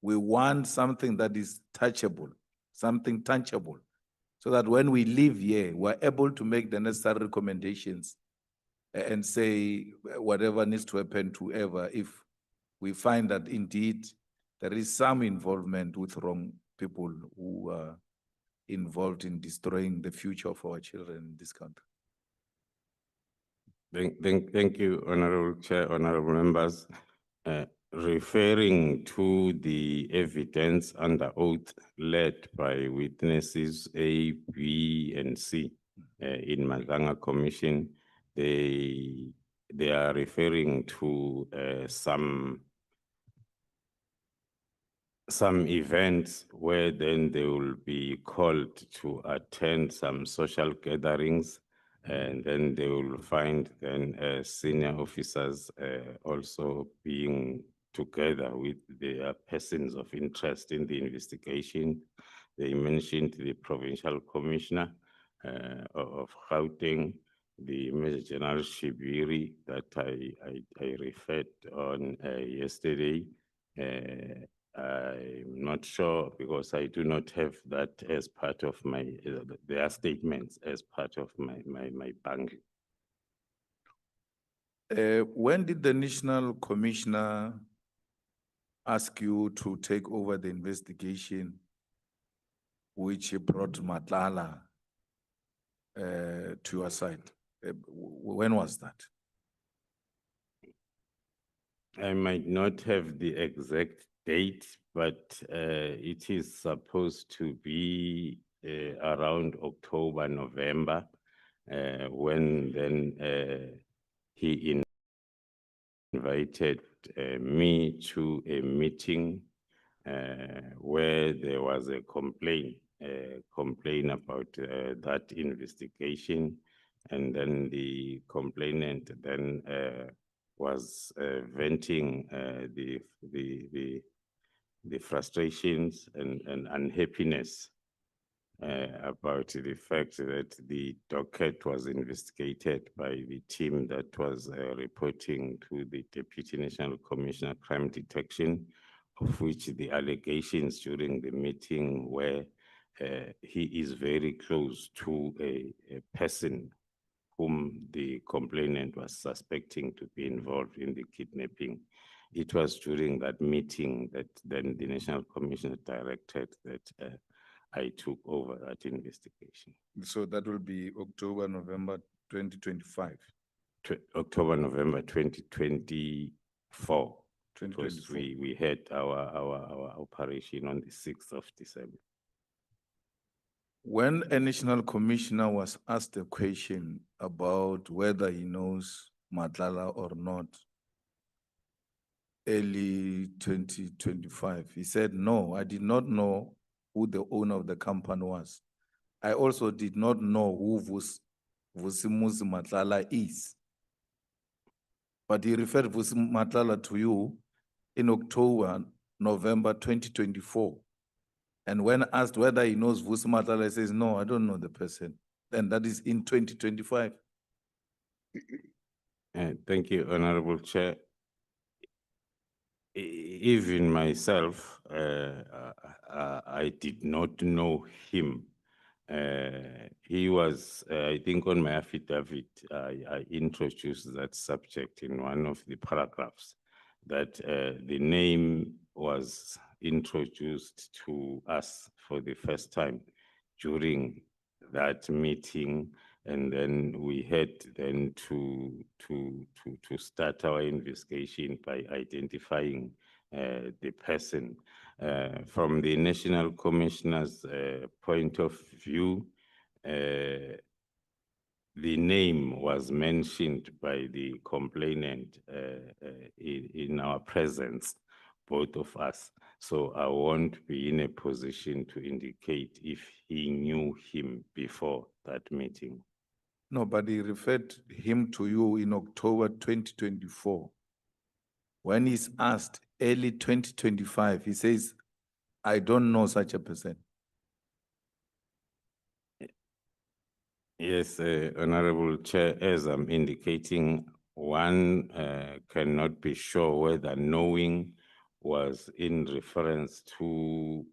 We want something that is touchable, something tangible, so that when we leave here, we're able to make the necessary recommendations and say whatever needs to happen to whoever if we find that indeed there is some involvement with wrong people who are involved in destroying the future of our children in this country. Thank you, Honorable Chair, honorable members. Referring to the evidence under oath led by witnesses A, B, and C in Madanga Commission, they are referring to some events where then they will be called to attend some social gatherings, and then they will find then senior officers also being together with their persons of interest in the investigation. They mentioned the provincial commissioner of Gauteng, the Major General Shibiri that I referred on yesterday. I'm not sure because I do not have that as part of my, their statements as part of my bank. When did the National Commissioner ask you to take over the investigation which brought Matlala to your side? When was that? I might not have the exact date, but it is supposed to be around October, November, when then he invited me to a meeting where there was a complaint about that investigation, and then the complainant then was venting the frustrations and unhappiness about the fact that the docket was investigated by the team that was reporting to the Deputy National Commissioner of Crime Detection, of which the allegations during the meeting were he is very close to a person whom the complainant was suspecting to be involved in the kidnapping. It was during that meeting that then the National Commissioner directed that I took over that investigation. So that will be October, November 2025. October, November 2024. 2024. We had our operation on the 6th of December. When a National Commissioner was asked a question about whether he knows Matlala or not, early 2025, he said, no, I did not know who the owner of the company was. I also did not know who Vusimuzi Matlala is. But he referred Vusi Matlala to you in October, November 2024. And when asked whether he knows Vusi Matlala, he says, no, I don't know the person. And that is in 2025. Thank you, Honorable Chair. Even myself, I did not know him. He was, I think on my affidavit, I introduced that subject in one of the paragraphs, that the name was introduced to us for the first time during that meeting, and then we had then to start our investigation by identifying the person. From the National Commissioner's point of view, the name was mentioned by the complainant in our presence, both of us. So I won't be in a position to indicate if he knew him before that meeting. No, but he referred him to you in October 2024. When he's asked early 2025, he says, I don't know such a person. Yes, Honorable Chair, as I'm indicating, one cannot be sure whether knowing was in reference to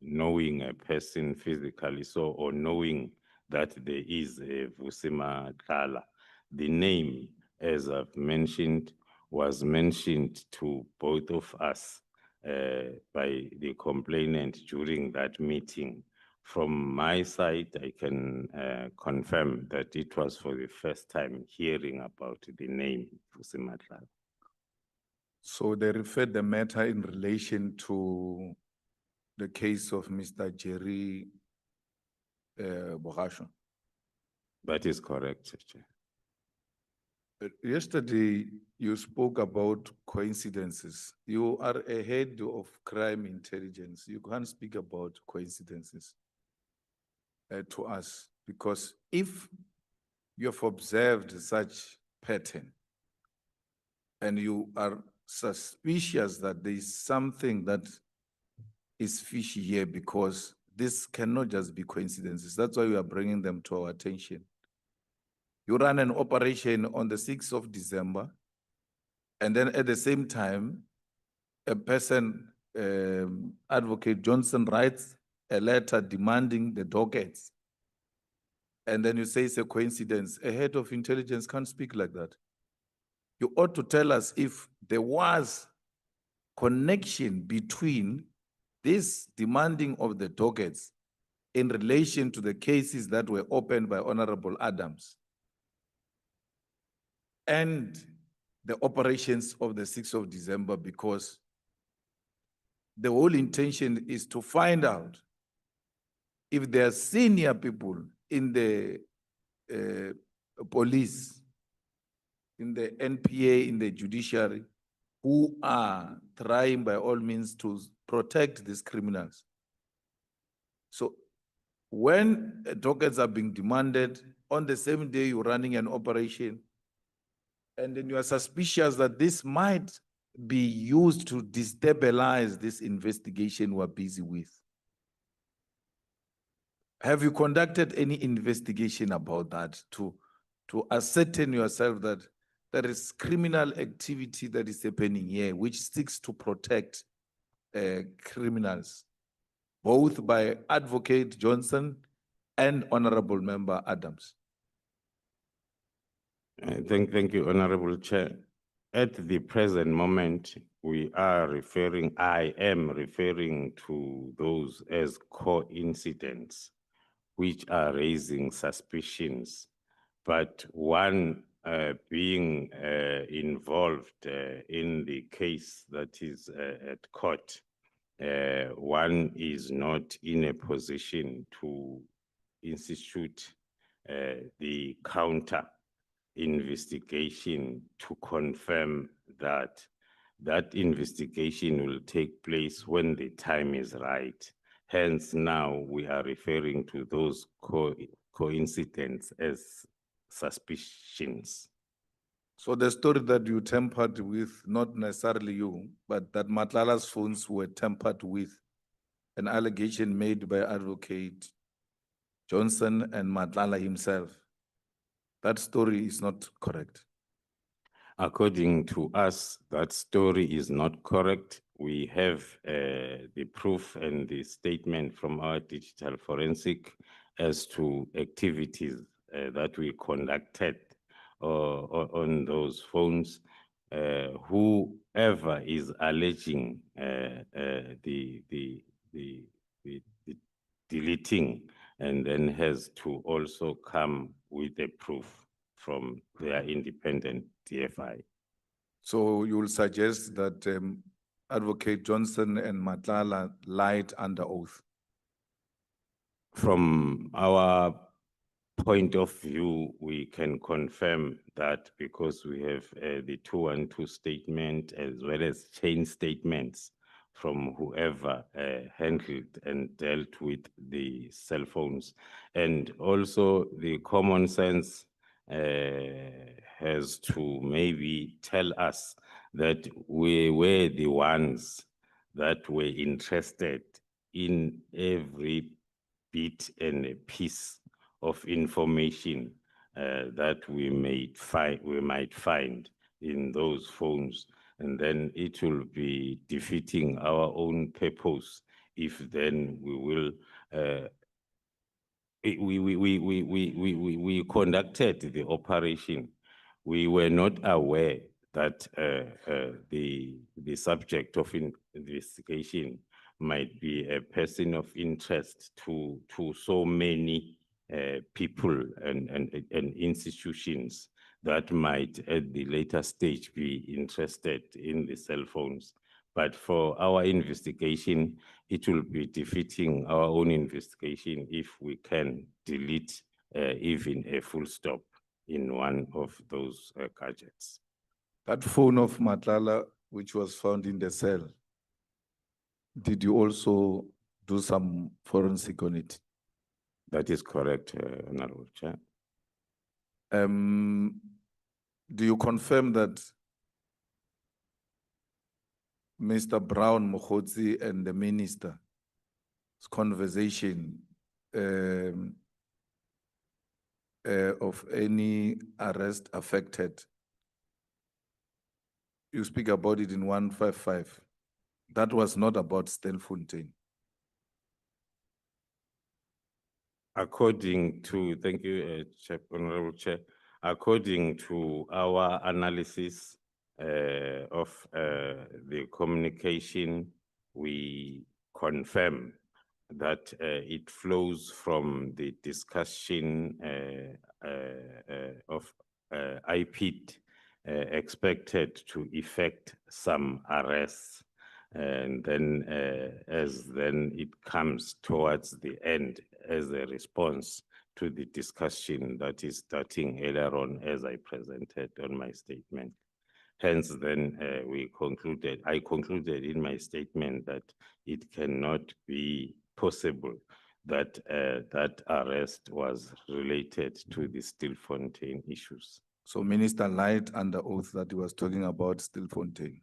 knowing a person physically, so, or knowing that there is a Vusima Kala. The name, as I've mentioned, was mentioned to both of us by the complainant during that meeting. From my side, I can confirm that it was for the first time hearing about the name Vusima Kala. So they referred the matter in relation to the case of Mr. Jerry Bogasho. That is correct, Chair. Yesterday, you spoke about coincidences. You are a head of crime intelligence. You can't speak about coincidences to us, because if you have observed such pattern and you are suspicious that there is something that is fishy here, because this cannot just be coincidences. That's why we are bringing them to our attention. You run an operation on the 6th of December, and then at the same time, a person, Advocate Johnson, writes a letter demanding the dockets. And then you say it's a coincidence. A head of intelligence can't speak like that. You ought to tell us if there was connection between this demanding of the dockets in relation to the cases that were opened by Honorable Adams and the operations of the 6th of December, because the whole intention is to find out if there are senior people in the police, in the NPA, in the judiciary, who are trying by all means to protect these criminals. So when dockets are being demanded, on the same day you're running an operation, and then you are suspicious that this might be used to destabilize this investigation we're busy with. Have you conducted any investigation about that to ascertain yourself that there is criminal activity that is happening here, which seeks to protect criminals, both by Advocate Johnson and Honorable Member Adams? Thank you, Honorable Chair. At the present moment, I am referring to those as coincidents, which are raising suspicions, but one being involved in the case that is at court, one is not in a position to institute the counter investigation to confirm that that investigation will take place when the time is right. Hence, now we are referring to those coincidents as suspicions. So the story that you tampered with, not necessarily you, but that Matlala's phones were tampered with, an allegation made by Advocate Johnson and Matlala himself, that story is not correct. According to us, that story is not correct. We have the proof and the statement from our digital forensic as to activities that we conducted on those phones. Whoever is alleging the deleting, and then has to also come with a proof from their independent DFI. So you will suggest that Advocate Johnson and Matlala lied under oath? From our point of view, we can confirm that because we have the 212 statement as well as chain statements from whoever handled and dealt with the cell phones. And also the common sense has to maybe tell us that we were the ones that were interested in every bit and a piece of information that we might find in those phones. and then it will be defeating our own purpose if then we will we conducted the operation. We were not aware that the subject of investigation might be a person of interest to so many people and institutions that might at the later stage be interested in the cell phones. But for our investigation, it will be defeating our own investigation if we can delete even a full stop in one of those gadgets. That phone of Matlala, which was found in the cell, did you also do some forensic on it? That is correct, Honorable Chair. Do you confirm that Mr. Brown, Mkhwanazi, and the minister's conversation of any arrest affected, you speak about it in 155, that was not about Stelfontein? According to, thank you, Honorable Chair, according to our analysis of the communication, we confirm that it flows from the discussion of IPID expected to effect some arrests. And then as then it comes towards the end as a response to the discussion that is starting earlier on as I presented on my statement. Hence then I concluded in my statement that it cannot be possible that that arrest was related to the Stilfontein issues. So Minister lied under oath that he was talking about Stilfontein?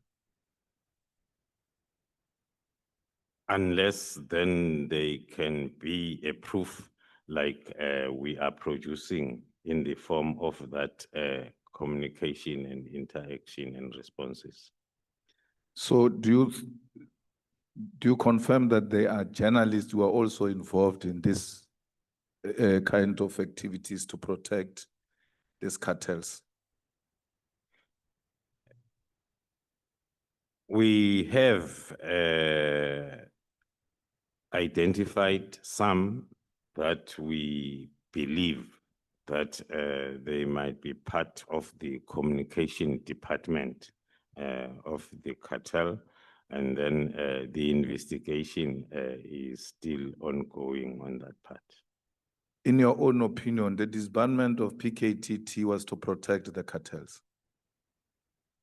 Unless then they can be a proof like we are producing in the form of that communication and interaction and responses. So do you confirm that there are journalists who are also involved in this kind of activities to protect these cartels? We have identified some that we believe that they might be part of the communication department of the cartel, and then the investigation is still ongoing on that part. In your own opinion, the disbandment of PKTT was to protect the cartels?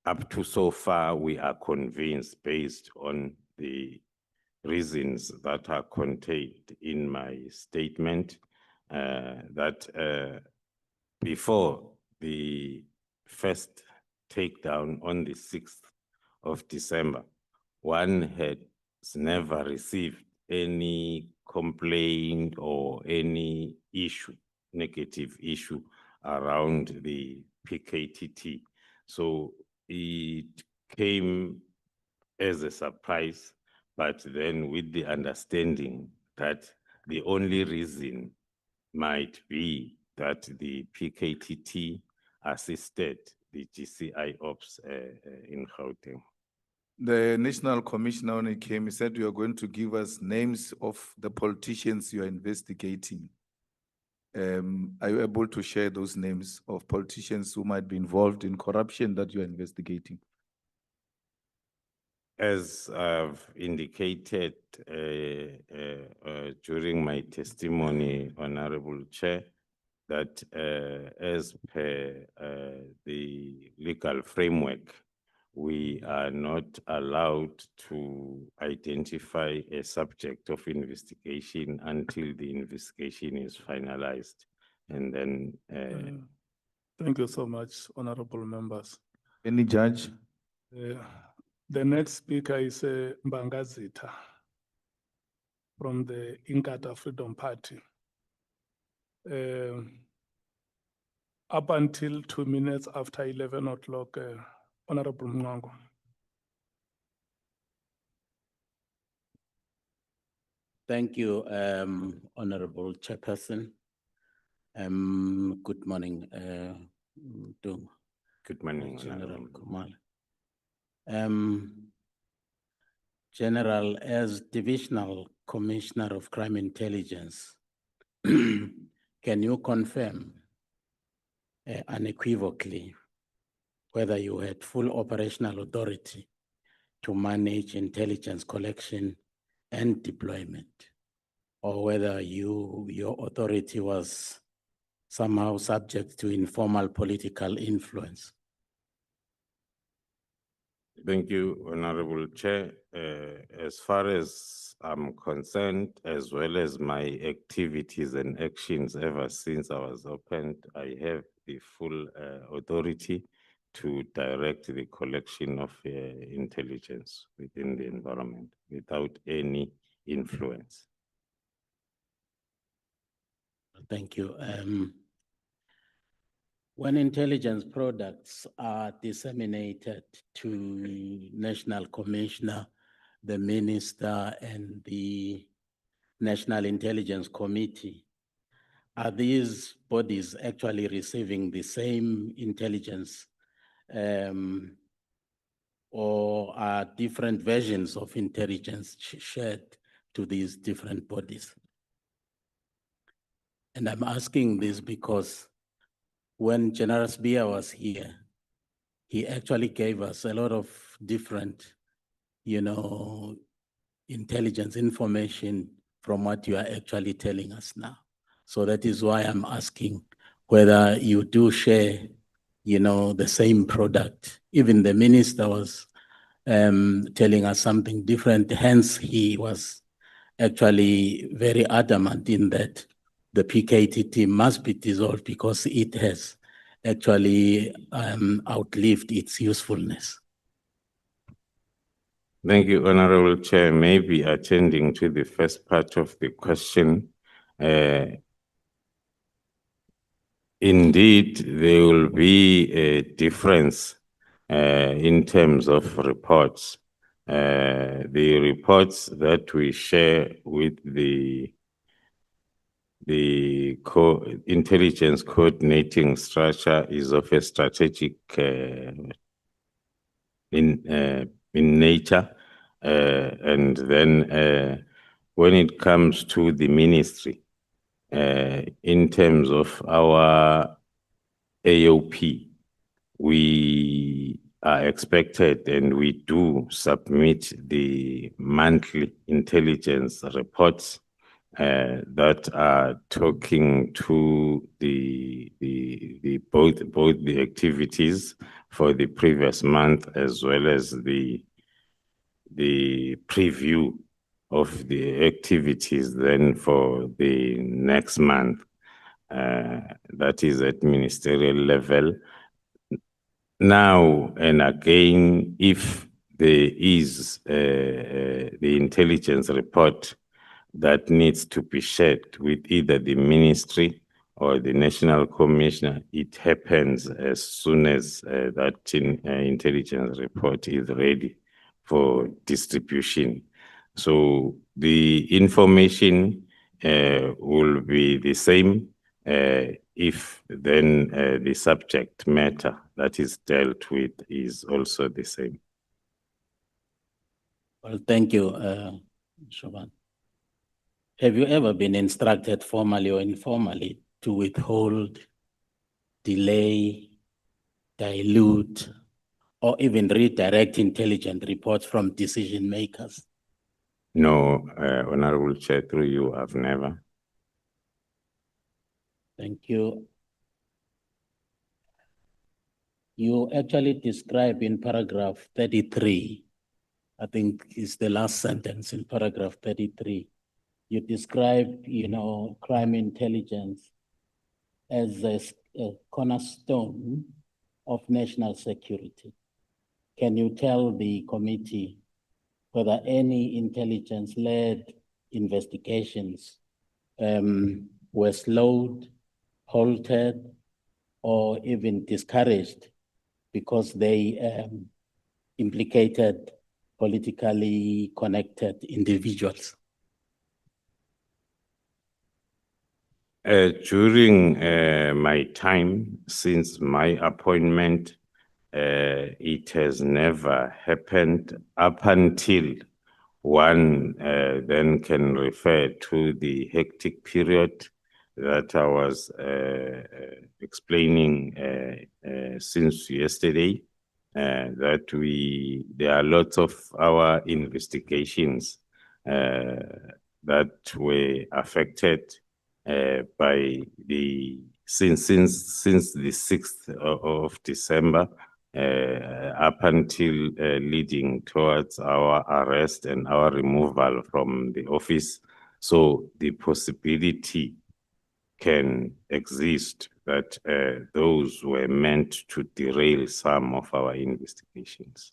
Up to so far, we are convinced, based on the reasons that are contained in my statement, that before the first takedown on the 6th of December, one had never received any complaint or any issue, negative issue around the PKTT. So it came as a surprise, but then with the understanding that the only reason might be that the PKTT assisted the GCI ops in Gauteng. The National Commissioner, when he came, he said, you are going to give us names of the politicians you are investigating. Are you able to share those names of politicians who might be involved in corruption that you are investigating? As I've indicated during my testimony, Honorable Chair, that as per the legal framework, we are not allowed to identify a subject of investigation until the investigation is finalized. And then thank you so much, honorable members. Any judge? The next speaker is Mbangazita from the Inkatha Freedom Party. Up until 2 minutes after 11 o'clock, Honorable Mnwango. Thank you, Honorable Chairperson. Good morning, to Good morning, General Honorable. Khumalo. General, as Divisional Commissioner of Crime Intelligence, can you confirm unequivocally whether you had full operational authority to manage intelligence collection and deployment, or whether your authority was somehow subject to informal political influence? Thank you, Honorable Chair. As far as I'm concerned, as well as my activities and actions ever since I was opened, I have the full authority to direct the collection of intelligence within the environment without any influence. Thank you. When intelligence products are disseminated to National Commissioner, the Minister, and the National Intelligence Committee, are these bodies actually receiving the same intelligence, or are different versions of intelligence shared to these different bodies? And I'm asking this because when General Sbia was here, he actually gave us a lot of different, intelligence information from what you are actually telling us now. So that is why I'm asking whether you do share, the same product. Even the minister was telling us something different. Hence, he was actually very adamant in that the PKTT must be dissolved because it has actually outlived its usefulness. Thank you, Honorable Chair. Maybe attending to the first part of the question. Indeed, there will be a difference in terms of reports. The reports that we share with the intelligence coordinating structure is of a strategic in nature, and then when it comes to the ministry, in terms of our AOP, we are expected and we do submit the monthly intelligence reports that are talking to both the activities for the previous month as well as the preview of the activities then for the next month. That is at ministerial level. Now and again, if there is the intelligence report that needs to be shared with either the ministry or the national commissioner, it happens as soon as that intelligence report is ready for distribution. So the information will be the same if then the subject matter that is dealt with is also the same. Well, thank you, Shoban. Have you ever been instructed formally or informally to withhold, delay, dilute, or even redirect intelligent reports from decision makers? No, Honorable Chair, through you, I've never. Thank you. You actually describe in paragraph 33, I think is the last sentence in paragraph 33. You describe, crime intelligence as a cornerstone of national security. Can you tell the committee whether any intelligence-led investigations were slowed, halted, or even discouraged because they implicated politically connected individuals? During my time, since my appointment, it has never happened up until one then can refer to the hectic period that I was explaining since yesterday, that there are lots of our investigations that were affected by since the 6th of December up until leading towards our arrest and our removal from the office. So the possibility can exist that those were meant to derail some of our investigations.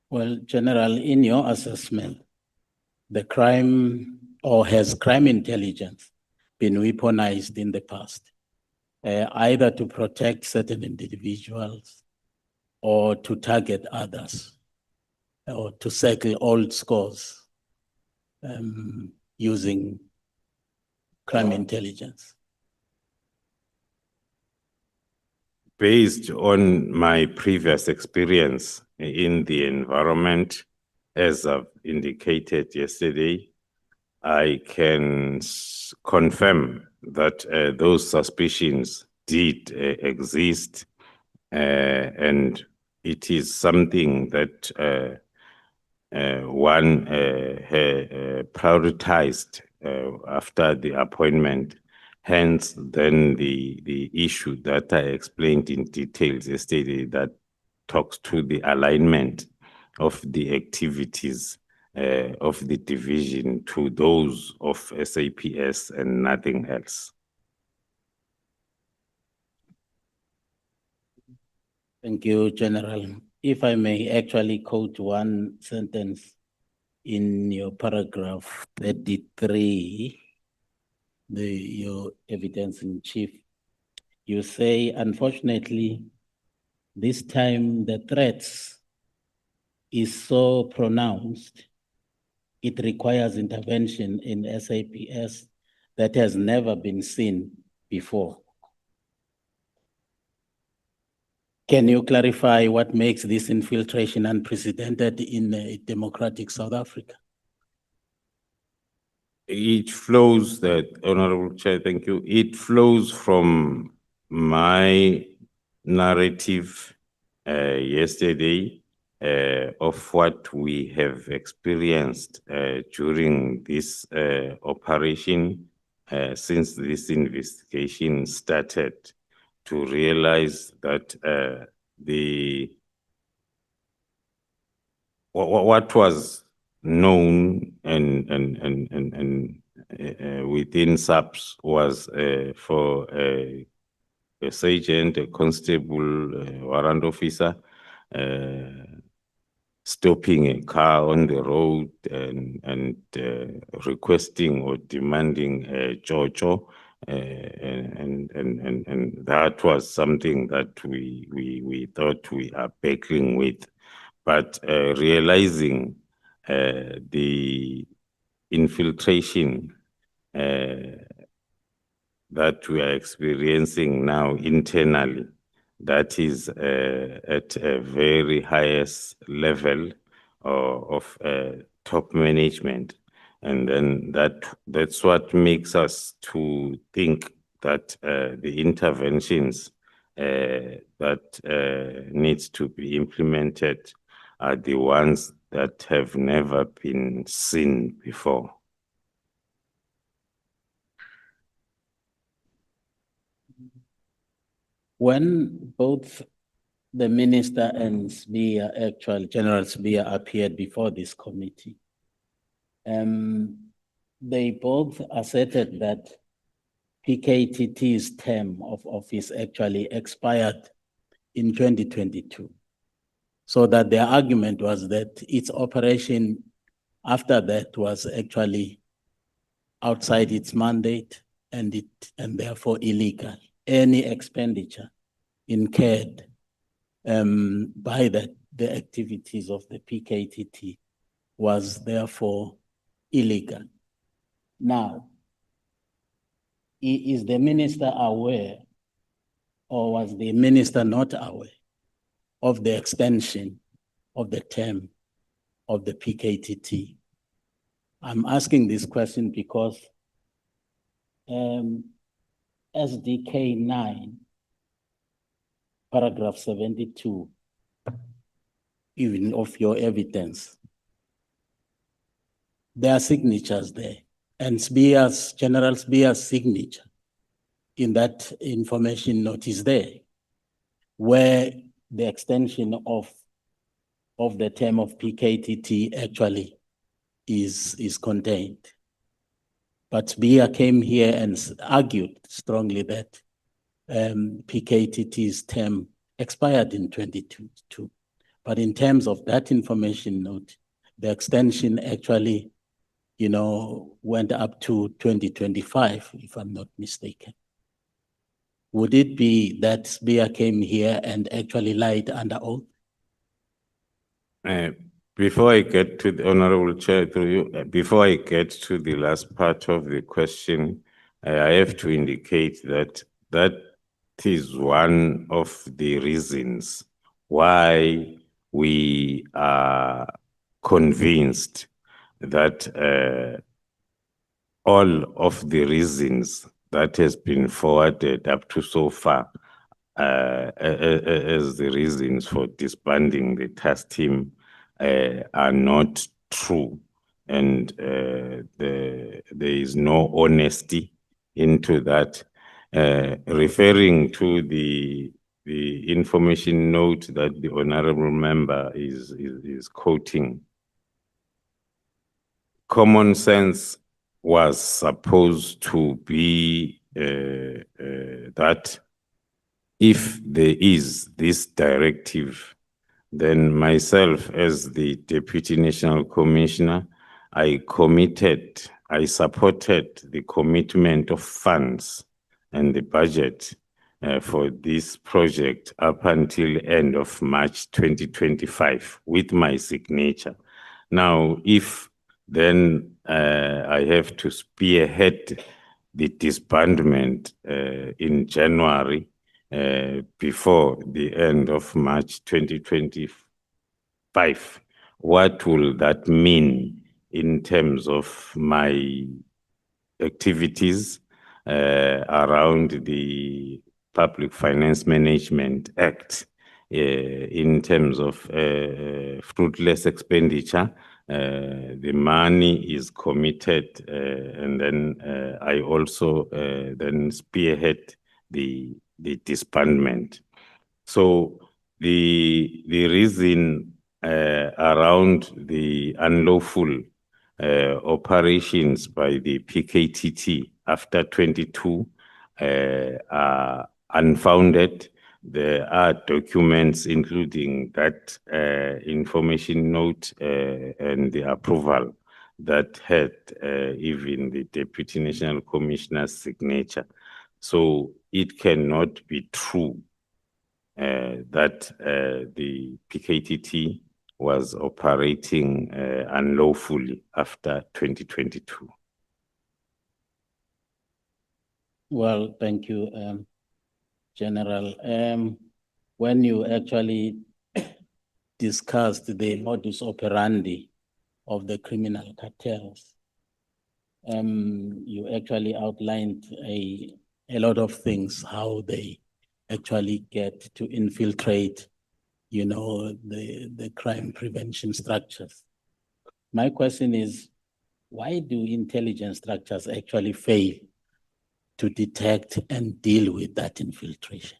Well, General, in your assessment, the crime or has crime intelligence been weaponized in the past, either to protect certain individuals or to target others, or to settle old scores using crime intelligence? Based on my previous experience in the environment, as I've indicated yesterday, I can confirm that those suspicions did exist, and it is something that one prioritized after the appointment. Hence, then the issue that I explained in details yesterday that talks to the alignment of the activities of the division to those of SAPS and nothing else. Thank you, General. If I may actually quote one sentence in your paragraph 33, your evidence in chief, you say, unfortunately, this time the threats is so pronounced, it requires intervention in SAPS that has never been seen before. Can you clarify what makes this infiltration unprecedented in a democratic South Africa? It flows, that Honorable Chair, thank you. It flows from my narrative yesterday of what we have experienced during this operation since this investigation started, to realize that what was known and within SAPS was for a sergeant, a constable, a warrant officer, stopping a car on the road and requesting or demanding a jojo, and that was something that we thought we are battling with. But realizing the infiltration that we are experiencing now internally, that is at a very highest level of top management. And then that's what makes us to think that the interventions that needs to be implemented are the ones that have never been seen before. When both the minister and Sbiya, actually General Sbiya, appeared before this committee, they both asserted that PKTT's term of office actually expired in 2022. So that their argument was that its operation after that was actually outside its mandate and therefore illegal. Any expenditure incurred by the activities of the PKTT was therefore illegal. Now, Is the minister aware, or was the minister not aware of the extension of the term of the PKTT? I'm asking this question because SDK 9, paragraph 72, even of your evidence, there are signatures there, and General Spear's signature in that information notice there, where the extension of the term of PKTT actually is contained. But Bia came here and argued strongly that PKTT's term expired in 2022. But in terms of that information note, the extension actually, went up to 2025, if I'm not mistaken. Would it be that Bia came here and actually lied under oath? Before I get to the Honorable Chair, through you, before I get to the last part of the question, I have to indicate that that is one of the reasons why we are convinced that all of the reasons that has been forwarded up to so far as the reasons for disbanding the task team are not true, and there is no honesty into that. Referring to the information note that the honorable member is quoting, common sense was supposed to be that if there is this directive, then myself as the Deputy National Commissioner, I supported the commitment of funds and the budget for this project up until end of March 2025 with my signature. Now, if then I have to spearhead the disbandment in January before the end of March 2025, what will that mean in terms of my activities around the Public Finance Management Act in terms of fruitless expenditure? The money is committed, and then I also then spearhead the disbandment. So the reason around the unlawful operations by the PKTT after 22 are unfounded. There are documents including that information note and the approval that had even the Deputy National Commissioner's signature. So it cannot be true that the PKTT was operating unlawfully after 2022. Well, thank you, General. When you actually discussed the modus operandi of the criminal cartels, you actually outlined a lot of things, how they actually get to infiltrate, the crime prevention structures. My question is, why do intelligence structures actually fail to detect and deal with that infiltration?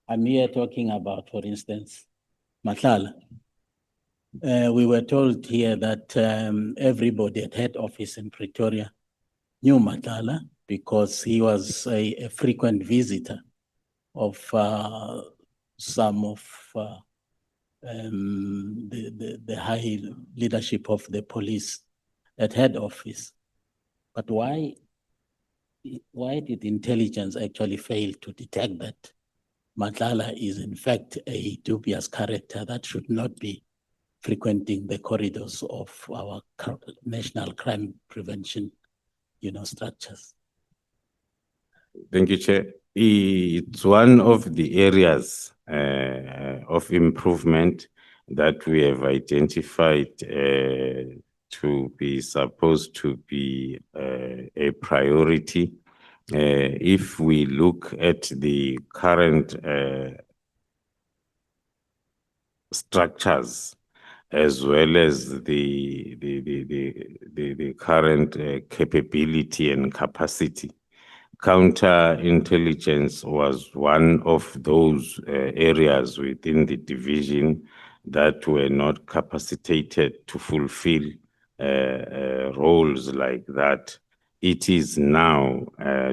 I'm here talking about, for instance, Matlala. We were told here that everybody at head office in Pretoria knew Matlala because he was a frequent visitor of some of the high leadership of the police at head office. But why did intelligence actually fail to detect that Matlala is in fact a dubious character that should not be frequenting the corridors of our national crime prevention, structures? Thank you, Chair. It's one of the areas of improvement that we have identified to be supposed to be a priority. If we look at the current structures as well as the current capability and capacity, counterintelligence was one of those areas within the division that were not capacitated to fulfill roles like that. It is now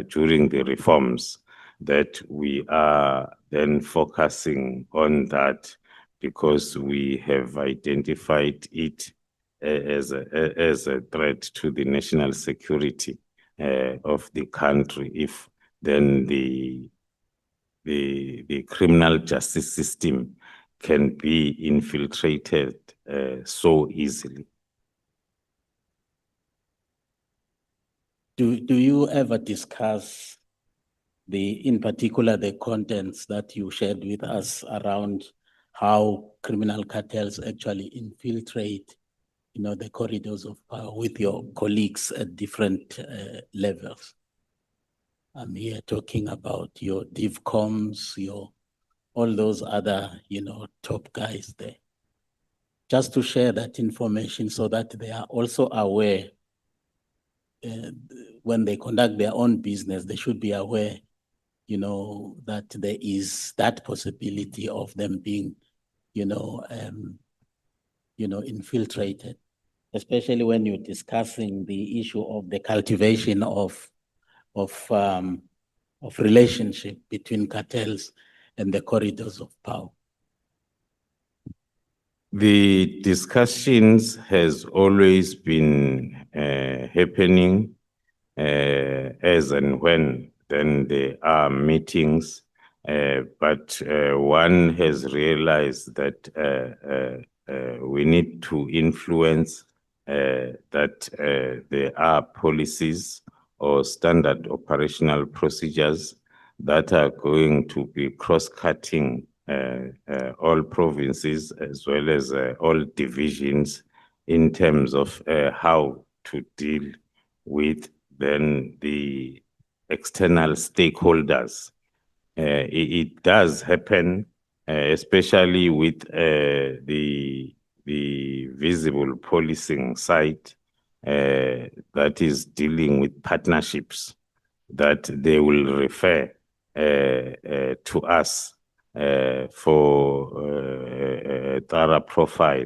during the reforms that we are then focusing on that, because we have identified it as a threat to the national security of the country, if then the criminal justice system can be infiltrated so easily. Do you ever discuss in particular, the contents that you shared with us around how criminal cartels actually infiltrate, the corridors of power with your colleagues at different levels? I'm here talking about your DivComs, all those other, top guys there. Just to share that information so that they are also aware when they conduct their own business, they should be aware, that there is that possibility of them being, infiltrated, especially when you're discussing the issue of the cultivation of relationship between cartels and the corridors of power. The discussions has always been happening as and when then there are meetings, but one has realized that we need to influence that there are policies or standard operational procedures that are going to be cross-cutting all provinces as well as all divisions in terms of how to deal with then the external stakeholders. It does happen, especially with the visible policing side that is dealing with partnerships, that they will refer to us for a thorough profile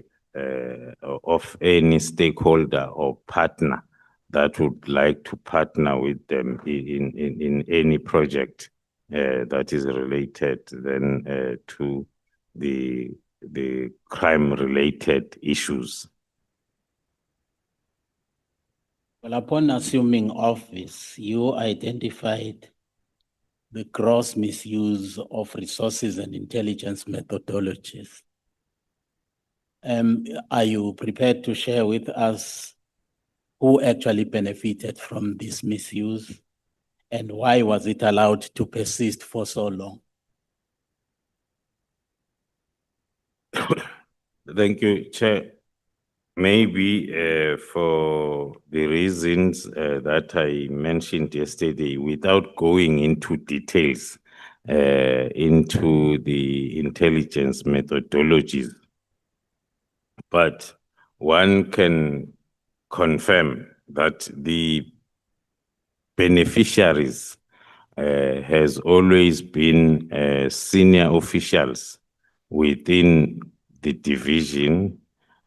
of any stakeholder or partner that would like to partner with them in any project that is related then to the crime-related issues. Well, upon assuming office, you identified the gross misuse of resources and intelligence methodologies. Are you prepared to share with us who actually benefited from this misuse and why was it allowed to persist for so long? Thank you, Chair. Maybe for the reasons that I mentioned yesterday, without going into details into the intelligence methodologies, but one can confirm that the beneficiaries has always been senior officials within the division,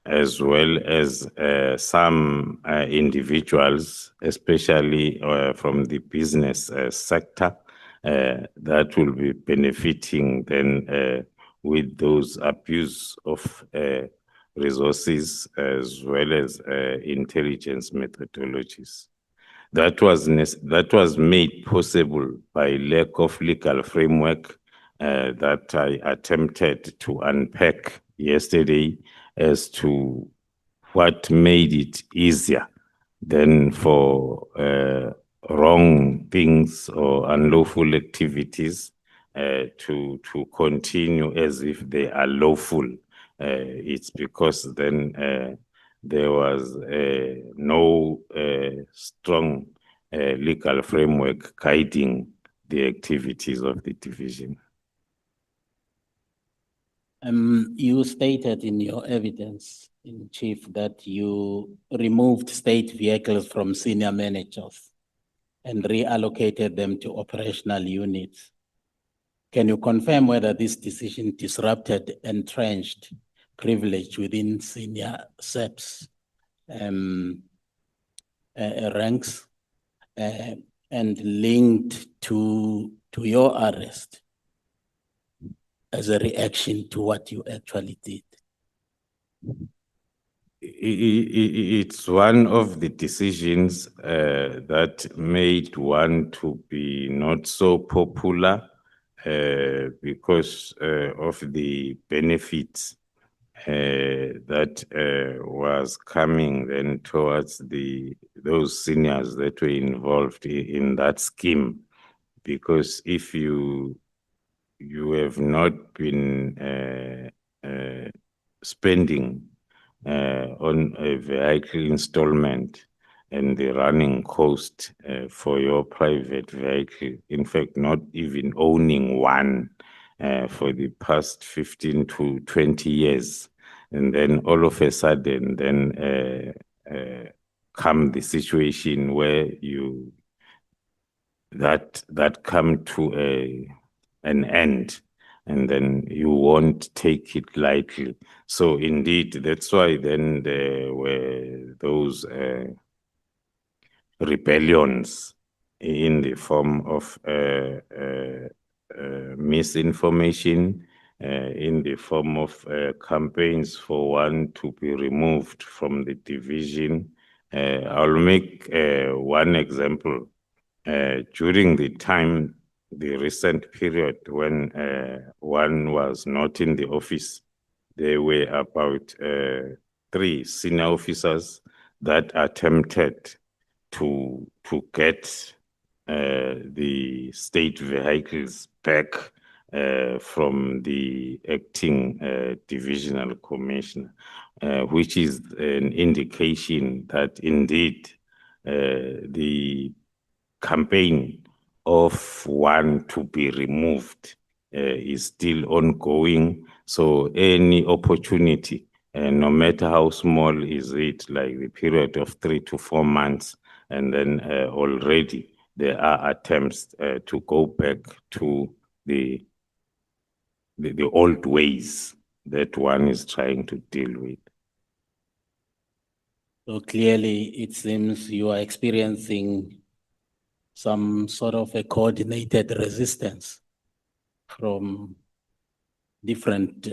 as well as some individuals, especially from the business sector, that will be benefiting then with those abuse of resources as well as intelligence methodologies. That was made possible by lack of legal framework that I attempted to unpack yesterday as to what made it easier than for wrong things or unlawful activities to continue as if they are lawful. It's because then there was no strong legal framework guiding the activities of the division. You stated in your evidence, in chief, that you removed state vehicles from senior managers and reallocated them to operational units. Can you confirm whether this decision disrupted entrenched privilege within senior SEPs ranks and linked to your arrest as a reaction to what you actually did? It's one of the decisions that made one to be not so popular because of the benefits that was coming then towards those seniors that were involved in that scheme. Because if you have not been spending on a vehicle installment and the running cost for your private vehicle, in fact, not even owning one for the past 15 to 20 years. And then all of a sudden, then come the situation where that come to an end, and then you won't take it lightly. So indeed, that's why then there were those rebellions in the form of misinformation, in the form of campaigns for one to be removed from the division. I'll make one example. During the recent period when one was not in the office, there were about 3 senior officers that attempted to get the state vehicles back from the acting divisional commissioner, which is an indication that indeed the campaign of one to be removed is still ongoing. So any opportunity, no matter how small is it, like the period of 3 to 4 months, and then already there are attempts to go back to the old ways that one is trying to deal with. So clearly, it seems you are experiencing some sort of a coordinated resistance from different,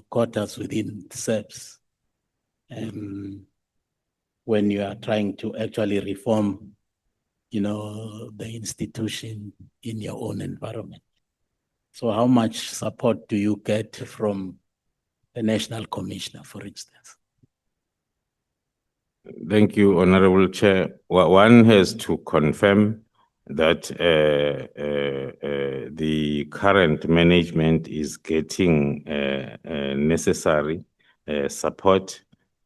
quarters within SEPs. When you are trying to actually reform, the institution in your own environment. So how much support do you get from the National Commissioner, for instance? Thank you, Honorable Chair. One has to confirm that the current management is getting necessary support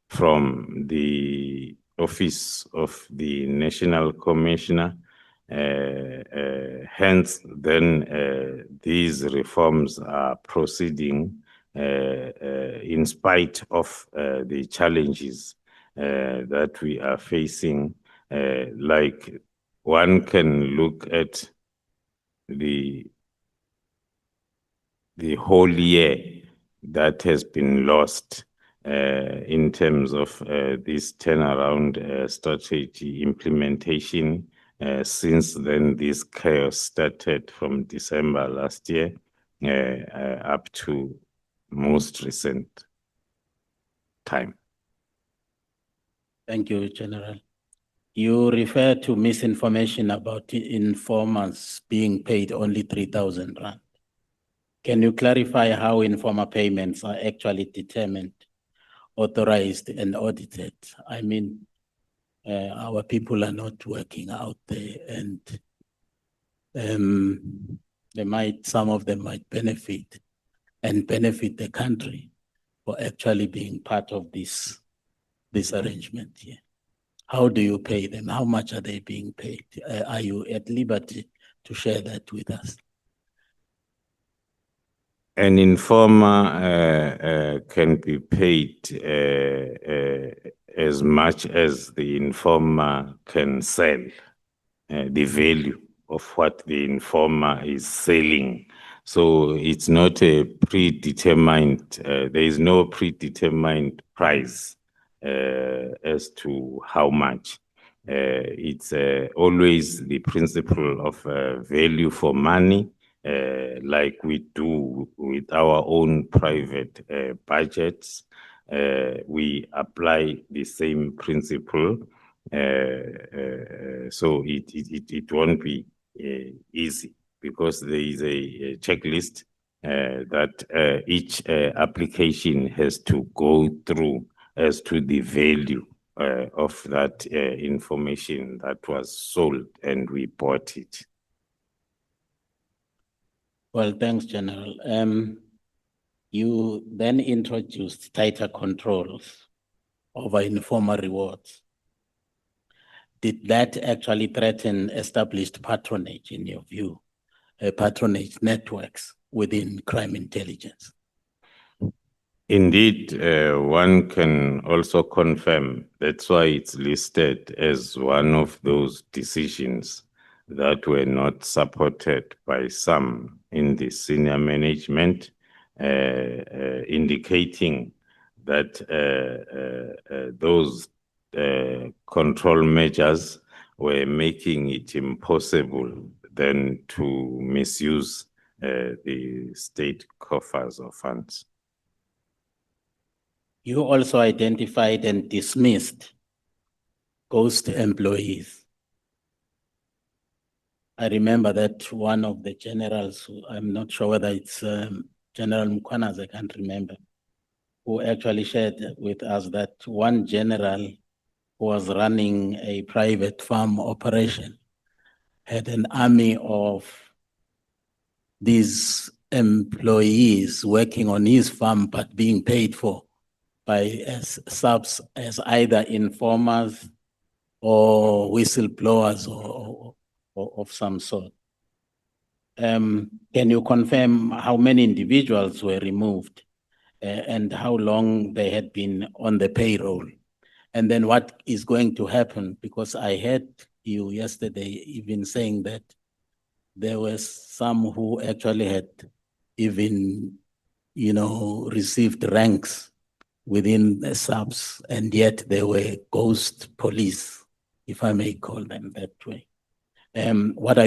from the Office of the National Commissioner. Hence, then these reforms are proceeding in spite of the challenges that we are facing. Like one can look at the whole year that has been lost in terms of this turnaround strategy implementation. Since then, this chaos started from December last year up to most recent time. Thank you, General. You refer to misinformation about informers being paid only 3,000 rand. Can you clarify how informer payments are actually determined, authorized, and audited? I mean, our people are not working out there, and some of them might benefit the country for actually being part of this arrangement here. How do you pay them? How much are they being paid? Are you at liberty to share that with us? An informer can be paid as much as the informer can sell, the value of what the informer is selling. So it's not a predetermined, there is no predetermined price as to how much. It's always the principle of value for money, like we do with our own private budgets. We apply the same principle. So it won't be easy, because there is a checklist that each application has to go through as to the value of that information that was sold and we bought it. Well, thanks, General. You then introduced tighter controls over informal rewards. Did that actually threaten established patronage, in your view, patronage networks within crime intelligence? Indeed, one can also confirm. That's why it's listed as one of those decisions that were not supported by some in the senior management, indicating that those control measures were making it impossible then to misuse the state coffers or funds. You also identified and dismissed ghost employees. I remember that one of the generals, who I'm not sure whether it's General Mkhwanazi, I can't remember, who actually shared with us that one general who was running a private farm operation had an army of these employees working on his farm but being paid for by subs as either informers or whistleblowers or of some sort. Can you confirm how many individuals were removed and how long they had been on the payroll? And then what is going to happen? Because I heard you yesterday even saying that there were some who actually had even, received ranks within the subs, and yet they were ghost police, if I may call them that way. What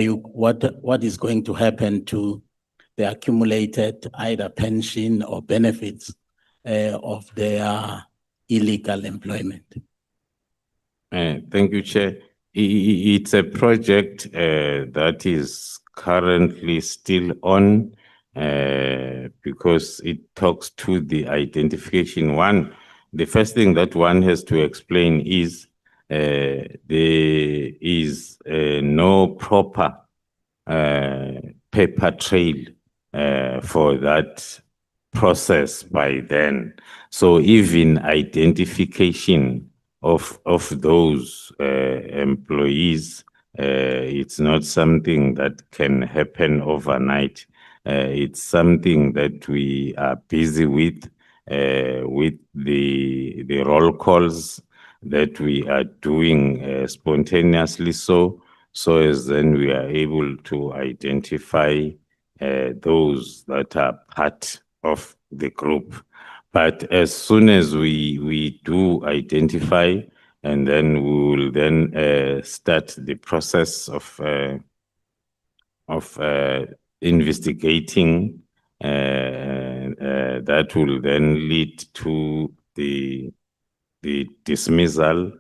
is going to happen to the accumulated either pension or benefits of their illegal employment? Thank you, Chair. It's a project that is currently still on because it talks to the identification. The first thing that one has to explain is there is no proper paper trail for that process by then. So even identification of those employees, it's not something that can happen overnight. It's something that we are busy with the roll calls that we are doing spontaneously, so as then we are able to identify those that are part of the group. But as soon as we do identify, and then we will then start the process of investigating, that will then lead to the dismissal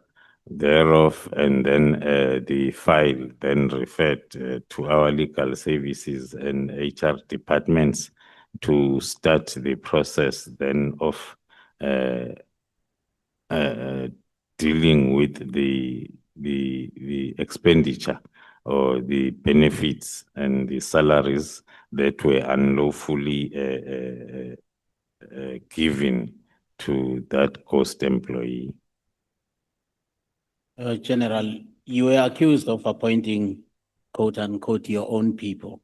thereof, and then the file then referred to our legal services and HR departments to start the process then of dealing with the expenditure or the benefits and the salaries that were unlawfully given to that coast employee. General, you were accused of appointing quote unquote your own people.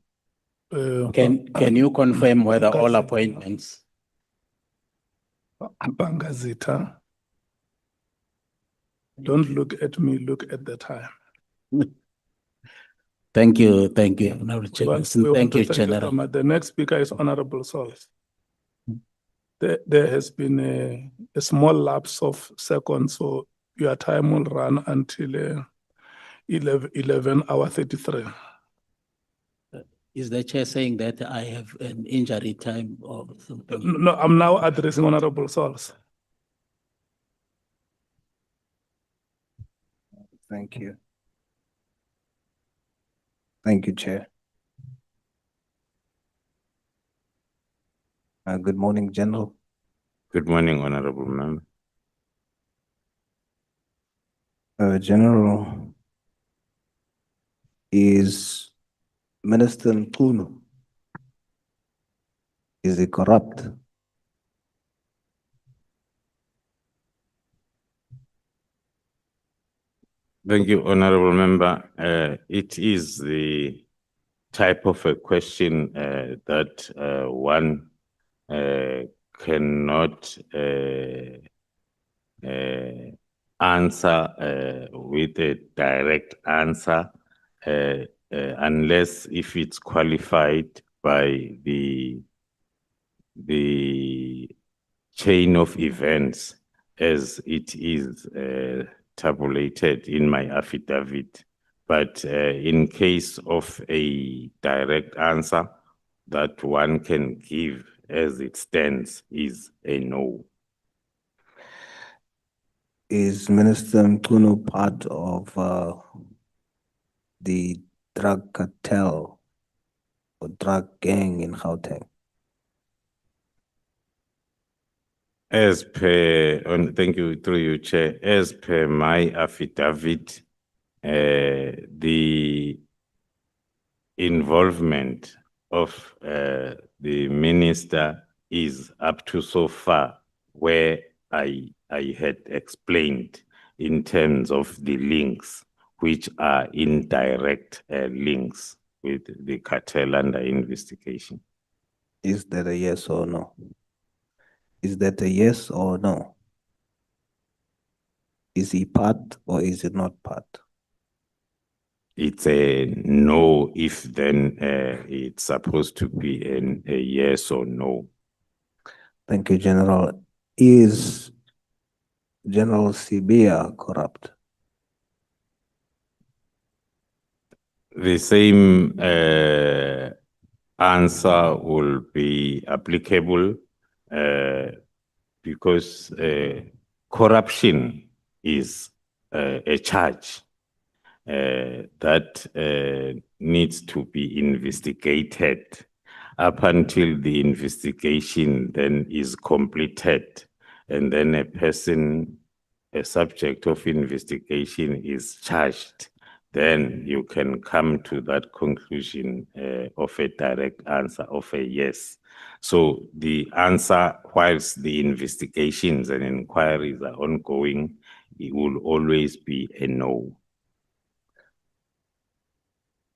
Can you confirm whether all appointments? Bangazita. Don't look at me, look at the time. Thank you, Honorable But Chairperson. we want Thank to you, thank you so General. much. The next speaker is Honorable Sols. There has been a small lapse of seconds, so your time will run until 11:33. Is the chair saying that I have an injury time or something? No, I'm now addressing Honorable Sols. Thank you. Thank you, Chair. Good morning, General. Good morning, Honorable Member. General, is Minister Mkhunu, is he corrupt? Thank you, Honorable Member. It is the type of a question that one cannot answer with a direct answer unless if it's qualified by the chain of events as it is tabulated in my affidavit. But in case of a direct answer that one can give as it stands is a no. Is Minister Mkhunu part of the drug cartel or drug gang in Gauteng? As per, thank you through you, Chair. As per my affidavit, the involvement of the minister is up to so far where I had explained in terms of the links, which are indirect links with the cartel under investigation. Is that a yes or no? Is that a yes or no? Is he part or is he not part? It's a no if then it's supposed to be a yes or no. Thank you, General. Is General Sibia corrupt? The same answer will be applicable because corruption is a charge that needs to be investigated. Up until the investigation then is completed, and then a person, a subject of investigation is charged, then you can come to that conclusion of a direct answer of a yes. So the answer, whilst the investigations and inquiries are ongoing, it will always be a no.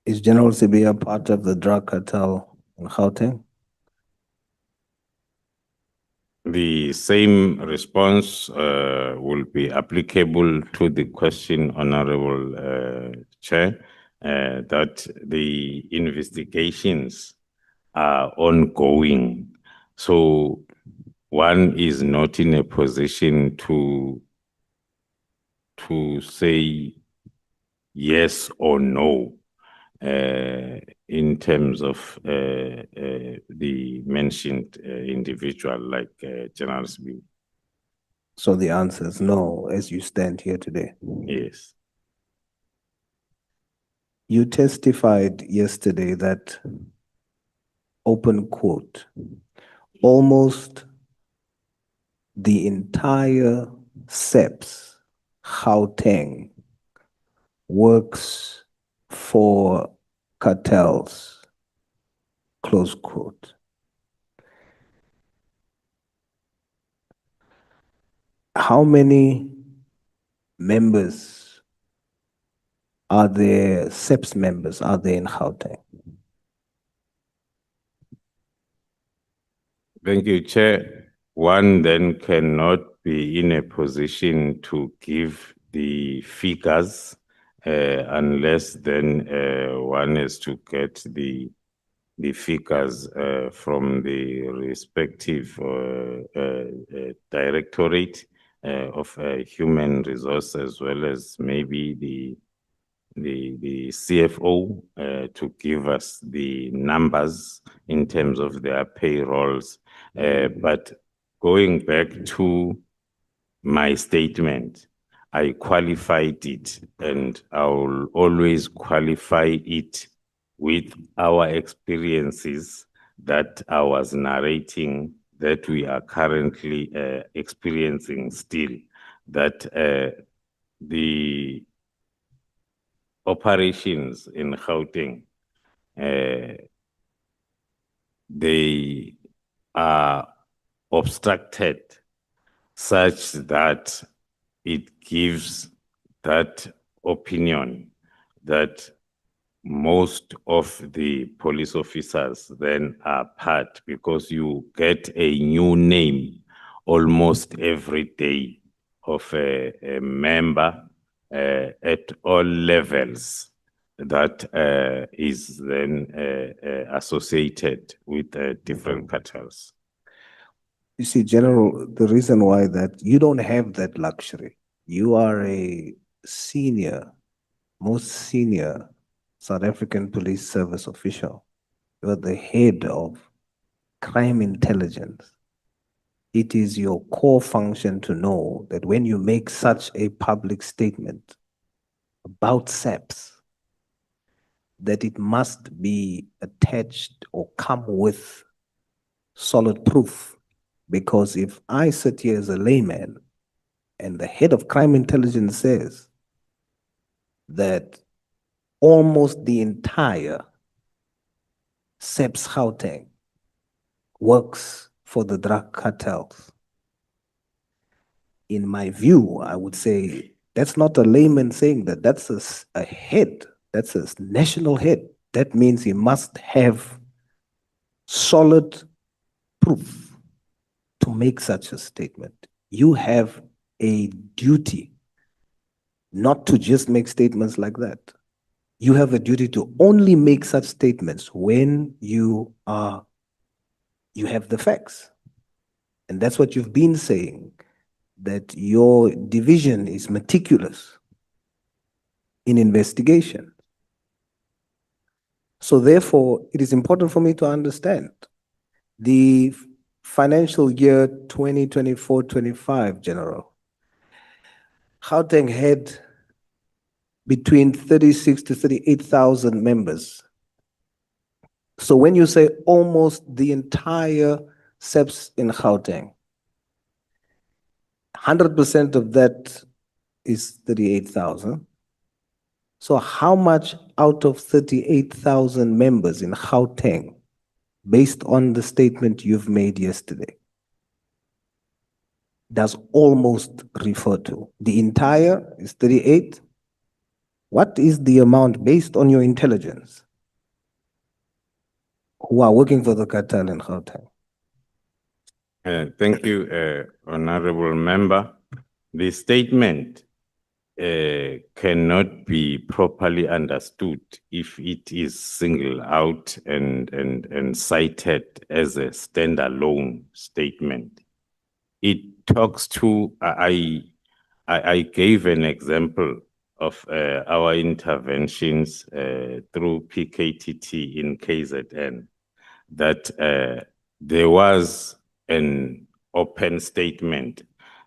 Is General Sibia part of the drug cartel in Gauteng? The same response will be applicable to the question, Honorable Chair, that the investigations are ongoing. So one is not in a position to say yes or no in terms of the mentioned individual like General Smith. So the answer is no, as you stand here today. Yes. You testified yesterday that, open quote, almost the entire SEPs Gauteng works for cartels, close quote. How many members are there, SEPS members are there in Gauteng? Thank you, Chair. One then cannot be in a position to give the figures unless then one is to get the figures from the respective directorate of human resources, as well as maybe the CFO to give us the numbers in terms of their payrolls. But going back to my statement, I qualified it, and I will always qualify it with our experiences that I was narrating, that we are currently experiencing still, that the operations in Gauteng, they are obstructed such that it gives that opinion that most of the police officers then are part, because you get a new name almost every day of a member at all levels that is then associated with different cartels. You see, General, the reason why that you don't have that luxury. You are a most senior South African Police Service official. You are the head of crime intelligence. It is your core function to know that when you make such a public statement about SEPS, that it must be attached or come with solid proof. Because if I sit here as a layman and the head of crime intelligence says that almost the entire SEPS Gauteng works for the drug cartels, in my view, I would say that's not a layman saying that. That's a head. That's a national head. That means he must have solid proof to make such a statement. You have a duty not to just make statements like that. You have a duty to only make such statements when you have the facts. And that's what you've been saying, that your division is meticulous in investigation. So therefore, it is important for me to understand the financial year 2024-25, General. Gauteng had between 36 to 38,000 members. So when you say almost the entire SEPS in Gauteng, 100% of that is 38,000. So how much out of 38,000 members in Gauteng, based on the statement you've made yesterday, does almost refer to? The entire is 38. What is the amount based on your intelligence who are working for the cartel in Gauteng? Thank you, Honorable Member. The statement cannot be properly understood if it is singled out and cited as a standalone statement. It talks to, I gave an example of our interventions through PKTT in KZN, that there was an open statement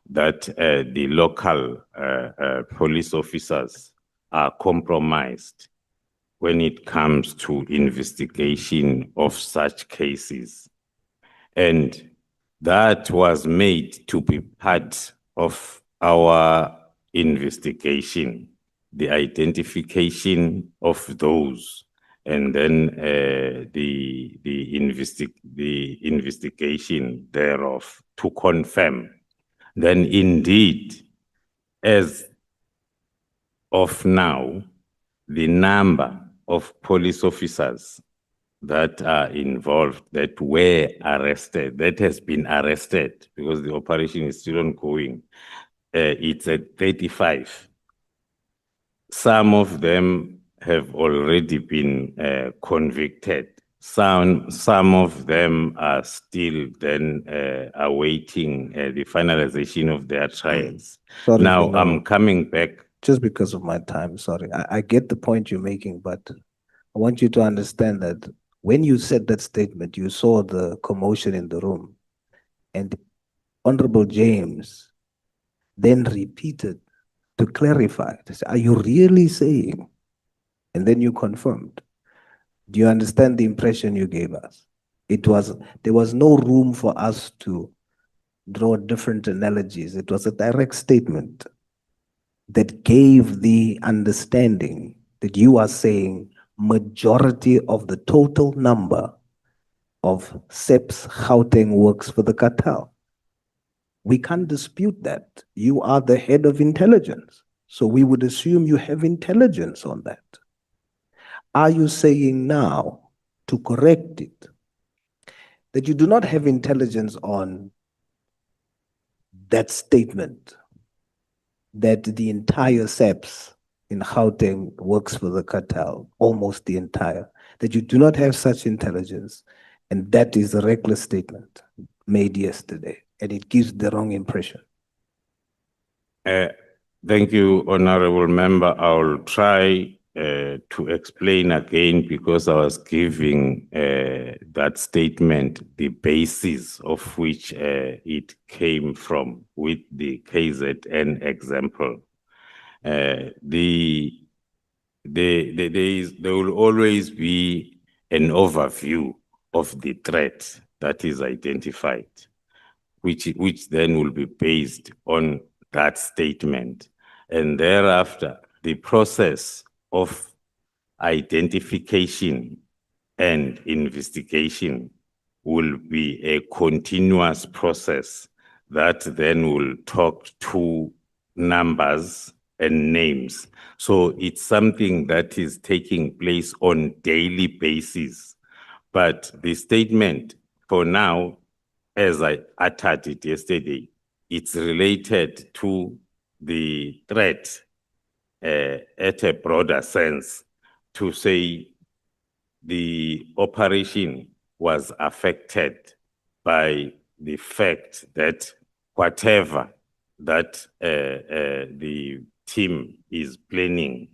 that the local police officers are compromised when it comes to investigation of such cases. And that was made to be part of our investigation, the identification of those, and then the investigation thereof to confirm. Then indeed, as of now, the number of police officers that are involved, that were arrested, that has been arrested, because the operation is still ongoing, it's at 35. Some of them have already been convicted. Some of them are still then awaiting the finalization of their trials. Sorry, Now, General. I'm coming back. Just because of my time, sorry. I get the point you're making, but I want you to understand that when you said that statement, you saw the commotion in the room. And Honorable James then repeated to clarify. To say, are you really saying? And then you confirmed. Do you understand the impression you gave us? There was no room for us to draw different analogies. It was a direct statement that gave the understanding that you are saying majority of the total number of SEPs Gauteng works for the cartel. We can't dispute that. You are the head of intelligence. So we would assume you have intelligence on that. Are you saying now, to correct it, that you do not have intelligence on that statement, that the entire SEPs in Gauteng works for the cartel, almost the entire, that you do not have such intelligence, and that is a reckless statement made yesterday, and it gives the wrong impression? Thank you, Honorable Member. I'll try to explain again, because I was giving that statement the basis of which it came from, with the KZN example. There will always be an overview of the threat that is identified, which then will be based on that statement. And thereafter, the process of identification and investigation will be a continuous process that then will talk to numbers and names. So it's something that is taking place on daily basis. But the statement for now, as I uttered it yesterday, it's related to the threat at a broader sense, to say the operation was affected by the fact that whatever that the team is planning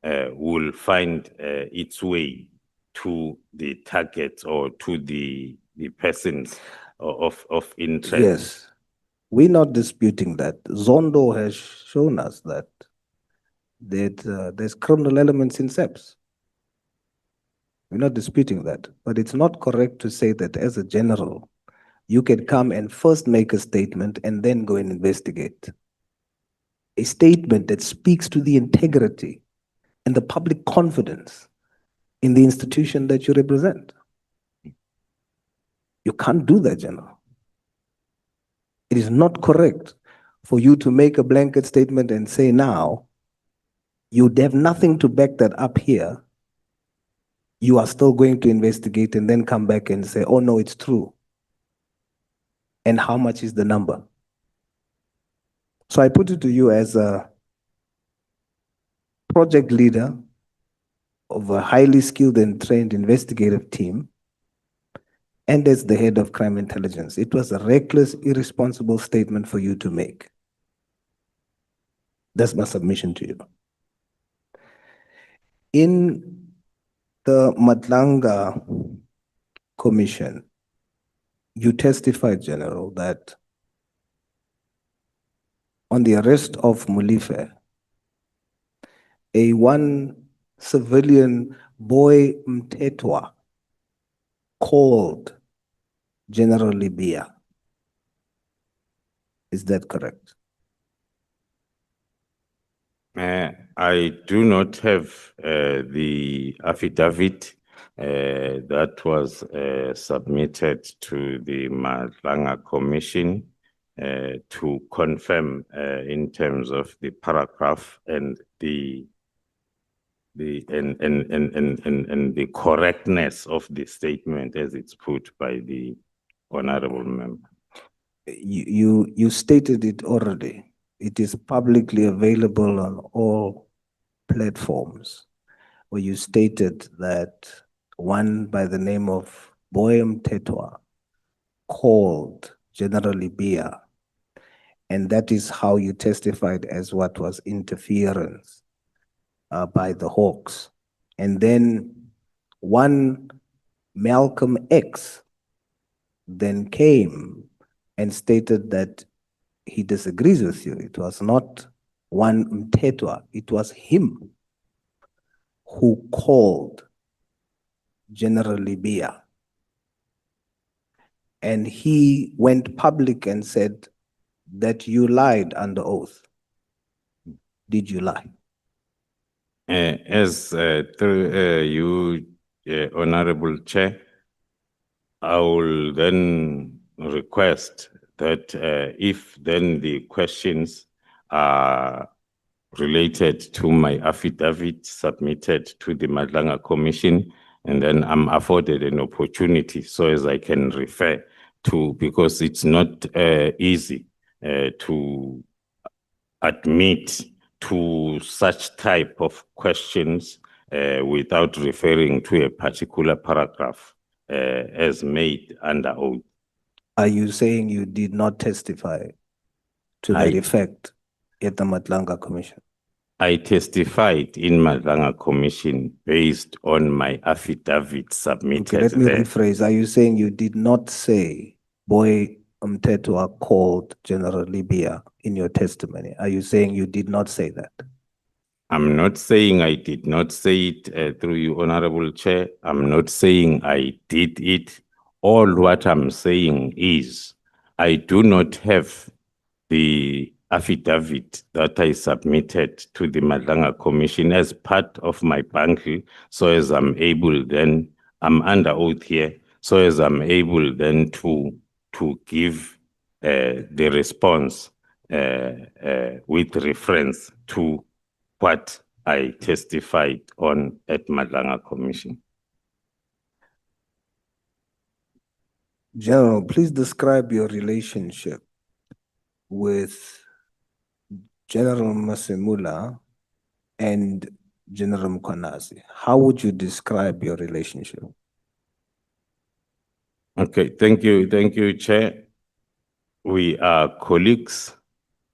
will find its way to the target or to the persons of interest. Yes, we're not disputing that. Zondo has shown us that there's criminal elements in SEPs. We're not disputing that, but it's not correct to say that as a general, you can come and first make a statement and then go and investigate. A statement that speaks to the integrity and the public confidence in the institution that you represent. You can't do that, General. It is not correct for you to make a blanket statement and say now, you'd have nothing to back that up here. You are still going to investigate and then come back and say, oh no, it's true. And how much is the number? So I put it to you as a project leader of a highly skilled and trained investigative team, and as the head of crime intelligence. It was a reckless, irresponsible statement for you to make. That's my submission to you. In the Madlanga Commission, you testified, General, that on the arrest of Mulife, one civilian boy Mtetwa called General Libya. Is that correct? I do not have the affidavit that was submitted to the Madlanga Commission to confirm in terms of the paragraph and the the correctness of the statement as it's put by the honorable member. You stated it already. It is publicly available on all platforms, where you stated that one by the name of Boyam Tetwa called General Libya, and that is how you testified as what was interference by the Hawks. And then one Malcolm X then came and stated that he disagrees with you. It was not one Mtetwa, it was him who called General Libya. And he went public and said that you lied under oath. Did you lie? As through you, Honorable Chair, I will then request that if then the questions are related to my affidavit submitted to the Madlanga Commission, and then I'm afforded an opportunity so as I can refer to, because it's not easy to admit to such type of questions without referring to a particular paragraph as made under oath. Are you saying you did not testify to that effect at the Madlanga Commission? I testified in Madlanga Commission based on my affidavit submitted. Okay, let me there. rephrase. Are you saying you did not say Boy Mtetwa called General Libya in your testimony? Are you saying you did not say that? I'm not saying I did not say it through you, Honorable Chair. I'm not saying I did it. All what I'm saying is I do not have the affidavit that I submitted to the Madlanga Commission as part of my bundle, so as I'm able then, I'm under oath here, so as I'm able then to give the response with reference to what I testified on at Madlanga Commission. General, please describe your relationship with General Masemula and General Mkhwanazi. How would you describe your relationship? Okay, thank you, Chair. We are colleagues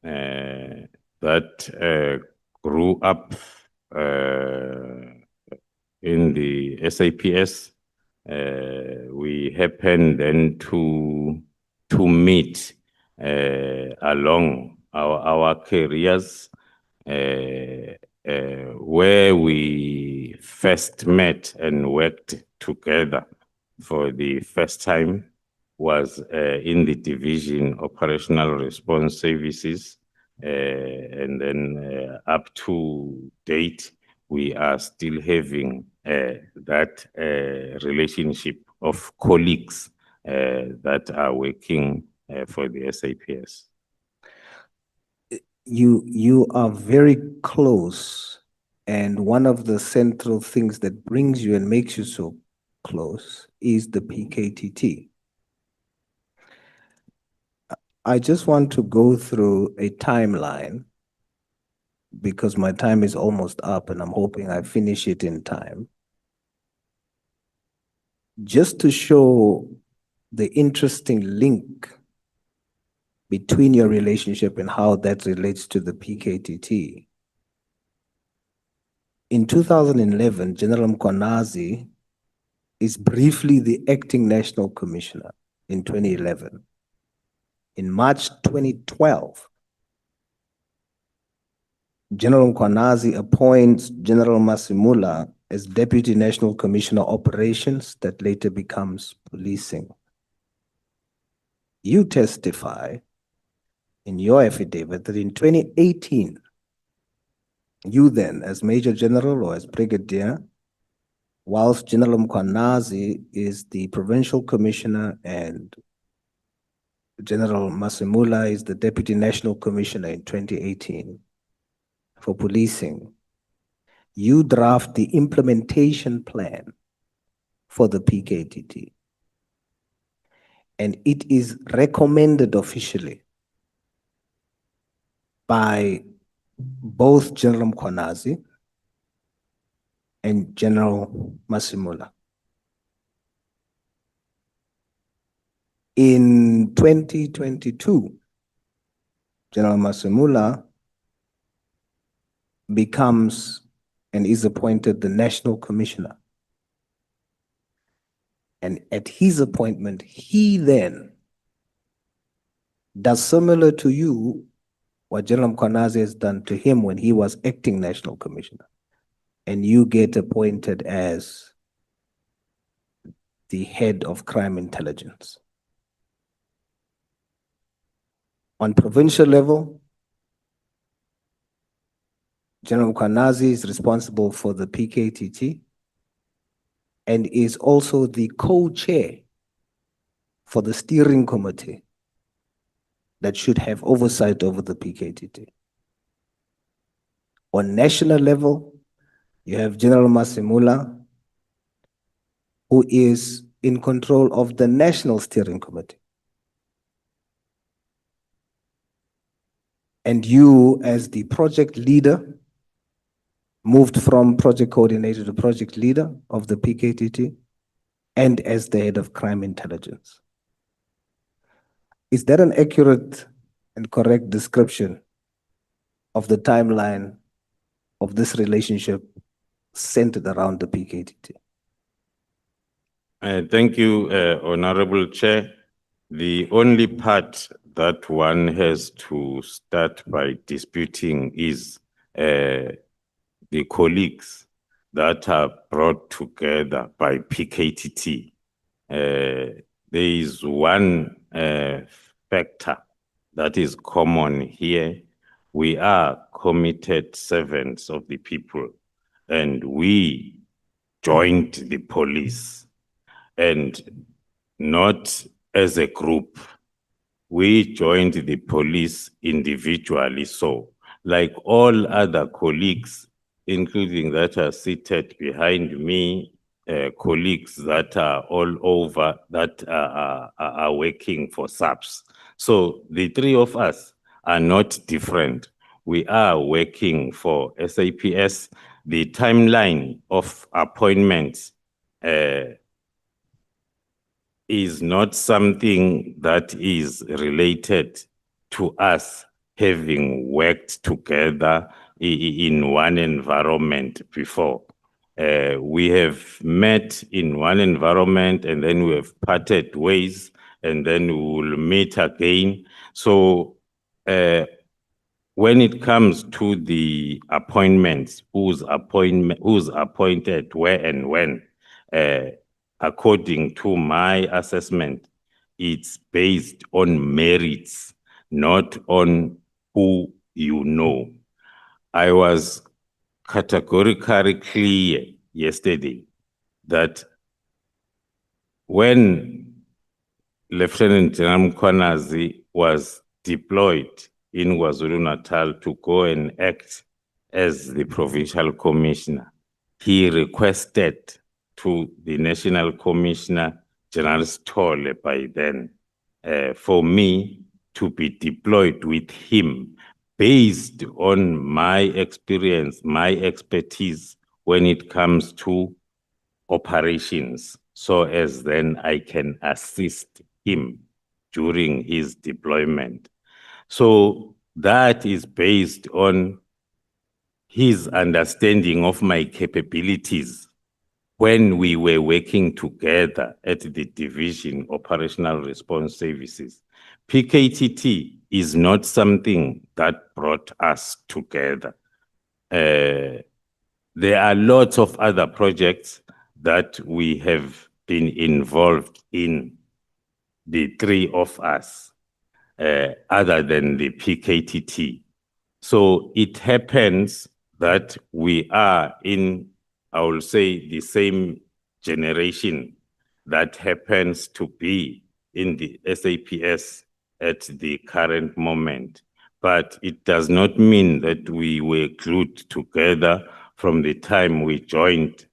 that grew up in the SAPS. We happened then to meet along our careers, where we first met and worked together for the first time was in the division operational response services, and then up to date we are still having that relationship of colleagues that are working for the SAPS. You are very close, and one of the central things that brings you and makes you so close is the PKTT. I just want to go through a timeline because my time is almost up and I'm hoping I finish it in time. Just to show the interesting link between your relationship and how that relates to the PKTT. In 2011, General Mkhwanazi is briefly the acting national commissioner in 2011. In March 2012, General Mkhwanazi appoints General Masemula as Deputy National Commissioner Operations, that later becomes policing. You testify in your affidavit that in 2018, You then, as Major General or as Brigadier, whilst General Mkhwanazi is the Provincial Commissioner and General Masimula is the Deputy National Commissioner in 2018 for policing, you draft the implementation plan for the PKTT. And it is recommended officially by both General Mkhwanazi and General Masimula. In 2022, General Masimula becomes and is appointed the National Commissioner. And at his appointment, he then does similar to you what General Mkhwanazi has done to him when he was acting National Commissioner. And you get appointed as the head of crime intelligence. On provincial level, General Mkhwanazi is responsible for the PKTT and is also the co-chair for the steering committee that should have oversight over the PKTT. On national level, you have General Masimula, who is in control of the National Steering Committee. And you, as the project leader, moved from project coordinator to project leader of the PKTT, and as the head of crime intelligence. Is that an accurate and correct description of the timeline of this relationship centered around the PKTT? Thank you, Honorable Chair. The only part that one has to start by disputing is the colleagues that are brought together by PKTT. There is one factor that is common here. We are committed servants of the people, and we joined the police, and not as a group. We joined the police individually. So, like all other colleagues, including that are seated behind me, colleagues that are all over, that are working for SAPS. So the three of us are not different. We are working for SAPS. The timeline of appointments is not something that is related to us having worked together in one environment before. We have met in one environment, and then we have parted ways, and then we will meet again. So when it comes to the appointments, who's appointed where and when, according to my assessment, it's based on merits, not on who you know. I was categorically clear yesterday that when Lieutenant General Mkhwanazi was deployed in KwaZulu-Natal to go and act as the provincial commissioner, he requested to the National Commissioner, General Stolle by then, for me to be deployed with him based on my experience, my expertise when it comes to operations, so as then I can assist him during his deployment. So that is based on his understanding of my capabilities when we were working together at the Division Operational Response Services. PKTT is not something that brought us together. There are lots of other projects that we have been involved in, the three of us, other than the PKTT. So it happens that we are in, I will say, the same generation that happens to be in the SAPS at the current moment. But it does not mean that we were glued together from the time we joined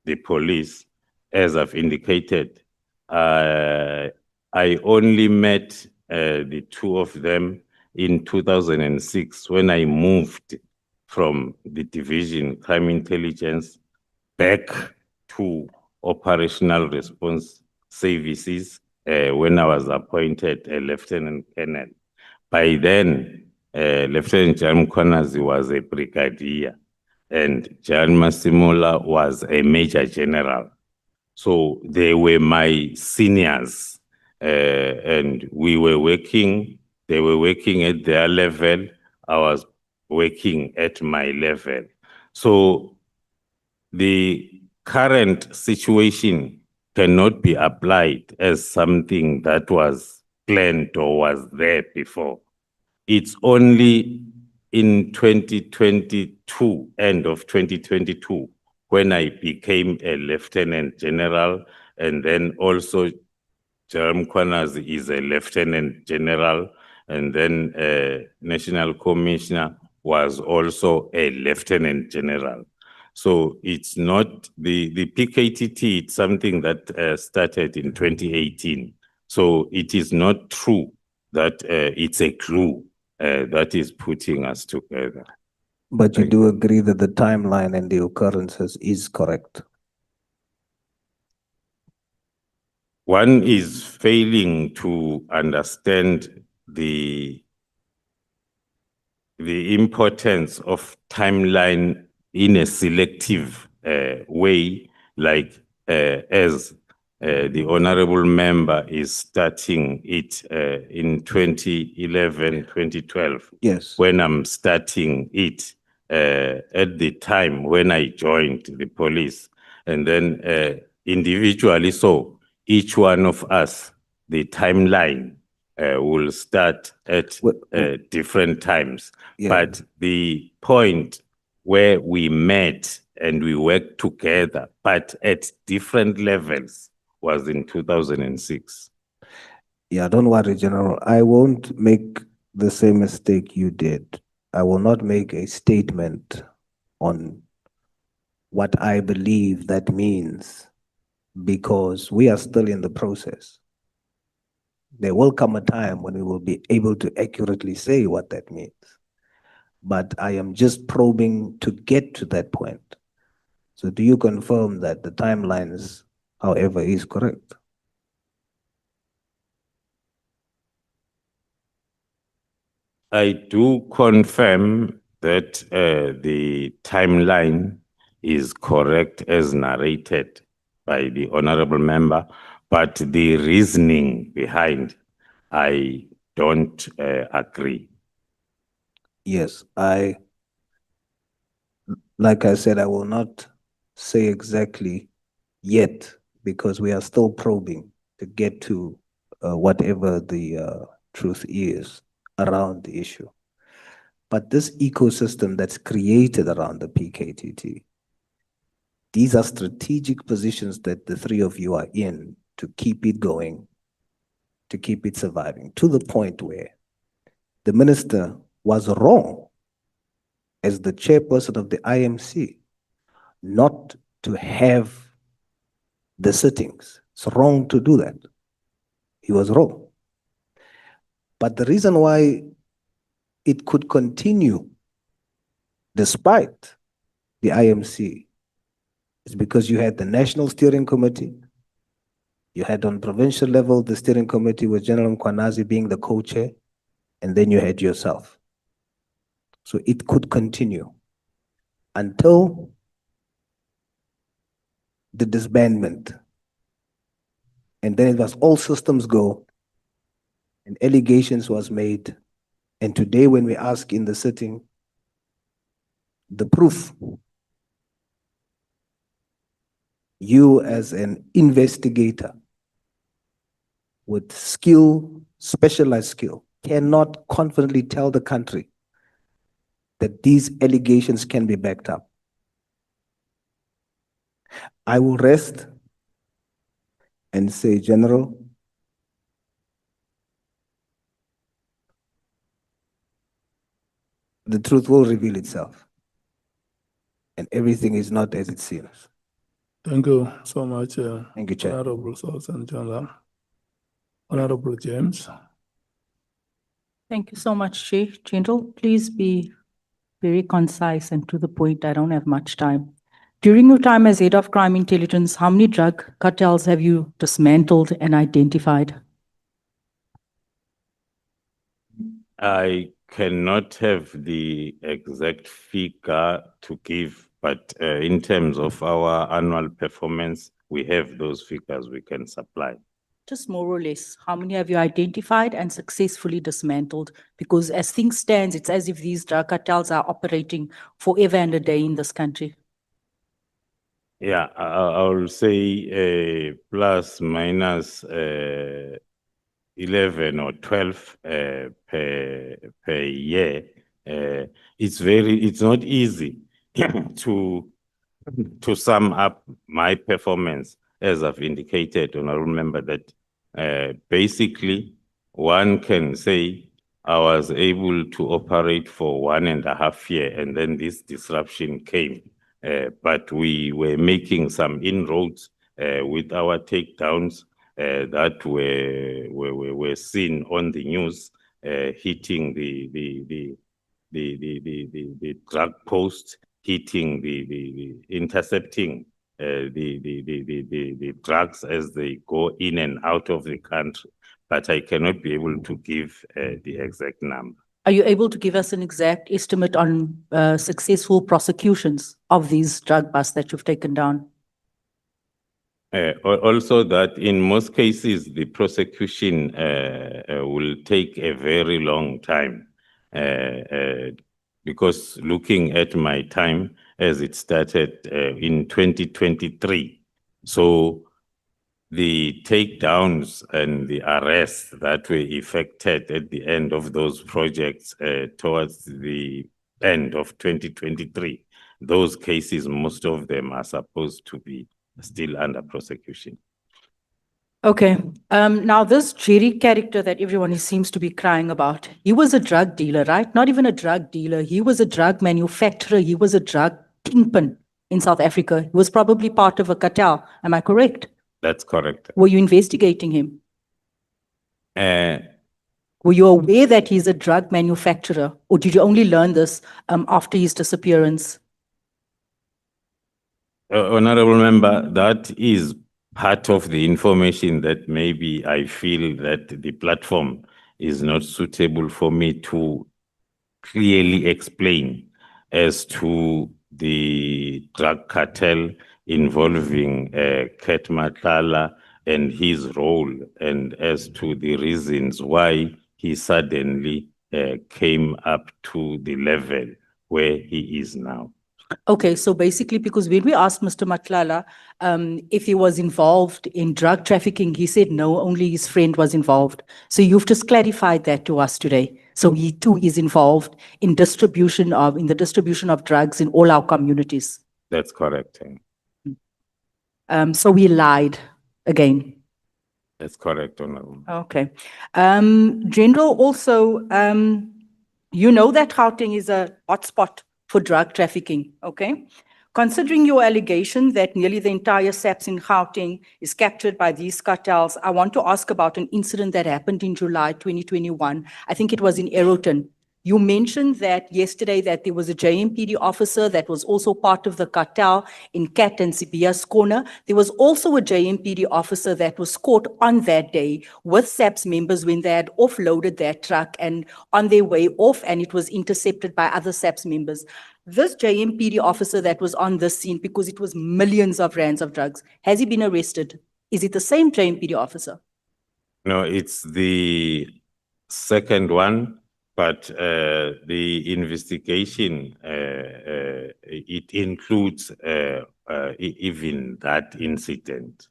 the police. As I've indicated, I only met the two of them in 2006 when I moved from the division crime intelligence back to operational response services when I was appointed a lieutenant colonel. By then, Lieutenant General Mkhwanazi was a brigadier and General Masimula was a major general. So they were my seniors and we were working, they were working at their level, I was working at my level. So the current situation cannot be applied as something that was planned or was there before. It's only in 2022, end of 2022, when I became a lieutenant general, and then also General Mkhwanazi is a lieutenant general, and then National Commissioner was also a lieutenant general. So it's not the PKTT, it's something that started in 2018. So it is not true that it's a clue that is putting us together. But you do agree that the timeline and the occurrences is correct? One is failing to understand the importance of timeline in a selective way, like as the honorable member is starting it in 2011, 2012. Yes. When I'm starting it at the time when I joined the police, and then individually, so each one of us, the timeline will start at different times. Yeah. But the point where we met and we worked together, but at different levels, was in 2006. Yeah, don't worry, General. I won't make the same mistake you did. I will not make a statement on what I believe that means, because we are still in the process. There will come a time when we will be able to accurately say what that means. But I am just probing to get to that point. So do you confirm that the timelines, however, is correct? I do confirm that the timeline is correct as narrated by the honorable member, but the reasoning behind, I don't agree. Yes, like I said, I will not say exactly yet, because we are still probing to get to whatever the truth is around the issue. But this ecosystem that's created around the PKTT, these are strategic positions that the three of you are in to keep it going, to keep it surviving, to the point where the minister was wrong as the chairperson of the IMC not to have the sittings. It's wrong to do that. He was wrong. But the reason why it could continue despite the IMC is because you had the National Steering Committee, you had on provincial level the steering committee with General Mkhwanazi being the co-chair, and then you had yourself. So it could continue until the disbandment. And then it was all systems go, and allegations was made. And today when we ask in the sitting, the proof, you as an investigator with skill, specialized skill, cannot confidently tell the country that these allegations can be backed up. I will rest and say, General, the truth will reveal itself, and everything is not as it seems. Thank you so much, Thank you, Chair. Honorable Solomon General. Honorable James. Thank you so much, Chair. General, please be very concise and to the point. I don't have much time. During your time as head of crime intelligence, how many drug cartels have you dismantled and identified? I cannot have the exact figure to give, but in terms of our annual performance, we have those figures we can supply. Just more or less, how many have you identified and successfully dismantled? Because as things stand, it's as if these drug cartels are operating forever and a day in this country. Yeah, I will say plus minus 11 or 12 per year. It's not easy to sum up my performance, as I've indicated, and I remember that basically one can say I was able to operate for 1.5 years, and then this disruption came. But we were making some inroads with our takedowns that were seen on the news, hitting the drug post, hitting the intercepting the drugs as they go in and out of the country. But I cannot be able to give the exact number. Are you able to give us an exact estimate on successful prosecutions of these drug busts that you've taken down? Also that in most cases, the prosecution will take a very long time because looking at my time as it started in 2023. So the takedowns and the arrests that were effected at the end of those projects towards the end of 2023, those cases, most of them are supposed to be still under prosecution. Okay. Now this Jerry character that everyone seems to be crying about, he was a drug dealer, right? Not even a drug dealer. He was a drug manufacturer. He was a drug kingpin in South Africa. He was probably part of a cartel. Am I correct? That's correct. Were you investigating him? Were you aware that he's a drug manufacturer, or did you only learn this after his disappearance? Honorable Member, that is part of the information that maybe I feel that the platform is not suitable for me to clearly explain as to the drug cartel involving Ket Matlala and his role, and as to the reasons why he suddenly came up to the level where he is now. Okay, so basically, because when we asked Mr. Matlala if he was involved in drug trafficking, he said no, only his friend was involved. So you've just clarified that to us today. So he too is involved in the distribution of drugs in all our communities. That's correct. So we lied again. That's correct, Honorable. Okay. General, also, you know that Gauteng is a hotspot for drug trafficking, okay? Considering your allegation that nearly the entire SAPS in Gauteng is captured by these cartels, I want to ask about an incident that happened in July 2021. I think it was in Aeroton. You mentioned that yesterday that there was a JMPD officer that was also part of the cartel in Kat and Sibia's corner. There was also a JMPD officer that was caught on that day with SAPS members when they had offloaded their truck and on their way off, and it was intercepted by other SAPS members. This JMPD officer that was on this scene, because it was millions of rands of drugs, has he been arrested? Is it the same JMPD officer? No, it's the second one. But the investigation, it includes even that incident.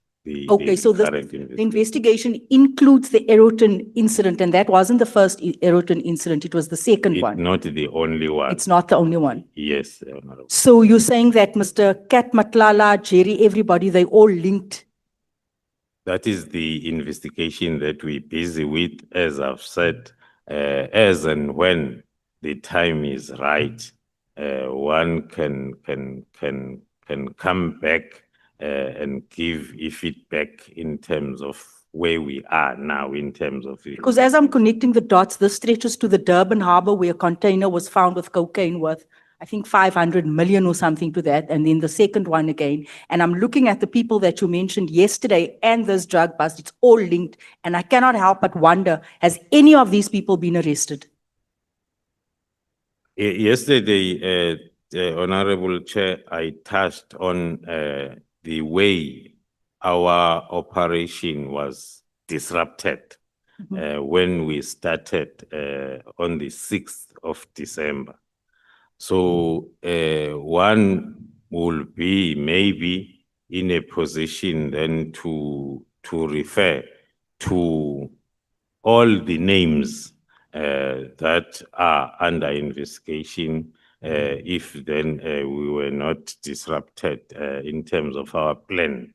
Okay, so the current the investigation includes the Aeroton incident, and that wasn't the first Aeroton incident, it was the second It's one. not the only one. It's not the only one. Yes, Honorable. So you're saying that Mr. Kat Matlala, Jerry, everybody, they all linked? That is the investigation that we're busy with, as I've said, as and when the time is right, one can come back and give a feedback in terms of where we are now in terms of. Because as I'm connecting the dots, this stretches to the Durban Harbour where a container was found with cocaine worth, I think 500 million or something to that, and then the second one again. And I'm looking at the people that you mentioned yesterday and this drug bust, it's all linked. And I cannot help but wonder, has any of these people been arrested? Yesterday, Honorable Chair, I touched on the way our operation was disrupted when we started on the 6th of December. So one will be maybe in a position then to refer to all the names that are under investigation if then we were not disrupted in terms of our plan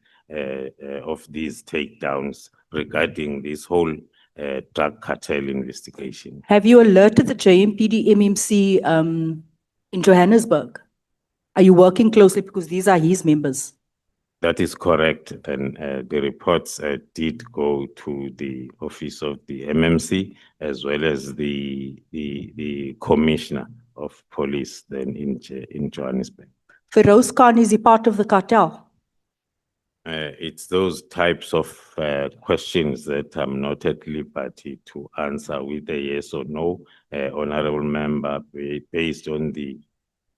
of these takedowns regarding this whole drug cartel investigation. Have you alerted the JMPD MMC in Johannesburg? Are you working closely because these are his members? That is correct. Then the reports did go to the office of the MMC as well as the commissioner of police then in Johannesburg. Feroz Khan, is he part of the cartel? It's those types of questions that I'm not at liberty to answer with a yes or no, Honorable Member, based on the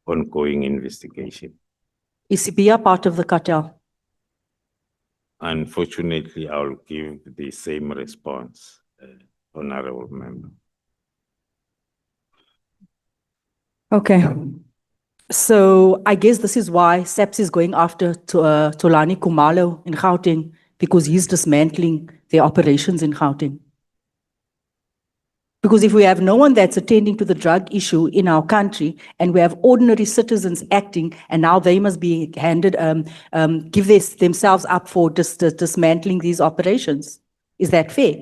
ongoing investigation. Is he a part of the cartel? Unfortunately, I'll give the same response, Honorable Member. Okay. So I guess this is why SAPS is going after Tolani Khumalo in Gauteng, because he's dismantling their operations in Gauteng. Because if we have no one that's attending to the drug issue in our country, and we have ordinary citizens acting, and now they must be handed, give themselves up for dismantling these operations. Is that fair?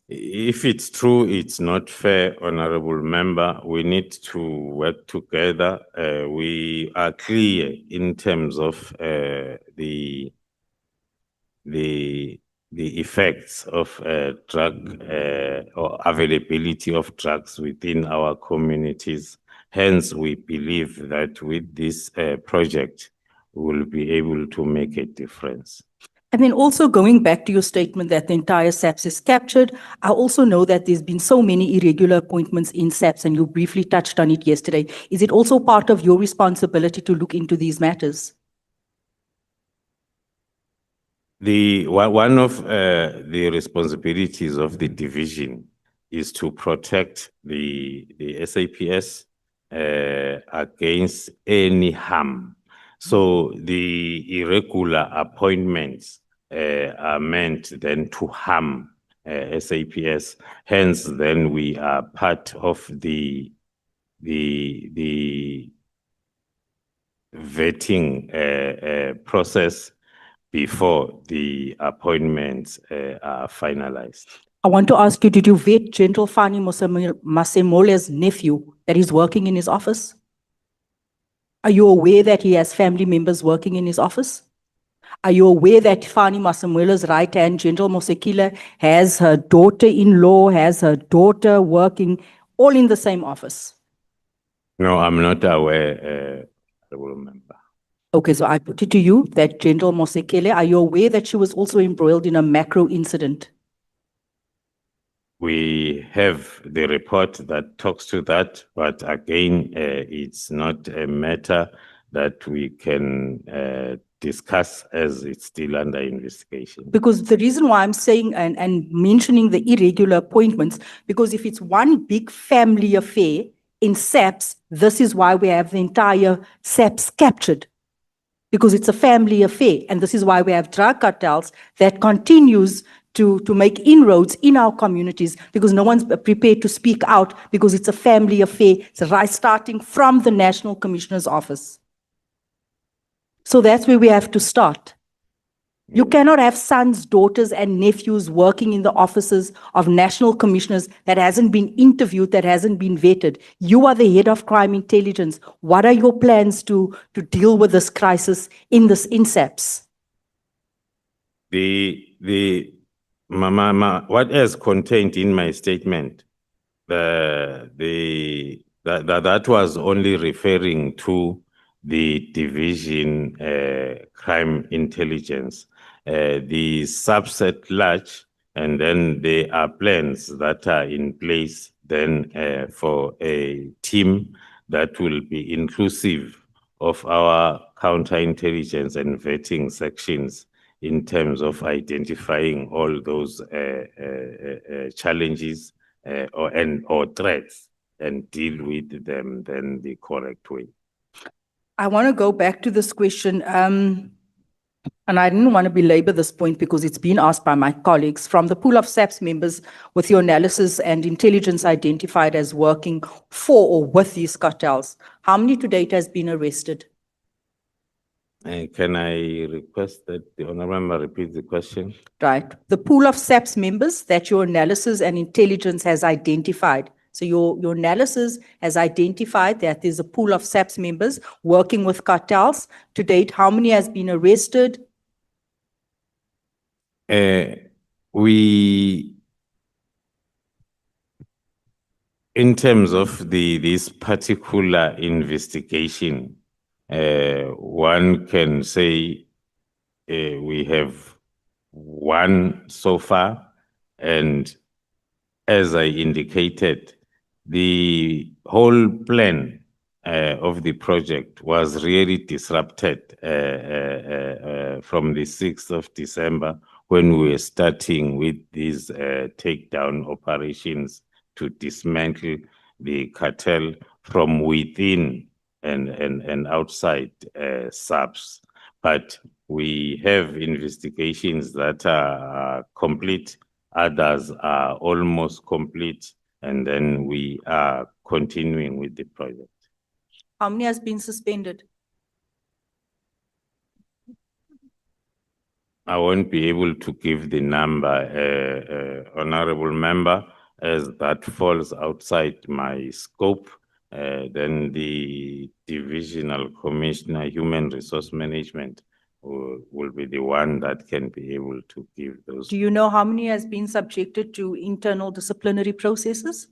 If it's true, it's not fair, Honorable Member. We need to work together. We are clear in terms of the effects of drug or availability of drugs within our communities. Hence, we believe that with this project, we'll be able to make a difference. And then also going back to your statement that the entire SAPS is captured, I also know that there's been so many irregular appointments in SAPS, and you briefly touched on it yesterday. Is it also part of your responsibility to look into these matters? One of the responsibilities of the division is to protect the SAPS against any harm. So the irregular appointments are meant then to harm SAPS. Hence, then we are part of the vetting process before the appointments are finalized. I want to ask you, did you vet General Fani Masemole's nephew that is working in his office? Are you aware that he has family members working in his office? Are you aware that Fani Masemole's right-hand, General Mosekile, has her daughter-in-law, has her daughter working all in the same office? No, I'm not aware, Member. Okay, so I put it to you that General Mosekile, are you aware that she was also embroiled in a macro incident? We have the report that talks to that, but again, it's not a matter that we can discuss as it's still under investigation. Because the reason why I'm saying and mentioning the irregular appointments, because if it's one big family affair in SAPS, this is why we have the entire SAPS captured. because it's a family affair. And this is why we have drug cartels that continues to make inroads in our communities, because no one's prepared to speak out, because it's a family affair. It's right starting from the National Commissioner's office. So that's where we have to start. You cannot have sons, daughters, and nephews working in the offices of national commissioners that hasn't been interviewed, that hasn't been vetted. You are the head of crime intelligence. What are your plans to deal with this crisis in this INSAPS? What is contained in my statement, that was only referring to the division crime intelligence, the subset large, and then there are plans that are in place then for a team that will be inclusive of our counterintelligence and vetting sections in terms of identifying all those challenges or threats and deal with them then the correct way. I want to go back to this question, and I didn't want to belabor this point because it's been asked by my colleagues. From the pool of SAPS members with your analysis and intelligence identified as working for or with these cartels, how many to date has been arrested? Can I request that the honourable member repeat the question? Right. The pool of SAPS members that your analysis and intelligence has identified. So your analysis has identified that there's a pool of SAPS members working with cartels. To date, how many has been arrested? In terms of this particular investigation, one can say we have one so far, and as I indicated, the whole plan of the project was really disrupted from the 6th of December when we were starting with these takedown operations to dismantle the cartel from within and outside SAPS. But we have investigations that are complete, others are almost complete, and then we are continuing with the project. How many has been suspended? I won't be able to give the number, honorable member, as that falls outside my scope. Then the Divisional Commissioner, Human Resource Management, will be the one that can be able to give those. Do you know how many has been subjected to internal disciplinary processes?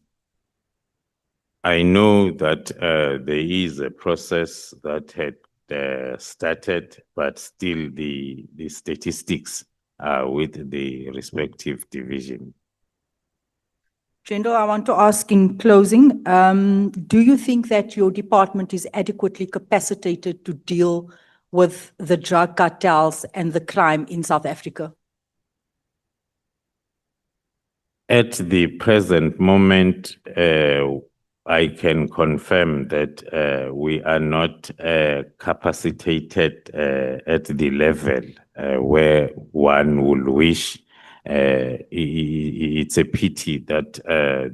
I know that there is a process that had started, but still the statistics are with the respective division. General, I want to ask in closing, do you think that your department is adequately capacitated to deal with the drug cartels and the crime in South Africa? At the present moment, I can confirm that we are not capacitated at the level where one would wish. It's a pity that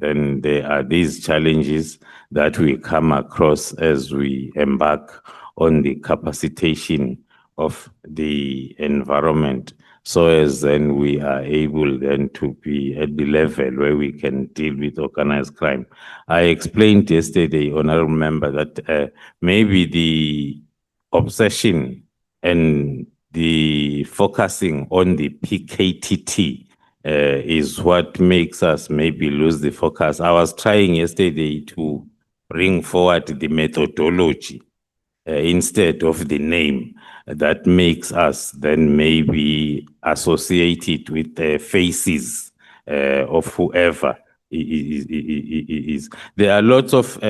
then there are these challenges that we come across as we embark on the capacitation of the environment, so as then we are able then to be at the level where we can deal with organized crime. I explained yesterday, honorable member, that maybe the obsession and the focusing on the PKTT is what makes us maybe lose the focus. I was trying yesterday to bring forward the methodology instead of the name that makes us then maybe associate it with the faces of whoever is. There are lots of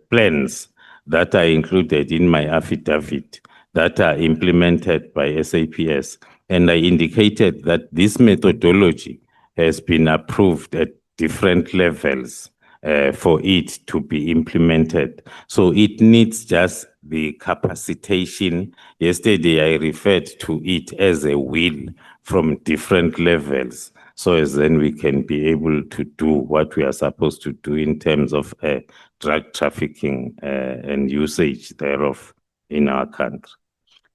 plans that are included in my affidavit that are implemented by SAPS. And I indicated that this methodology has been approved at different levels for it to be implemented. So it needs just the capacitation. Yesterday, I referred to it as a wheel from different levels, so as then we can be able to do what we are supposed to do in terms of drug trafficking and usage thereof in our country.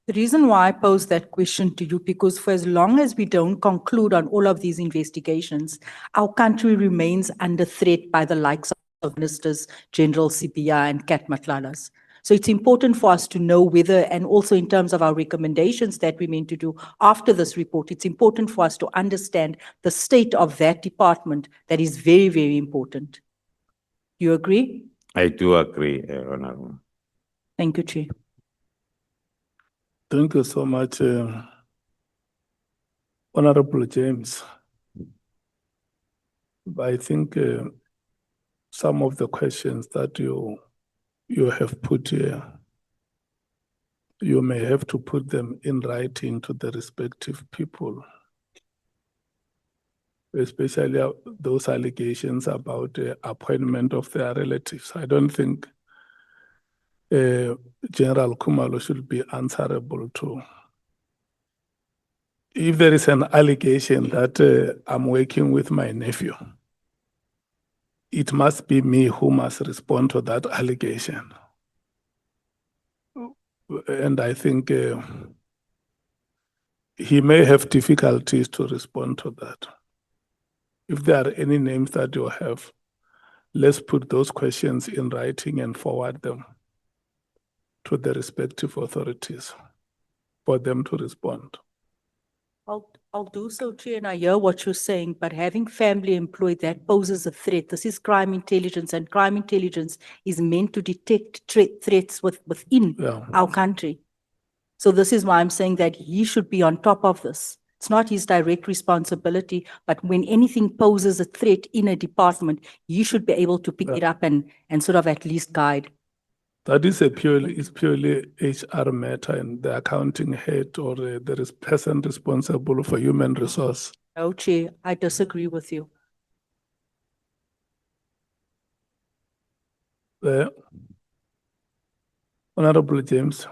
The reason why I pose that question to you, because for as long as we don't conclude on all of these investigations, our country remains under threat by the likes of Ministers General CPI and Kat Matlalas. So it's important for us to know whether, and also in terms of our recommendations that we meant to do after this report, it's important for us to understand the state of that department. That is very, very important. You agree? I do agree, Honorable. Thank you, Chair. Thank you so much, Honorable James. I think some of the questions that you have put here, you may have to put them in writing to the respective people, especially those allegations about the appointment of their relatives. I don't think General Khumalo should be answerable to. If there is an allegation that I'm working with my nephew, it must be me who must respond to that allegation. And I think he may have difficulties to respond to that. If there are any names that you have, let's put those questions in writing and forward them to the respective authorities for them to respond. I'll do so, Chair, and I hear what you're saying, but having family employed, that poses a threat. This is crime intelligence, and crime intelligence is meant to detect threats within our country. So this is why I'm saying that he should be on top of this. It's not his direct responsibility, but when anything poses a threat in a department, he should be able to pick it up and sort of at least guide. That is purely HR matter, and the accounting head or the person responsible for human resource. No, Chair, I disagree with you. Honorable James,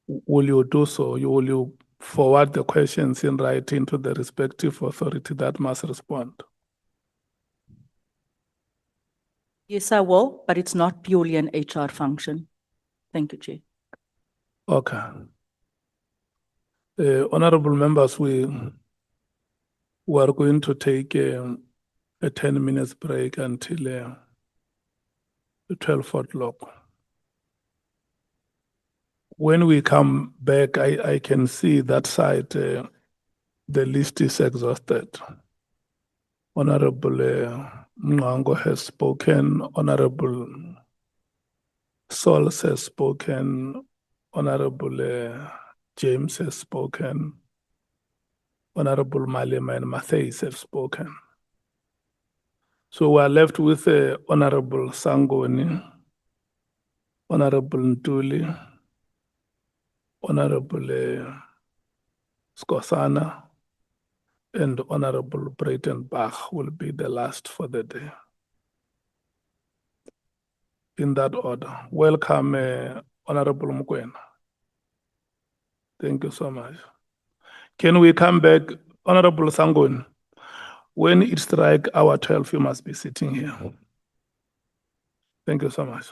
will you do so? Will you forward the questions in writing to the respective authority that must respond? Yes, I will, but it's not purely an HR function. Thank you, Chair. Okay. Honorable members, we are going to take a 10 minutes break until 12 o'clock. When we come back, I can see that side, the list is exhausted. Honorable Mngango has spoken, Honorable Sols has spoken, Honorable James has spoken, Honorable Malema and Matthews have spoken. So we are left with Honorable Sangoni, Honorable Ntuli, Honorable Skosana, and Honorable Breitenbach will be the last for the day. In that order. Welcome, Honorable Mkhwanazi. Thank you so much. Can we come back, Honorable Sangoni? When it strikes hour 12, you must be sitting here. Thank you so much.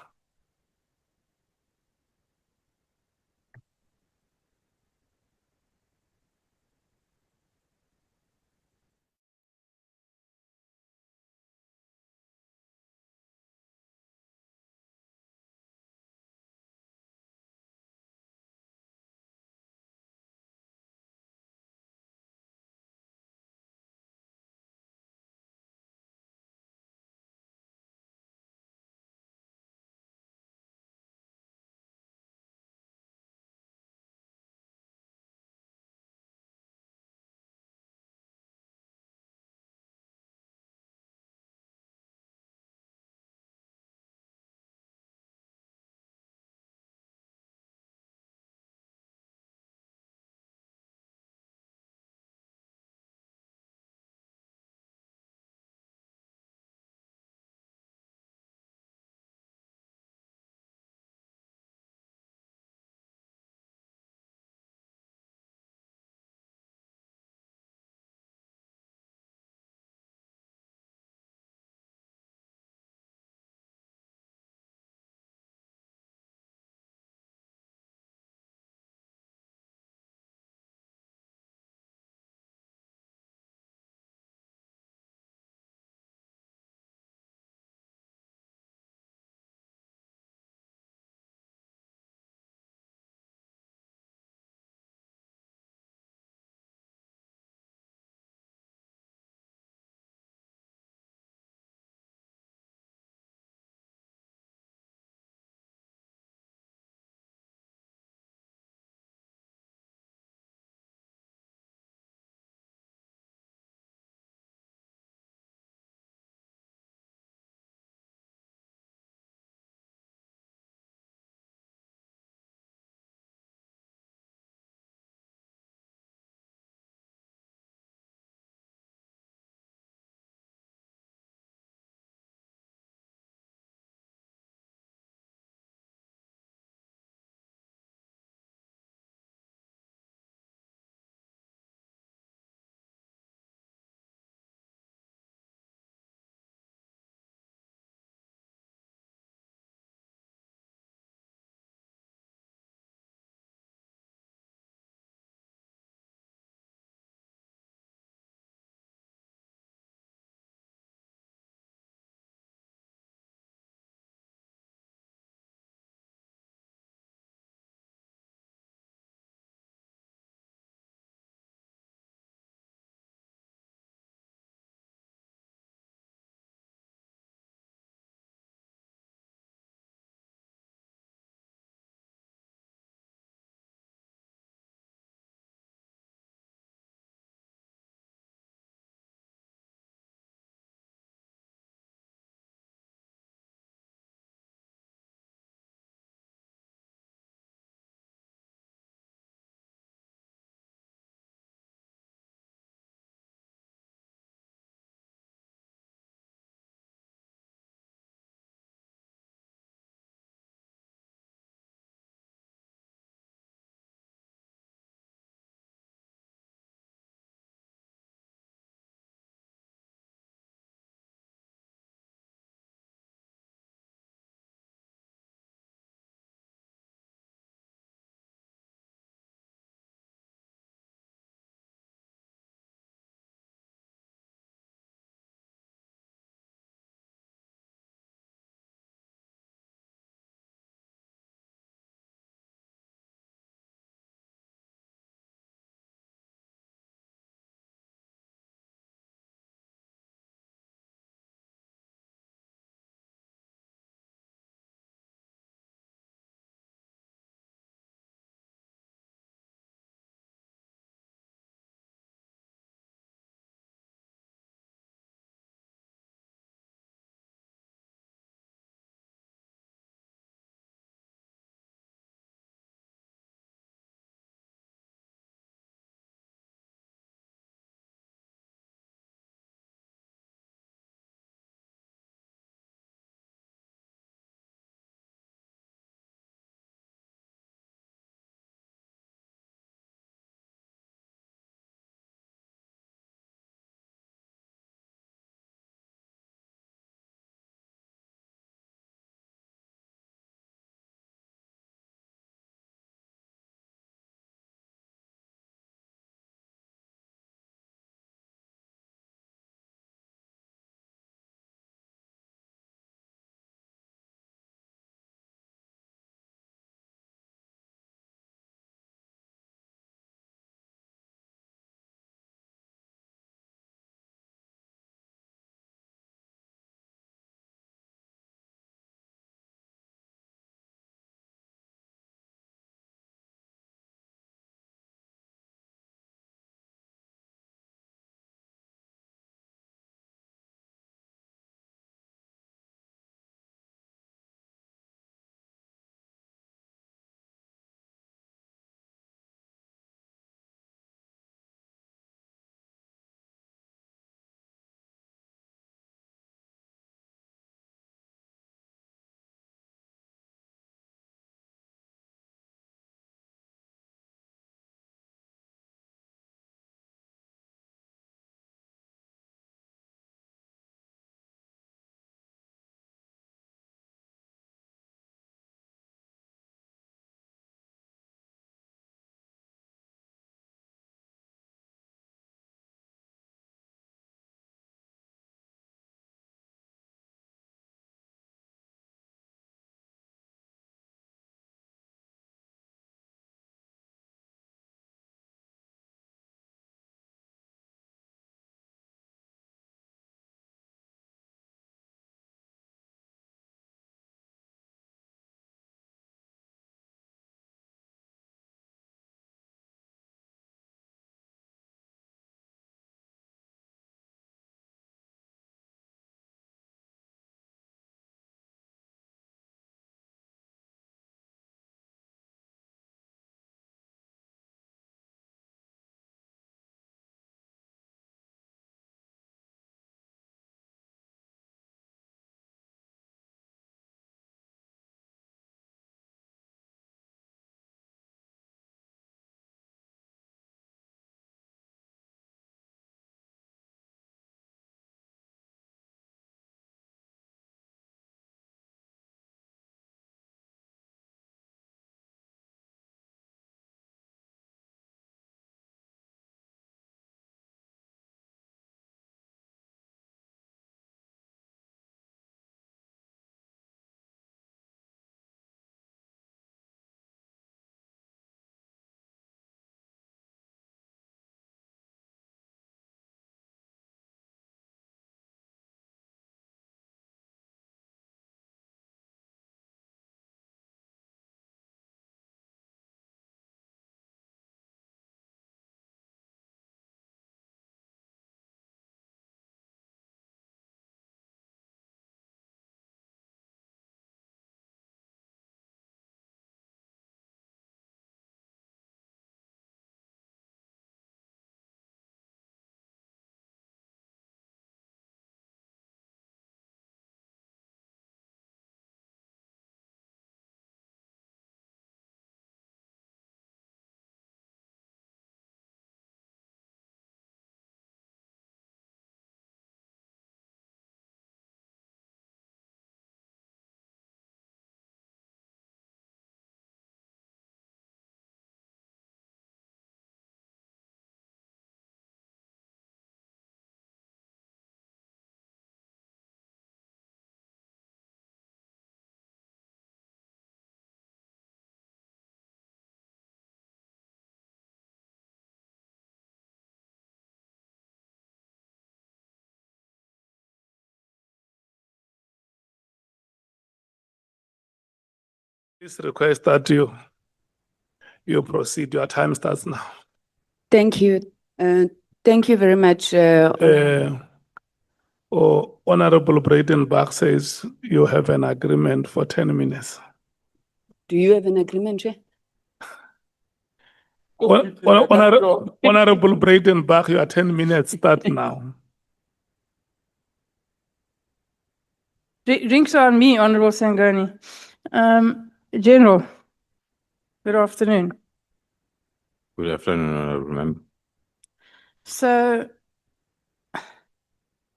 Please request that you proceed. Your time starts now. Thank you. Thank you very much. Honorable Breitenbach says you have an agreement for 10 minutes. Do you have an agreement, Chair? Honorable Breitenbach, your 10 minutes start now. Drinks are on me, Honorable Sangani. General, good afternoon. Good afternoon, Honorable Member. So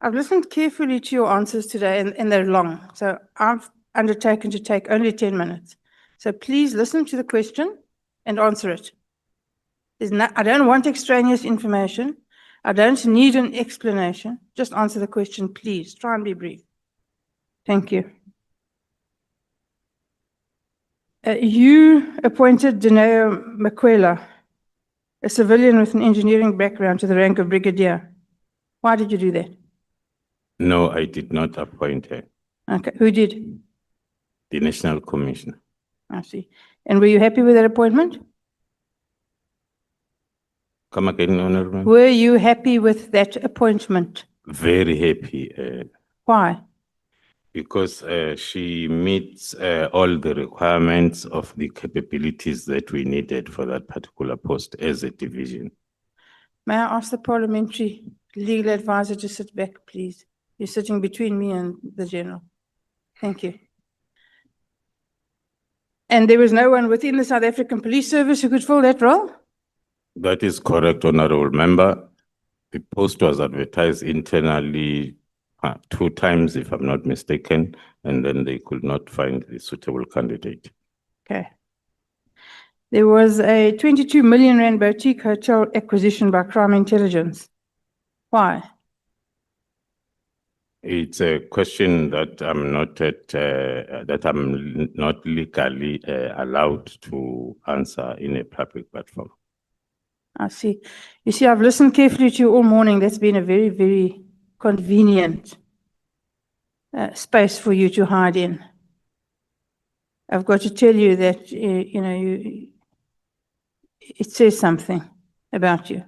I've listened carefully to your answers today, and they're long. So I've undertaken to take only 10 minutes. So please listen to the question and answer it. I don't want extraneous information. I don't need an explanation. Just answer the question, please. Try and be brief. Thank you. You appointed Dineo Mkhwanazi, a civilian with an engineering background, to the rank of brigadier. Why did you do that? No, I did not appoint her. Okay, who did? The National Commissioner. I see. And were you happy with that appointment? Come again, Honorable Member. Were you happy with that appointment? Very happy. Why? Because she meets all the requirements of the capabilities that we needed for that particular post as a division. May I ask the parliamentary legal advisor to sit back, please? You're sitting between me and the general. Thank you. And there was no one within the South African Police Service who could fill that role? That is correct, Honorable Member. The post was advertised internally 2 times, if I'm not mistaken, and then they could not find the suitable candidate. Okay. There was a 22 million rand boutique hotel acquisition by Crime Intelligence. Why? It's a question that I'm not legally allowed to answer in a public platform. I see. You see, I've listened carefully to you all morning. That's been a very, very convenient space for you to hide in. I've got to tell you that, it says something about you.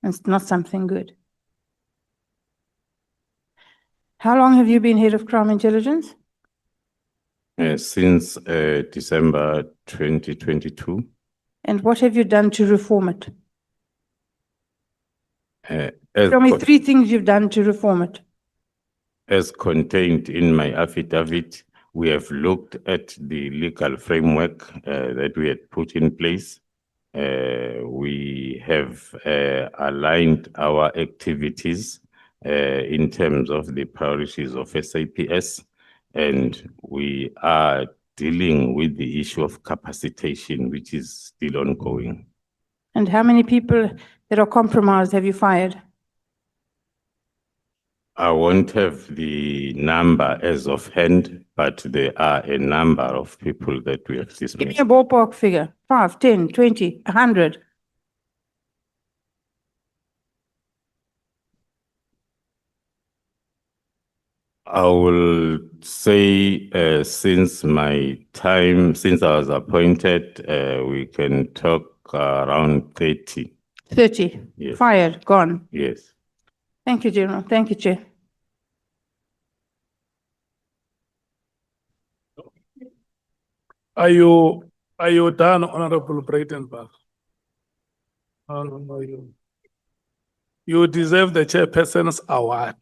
And it's not something good. How long have you been head of Crime Intelligence? Since December 2022. And what have you done to reform it? As Tell me 3 things you've done to reform it. As contained in my affidavit, we have looked at the legal framework that we had put in place. We have aligned our activities in terms of the priorities of SAPS, and we are dealing with the issue of capacitation, which is still ongoing. And how many people that are compromised have you fired? I won't have the number as of hand, but there are a number of people that we have Give me dismissed. a ballpark figure. 5, 10, 20, 100. I will say since I was appointed, we can talk around 30. 30. Yes. Fired, gone. Yes. Thank you, General. Thank you, Chair. Are you done, Honorable Breitenbach? No, you deserve the chairperson's award.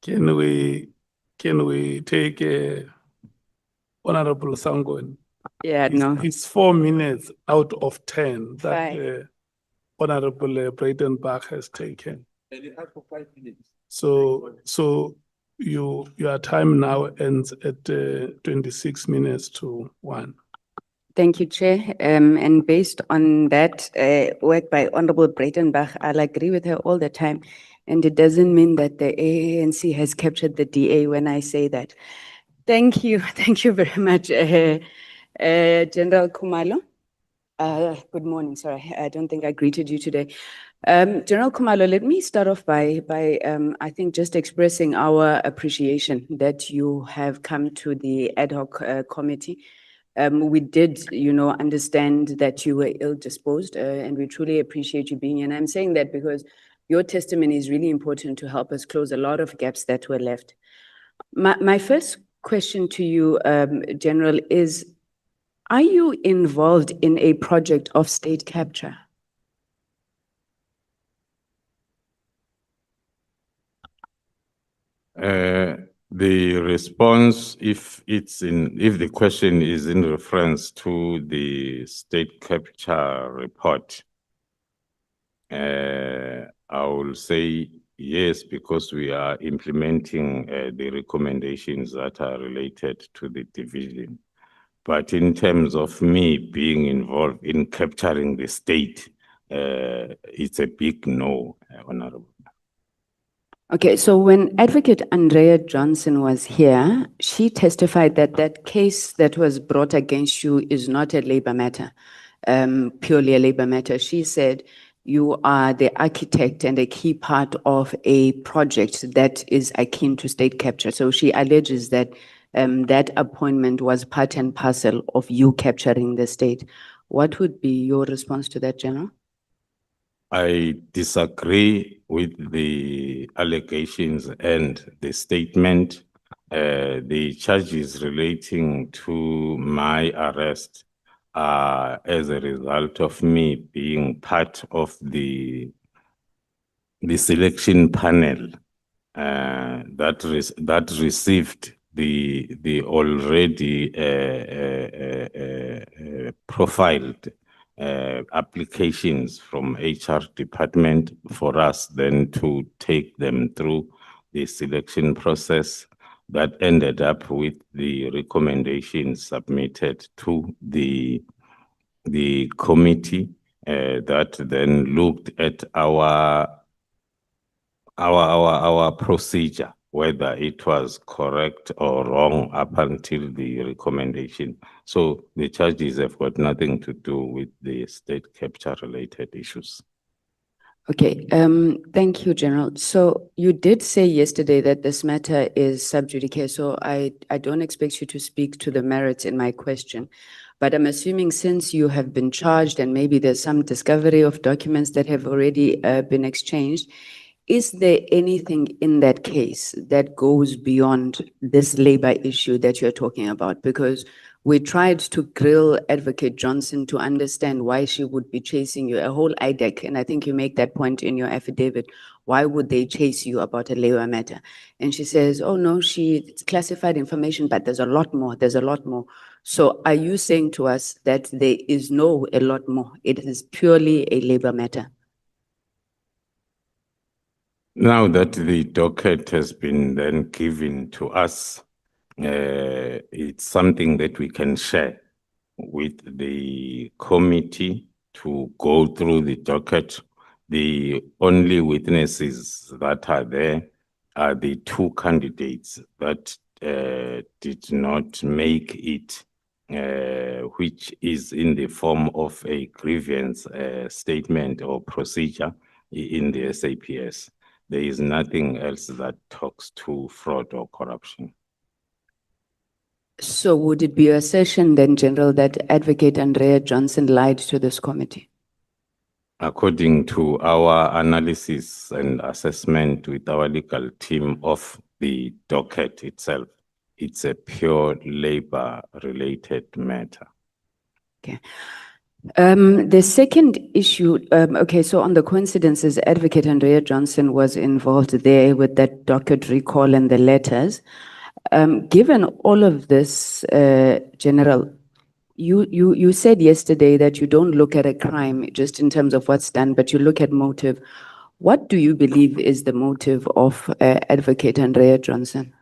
Can we take Honorable Sangoni? Yeah, no. It's 4 minutes out of 10 that Fine. Honorable Breitenbach has taken. So your time now ends at 26 minutes to 1. Thank you, Chair. And based on that work by Honorable Breitenbach, I'll agree with her all the time. And it doesn't mean that the ANC has captured the DA when I say that. Thank you. Thank you very much, General Khumalo. Good morning. Sorry, I don't think I greeted you today. General Khumalo, let me start off by I think just expressing our appreciation that you have come to the ad hoc committee. We did, understand that you were ill-disposed, and we truly appreciate you being here. And I'm saying that because your testimony is really important to help us close a lot of gaps that were left. My first question to you, General, is, are you involved in a project of state capture? The response, if the question is in reference to the state capture report, I will say yes, because we are implementing the recommendations that are related to the division. But in terms of me being involved in capturing the state, it's a big no, Honorable. Okay, so when Advocate Andrea Johnson was here, she testified that that case that was brought against you is not a labor matter, purely a labor matter. She said you are the architect and a key part of a project that is akin to state capture. So she alleges that that appointment was part and parcel of you capturing the state. What would be your response to that, General? I disagree with the allegations and the statement. The charges relating to my arrest are as a result of me being part of the selection panel that received the already profiled applications from HR department for us then to take them through the selection process that ended up with the recommendations submitted to the committee that then looked at our procedure, whether it was correct or wrong up until the recommendation. So the charges have got nothing to do with the state capture related issues. Okay, thank you, General. So you did say yesterday that this matter is sub judice, so I don't expect you to speak to the merits in my question. But I'm assuming since you have been charged and maybe there's some discovery of documents that have already been exchanged, is there anything in that case that goes beyond this labor issue that you're talking about? Because we tried to grill Advocate Johnson to understand why she would be chasing you, a whole IDEC, and I think you make that point in your affidavit. Why would they chase you about a labor matter? And she says, oh no, it's classified information, but there's a lot more, there's a lot more. So are you saying to us that there is no a lot more? It is purely a labor matter? Now that the docket has been then given to us, it's something that we can share with the committee to go through the docket. The only witnesses that are there are the two candidates that did not make it, which is in the form of a grievance statement or procedure in the SAPS. There is nothing else that talks to fraud or corruption. So would it be your assertion then, General, that Advocate Andrea Johnson lied to this committee? According to our analysis and assessment with our legal team of the docket itself, it's a pure labor-related matter. Okay. The second issue, okay, so on the coincidences, Advocate Andrea Johnson was involved there with that docket recall and the letters. Given all of this, General, you said yesterday that you don't look at a crime just in terms of what's done, but you look at motive. What do you believe is the motive of Advocate Andrea Johnson?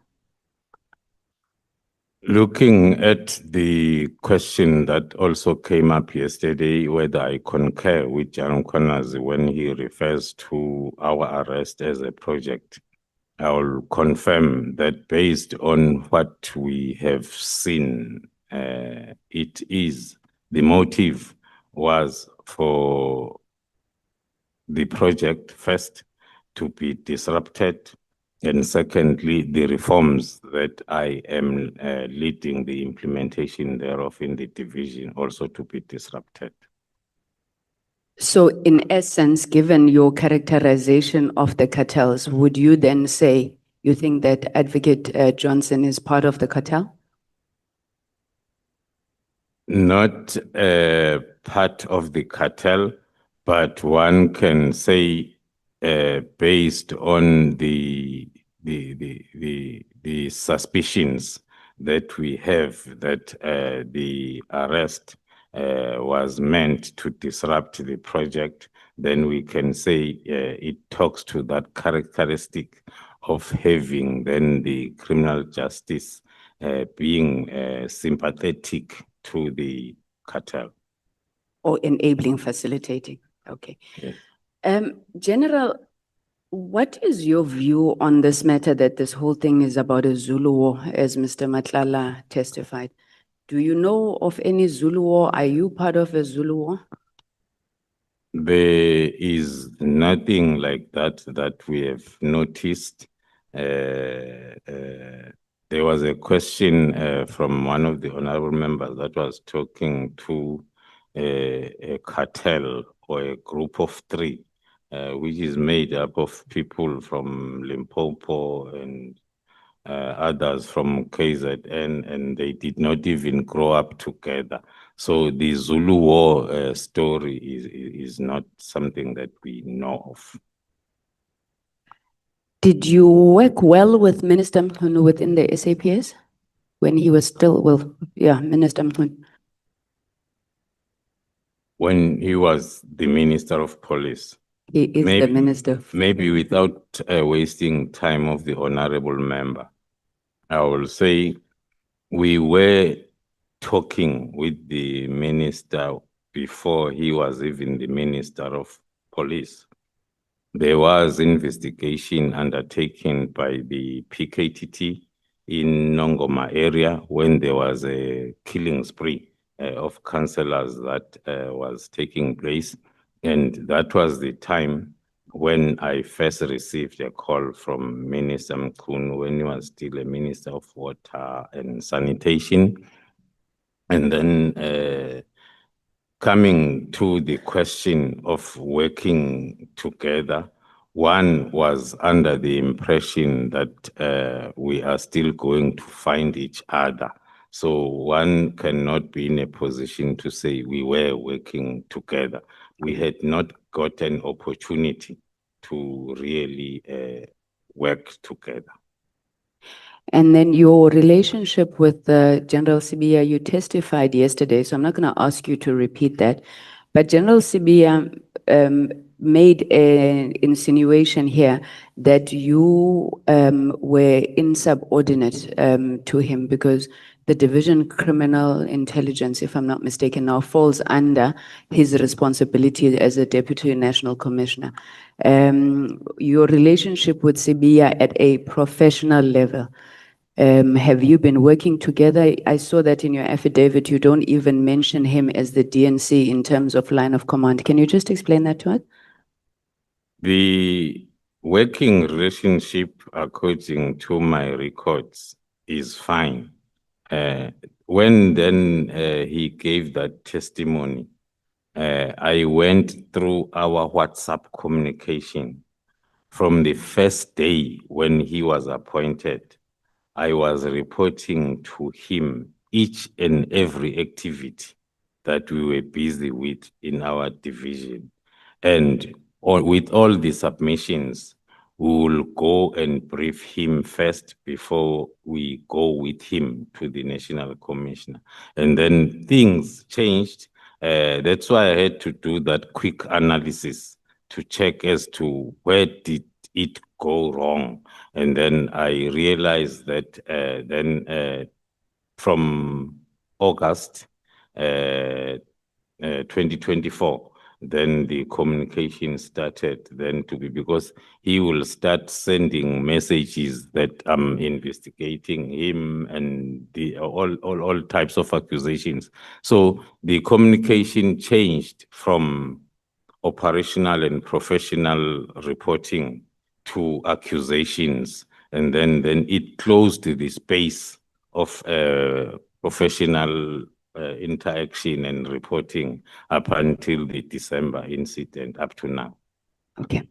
Looking at the question that also came up yesterday, whether I concur with Jan Mkhwanazi when he refers to our arrest as a project, I will confirm that based on what we have seen, it is the motive was for the project first to be disrupted, and secondly, the reforms that I am leading the implementation thereof in the division also to be disrupted. So in essence, given your characterization of the cartels, would you then say you think that Advocate Johnson is part of the cartel? Not part of the cartel, but one can say based on the suspicions that we have that the arrest was meant to disrupt the project, then we can say it talks to that characteristic of having then the criminal justice being sympathetic to the cartel. Or enabling, facilitating? Okay. Yes. General, what is your view on this matter that this whole thing is about a Zulu war, as Mr. Matlala testified? Do you know of any Zulu war? Are you part of a Zulu war? There is nothing like that we have noticed. There was a question from one of the honorable members that was talking to a cartel or a group of three, which is made up of people from Limpopo and others from KZN, and they did not even grow up together. So the Zulu war story is not something that we know of. Did you work well with Minister Mkhwanazi within the SAPS when he was still, Minister Mkhwanazi? When he was the Minister of Police. He is the minister. Maybe without wasting time of the honorable member, I will say we were talking with the minister before he was even the Minister of Police. There was investigation undertaken by the PKTT in Nongoma area when there was a killing spree of councillors that was taking place. And that was the time when I first received a call from Minister Mkhwanazi when he was still a Minister of Water and Sanitation. And then coming to the question of working together, one was under the impression that we are still going to find each other. So one cannot be in a position to say we were working together. We had not got an opportunity to really work together. And then your relationship with General Sibiya, you testified yesterday, so I'm not going to ask you to repeat that. But General Sibiya made an insinuation here that you were insubordinate to him because the Division Criminal Intelligence, if I'm not mistaken, now falls under his responsibility as a Deputy National Commissioner. Your relationship with Sibiya at a professional level, have you been working together? I saw that in your affidavit, you don't even mention him as the DNC in terms of line of command. Can you just explain that to us? The working relationship, according to my records, is fine. When then he gave that testimony, I went through our WhatsApp communication. From the first day when he was appointed, I was reporting to him each and every activity that we were busy with in our division. And with all the submissions, we will go and brief him first before we go with him to the National Commissioner. And then things changed. That's why I had to do that quick analysis to check as to where did it go wrong. And then I realized that then from August 2024, then the communication started then to be, because he will start sending messages that I'm investigating him and the all types of accusations. So the communication changed from operational and professional reporting to accusations, and then it closed the space of professional interaction and reporting up until the December incident up to now. Okay.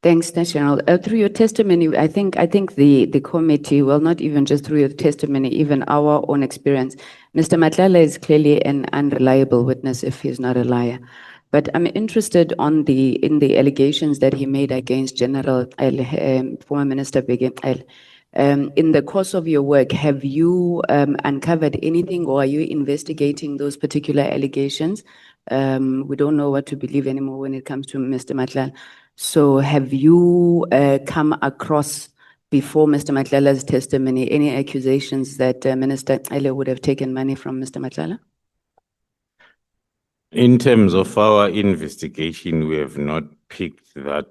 Thanks, National. Through your testimony, I think the committee, well, not even just through your testimony, even our own experience, Mr. Matlala is clearly an unreliable witness if he's not a liar. But I'm interested in the allegations that he made against General former Minister Bheki. In the course of your work, have you uncovered anything, or are you investigating those particular allegations? We don't know what to believe anymore when it comes to Mr. Matlala. So have you come across, before Mr. Matlala's testimony, any accusations that Minister Cele would have taken money from Mr. Matlala? In terms of our investigation, we have not picked that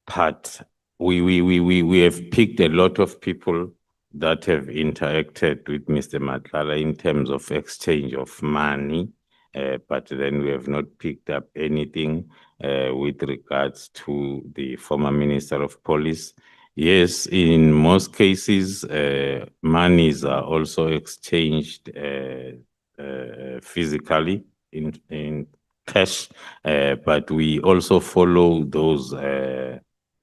part. We have picked a lot of people that have interacted with Mr. Matlala in terms of exchange of money, but then we have not picked up anything with regards to the former Minister of Police. Yes, in most cases, monies are also exchanged physically in cash, but we also follow those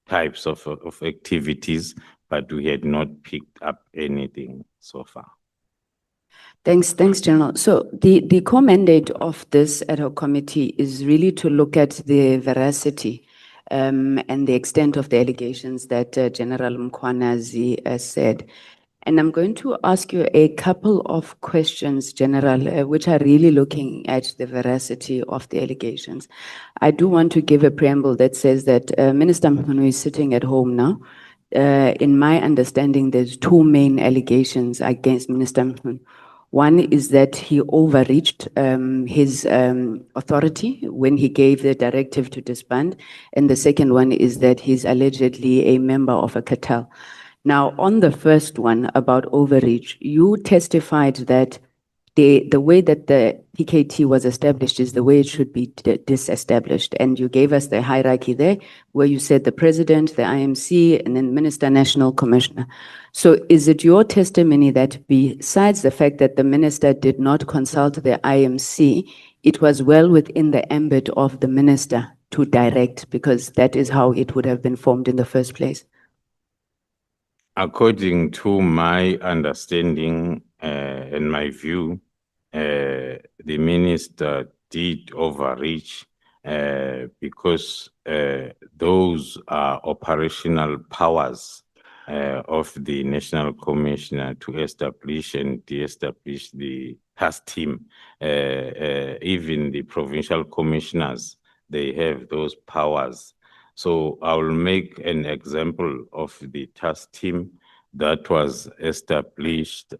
types of activities, but we had not picked up anything so far. Thanks, General. So the core mandate of this ad hoc committee is really to look at the veracity and the extent of the allegations that General Mkhwanazi said. And I'm going to ask you a couple of questions, General, which are really looking at the veracity of the allegations. I do want to give a preamble that says that Minister Mkhwanazi is sitting at home now. In my understanding, there's two main allegations against Minister Mkhwanazi. One is that he overreached his authority when he gave the directive to disband. And the second one is that he's allegedly a member of a cartel. Now, on the first one about overreach, you testified that the way that the PKT was established is the way it should be disestablished. And you gave us the hierarchy there, where you said the president, the IMC, and then Minister National Commissioner. So is it your testimony that besides the fact that the minister did not consult the IMC, it was well within the ambit of the minister to direct, because that is how it would have been formed in the first place? According to my understanding and my view, the minister did overreach because those are operational powers of the National Commissioner to establish and de-establish the task team. Even the provincial commissioners, they have those powers. So I will make an example of the task team that was established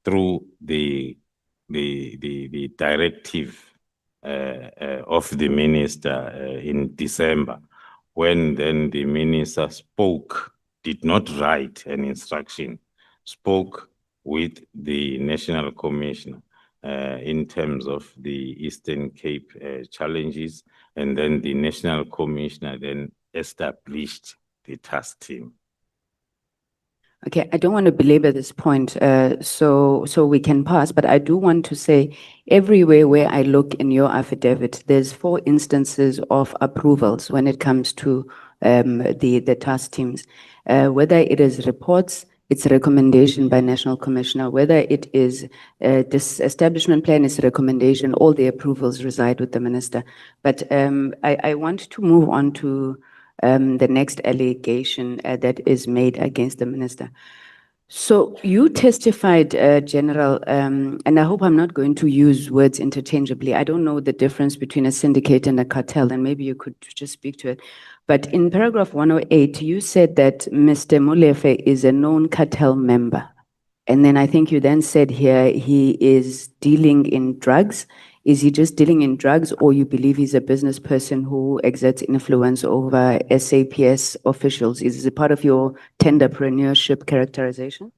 through the directive of the minister in December, when then the minister did not write an instruction, spoke with the National Commissioner in terms of the Eastern Cape challenges, and then the National Commissioner then established the task team. Okay, I don't want to belabor this point, so we can pass, but I do want to say everywhere where I look in your affidavit, there's 4 instances of approvals when it comes to the task teams. Whether it is reports, it's a recommendation by National Commissioner. Whether it is this establishment plan, is a recommendation, all the approvals reside with the minister. But I want to move on to the next allegation that is made against the minister. So you testified, General, and I hope I'm not going to use words interchangeably. I don't know the difference between a syndicate and a cartel, and maybe you could just speak to it. But in paragraph 108, you said that Mr. Molefe is a known cartel member. And then I think you then said here he is dealing in drugs. Is he just dealing in drugs, or you believe he's a business person who exerts influence over SAPS officials? Is it part of your tenderpreneurship characterization?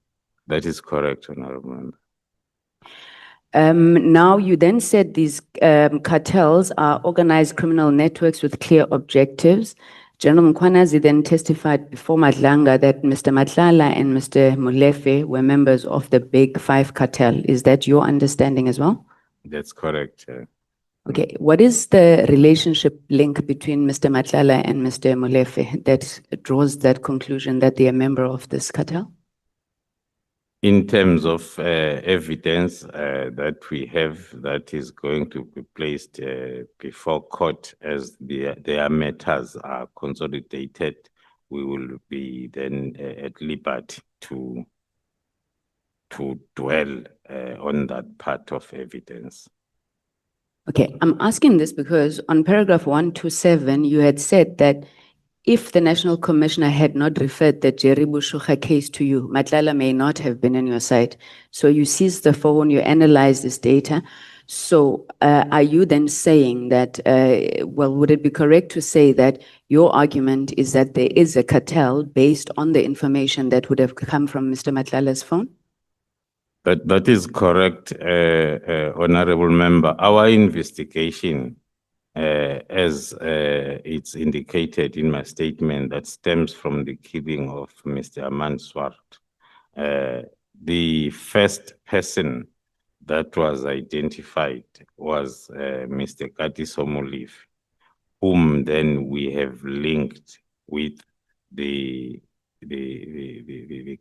That is correct, Honorable Member. Now, you then said these cartels are organized criminal networks with clear objectives. General Mkhwanazi then testified before Madlanga that Mr. Matlala and Mr. Molefe were members of the Big Five cartel. Is that your understanding as well? That's correct. Okay, what is the relationship link between Mr. Matlala and Mr. Molefe that draws that conclusion that they are a member of this cartel? In terms of evidence that we have that is going to be placed before court as their matters are consolidated, we will be then at liberty to dwell on that part of evidence. Okay, I'm asking this because on paragraph 127, you had said that if the National Commissioner had not referred the Jerry Bushukha case to you, Matlala may not have been on your side. So you seized the phone, you analyzed this data. So are you then saying that, well, would it be correct to say that your argument is that there is a cartel based on the information that would have come from Mr. Matlala's phone? That is correct, Honorable Member. Our investigation, as it's indicated in my statement, that stems from the killing of Mr. Aman Swart. The first person that was identified was Mr. Katiso Molefe, whom then we have linked with the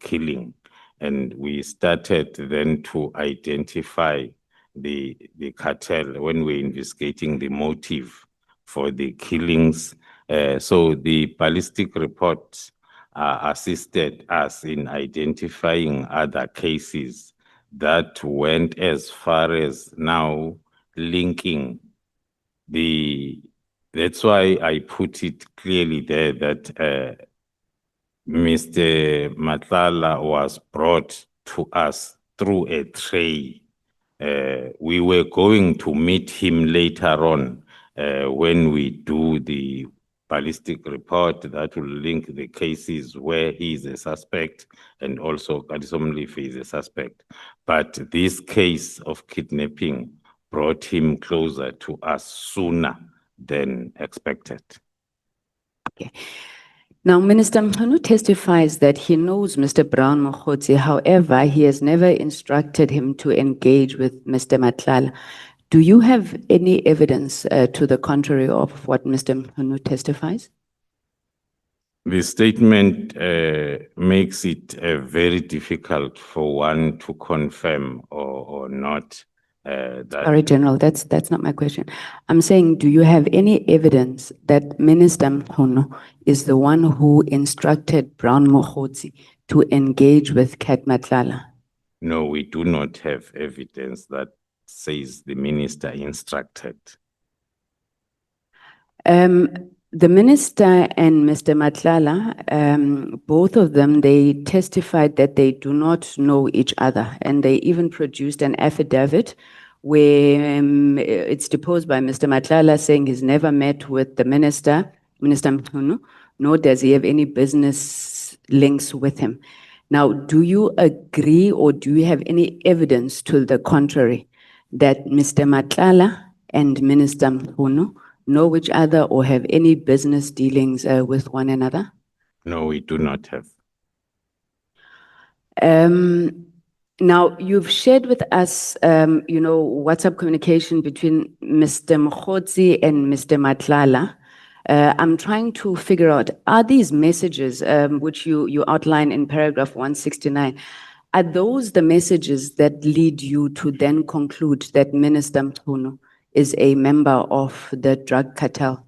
killing. And we started then to identify the cartel when we're investigating the motive for the killings. So the ballistic reports assisted us in identifying other cases that went as far as now linking that's why I put it clearly there that Mr. Matlala was brought to us through a tray. We were going to meet him later on when we do the ballistic report that will link the cases where he is a suspect and also Katiso Molefe is a suspect. But this case of kidnapping brought him closer to us sooner than expected. Okay. Now, Minister Mkhwanazi testifies that he knows Mr. Brown Mokgotsi, however, he has never instructed him to engage with Mr. Matlala. Do you have any evidence to the contrary of what Mr. Mkhwanazi testifies? The statement makes it very difficult for one to confirm or not. Sorry, General, that's not my question. I'm saying, do you have any evidence that Minister Mkhwanazi is the one who instructed Brown Mokgotsi to engage with Kat Matlala? No, we do not have evidence that says the minister instructed. The minister and Mr. Matlala, both of them, they testified that they do not know each other, and they even produced an affidavit where it's deposed by Mr. Matlala saying he's never met with the Minister Mkhwanazi, nor does he have any business links with him. Now, do you agree or do you have any evidence to the contrary that Mr. Matlala and Minister Mkhwanazi know each other or have any business dealings with one another? No, we do not have. Now, you've shared with us, WhatsApp communication between Mr. Mokgotsi and Mr. Matlala. I'm trying to figure out, are these messages, which you outline in paragraph 169, are those the messages that lead you to then conclude that Minister Mkhwanazi is a member of the drug cartel?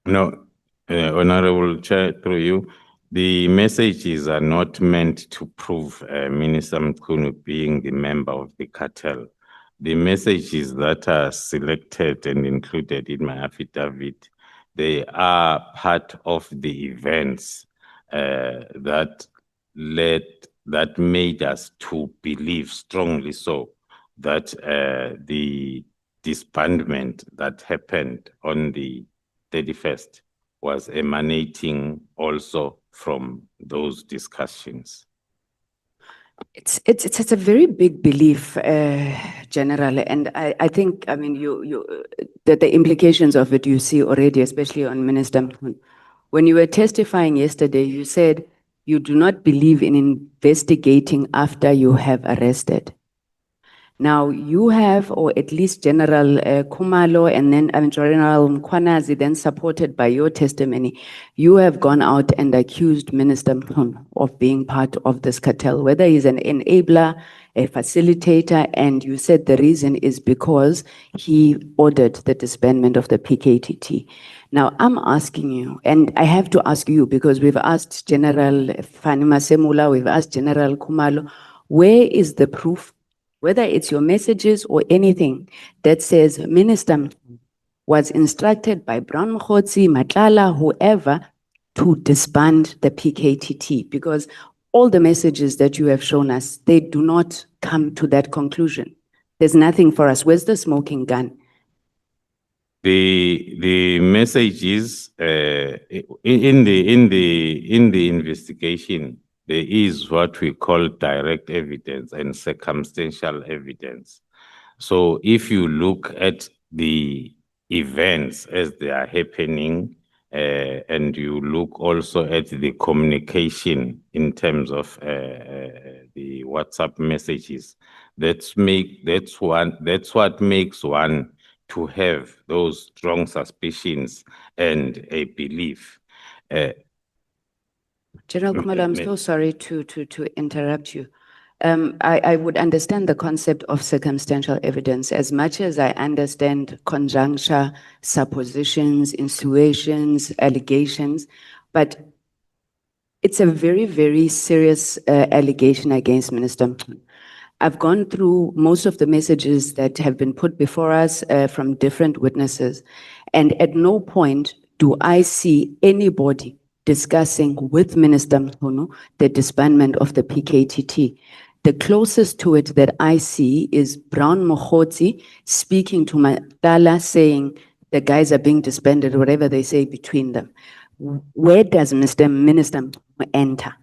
No, Honorable Chair, through you, the messages are not meant to prove Minister Mkhwanazi being the member of the cartel. The messages that are selected and included in my affidavit, they are part of the events that made us to believe strongly so that the disbandment that happened on the 31st was emanating also from those discussions. It's a very big belief, General, and I think, I mean, the implications of it you see already, especially on Minister Mkhwanazi. When you were testifying yesterday, you said you do not believe in investigating after you have arrested. Now you have, or at least General Khumalo and then General Mkhwanazi, then supported by your testimony, you have gone out and accused Minister Mkhwanazi of being part of this cartel, whether he's an enabler, a facilitator, and you said the reason is because he ordered the disbandment of the PKTT. Now I'm asking you, and I have to ask you because we've asked General Fanima Semula, we've asked General Khumalo, where is the proof, whether it's your messages or anything that says Minister was instructed by Brown Mkhotsi, Matlala, whoever, to disband the PKTT? Because all the messages that you have shown us, they do not come to that conclusion. There's nothing for us. Where's the smoking gun? The messages in the investigation, there is what we call direct evidence and circumstantial evidence. So if you look at the events as they are happening, and you look also at the communication in terms of the WhatsApp messages, that's what makes one to have those strong suspicions and a belief. General Khumalo, I'm so sorry to interrupt you. I would understand the concept of circumstantial evidence as much as I understand conjuncture, suppositions, insinuations, allegations, but it's a very, very serious allegation against Minister Mkhwanazi. I've gone through most of the messages that have been put before us from different witnesses, and at no point do I see anybody discussing with Minister Mkhwanazi the disbandment of the PKTT. The closest to it that I see is Brown Mkhotsi speaking to Matlala saying the guys are being disbanded, whatever they say between them. Where does Minister enter?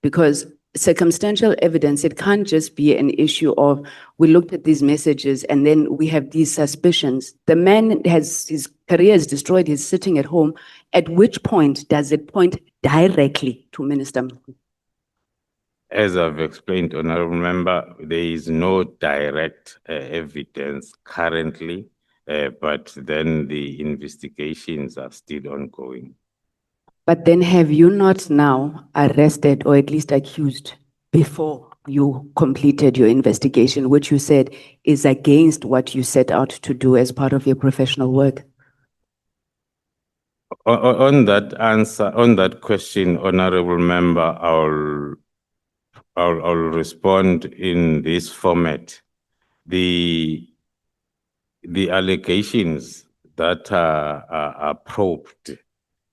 Because circumstantial evidence, it can't just be an issue of we looked at these messages and then we have these suspicions. The man has, his career is destroyed, he's sitting at home. At which point does it point directly to Minister Mkhwanazi? As I've explained, Honorable Member, there is no direct evidence currently, but then the investigations are still ongoing. But then have you not now arrested or at least accused before you completed your investigation, which you said is against what you set out to do as part of your professional work? On that answer, on that question, Honorable Member, I'll respond in this format. The allegations that are probed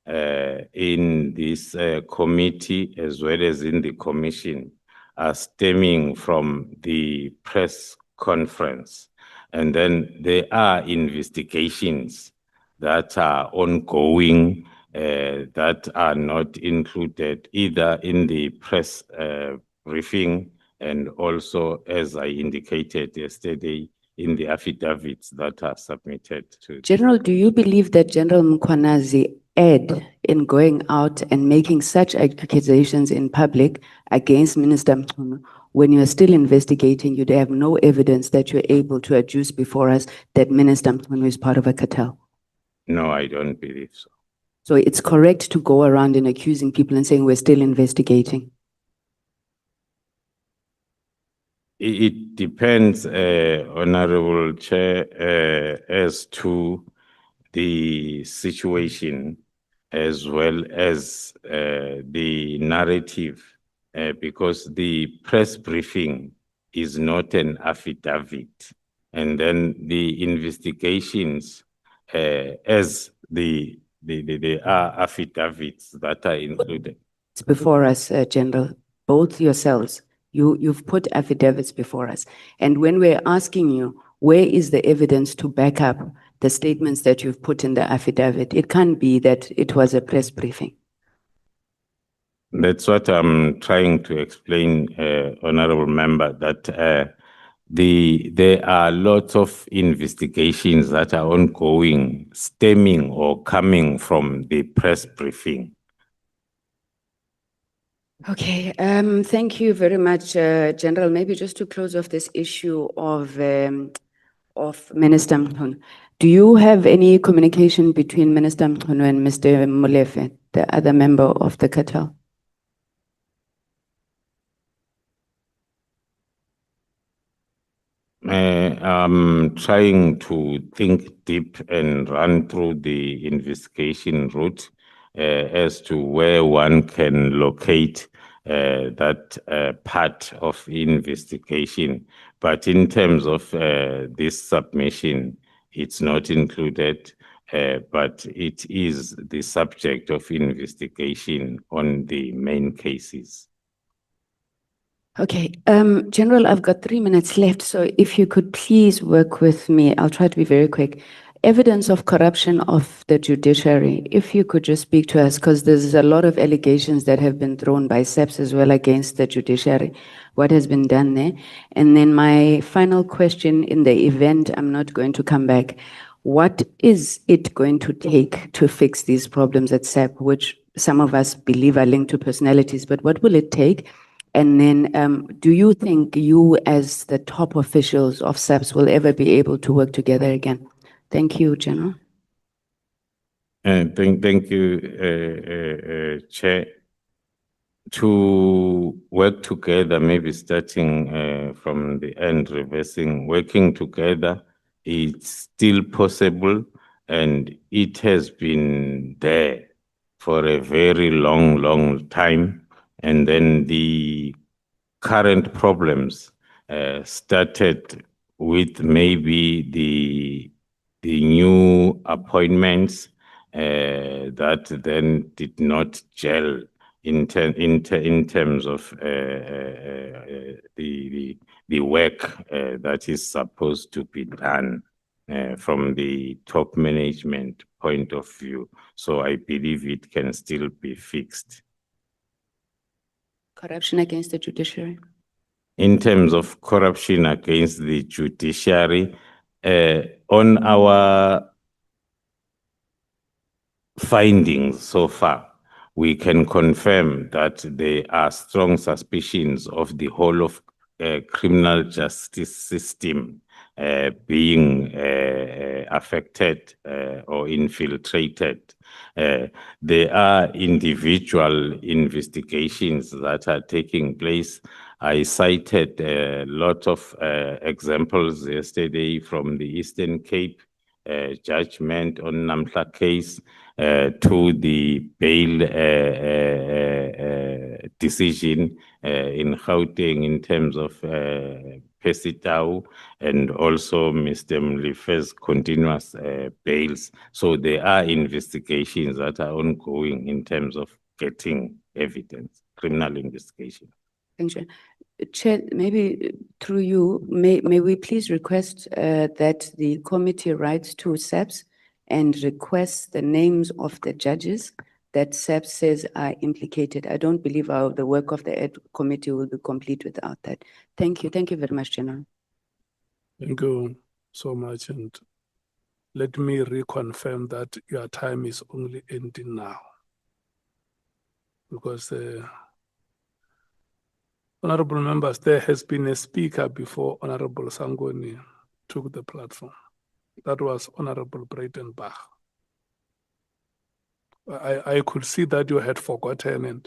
in this committee as well as in the commission are stemming from the press conference. And then there are investigations that are ongoing that are not included either in the press briefing and also, as I indicated yesterday, in the affidavits that are submitted to. General, do you believe that General Mkhwanazi erred in going out and making such accusations in public against Minister Mkhwanazi when you are still investigating? You have no evidence that you're able to adduce before us that Minister Mkhwanazi is part of a cartel? No, I don't believe so. So it's correct to go around and accusing people and saying we're still investigating? It depends, Honorable Chair, as to the situation as well as the narrative, because the press briefing is not an affidavit. And then the investigations, as there are affidavits that are included. It's before us, General, both yourselves. You've put affidavits before us. And when we're asking you, where is the evidence to back up the statements that you've put in the affidavit? It can't be that it was a press briefing. That's what I'm trying to explain, Honorable Member, that there are lots of investigations that are ongoing, stemming or coming from the press briefing. Okay, thank you very much, General. Maybe just to close off this issue of Minister Mkhwanazi. Do you have any communication between Minister Mkhwanazi and Mr. Molefe, the other member of the cartel? I'm trying to think deep and run through the investigation route as to where one can locate that part of investigation. But in terms of this submission, it's not included, but it is the subject of investigation on the main cases. Okay, General, I've got 3 minutes left, so if you could please work with me, I'll try to be very quick. Evidence of corruption of the judiciary, if you could just speak to us, because there's a lot of allegations that have been thrown by SEPS as well against the judiciary. What has been done there? And then my final question, in the event I'm not going to come back, what is it going to take to fix these problems at SEP, which some of us believe are linked to personalities, but what will it take? And then do you think you as the top officials of SEPS will ever be able to work together again? Thank you, General. Thank you, Chair. To work together, maybe starting from the end, reversing, working together, it's still possible, and it has been there for a very long time. And then the current problems started with maybe the new appointments that then did not gel in terms of the work that is supposed to be done from the top management point of view. So I believe it can still be fixed. Corruption against the judiciary? In terms of corruption against the judiciary, on our findings so far, we can confirm that there are strong suspicions of the whole of criminal justice system being affected or infiltrated. There are individual investigations that are taking place. I cited a lot of examples yesterday from the Eastern Cape judgment on Namhla case to the bail decision in Gauteng in terms of Pesitau and also Mr. Mlefe's continuous bails. So there are investigations that are ongoing in terms of getting evidence, criminal investigation. Thank you. Chair, maybe through you, may we please request that the committee writes to SEPS and requests the names of the judges that SEPS says are implicated. I don't believe the work of the Ed committee will be complete without that. Thank you. Thank you very much, General. Thank you so much. And let me reconfirm that your time is only ending now. Because honorable members, there has been a speaker before Honorable Sangoni took the platform. That was Honorable Breitenbach. I could see that you had forgotten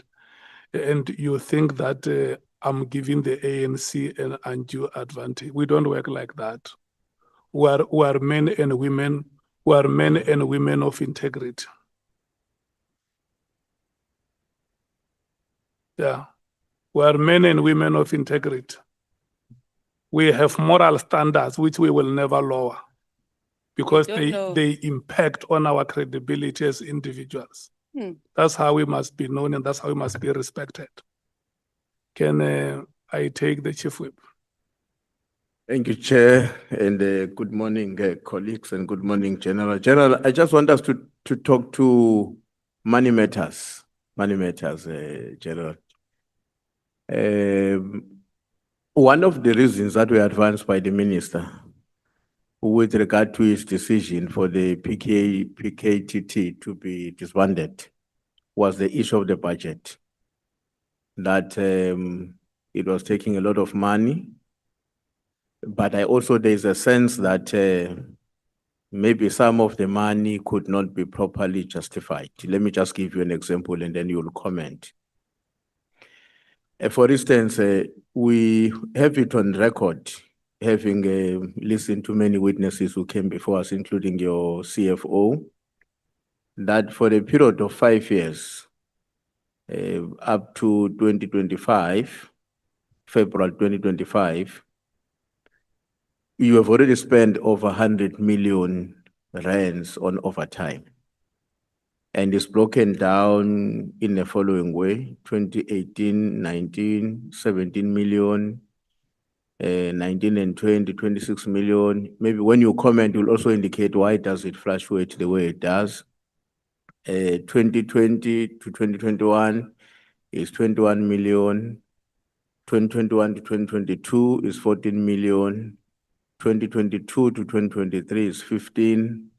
and you think that I'm giving the ANC an undue advantage. We don't work like that. We are men and women. We are men and women of integrity. Yeah. We are men and women of integrity. We have moral standards which we will never lower because they impact on our credibility as individuals. That's how we must be known and that's how we must be respected. Can I take the Chief Whip? Thank you, Chair, and good morning, colleagues, and good morning, General. General, I just want us to talk to money matters. Money matters, General. One of the reasons that were advanced by the minister with regard to his decision for the PKTT to be disbanded was the issue of the budget. That it was taking a lot of money, but there's a sense that maybe some of the money could not be properly justified. Let me just give you an example and then you'll comment. For instance, we have it on record, having listened to many witnesses who came before us, including your CFO, that for a period of 5 years, up to 2025, February 2025, you have already spent over 100 million rands on overtime. And it's broken down in the following way: 2018, 19, 17 million, 19 and 20, 26 million. Maybe when you comment, you'll also indicate why does it fluctuate the way it does. 2020 to 2021 is 21 million. 2021 to 2022 is 14 million. 2022 to 2023 is 15.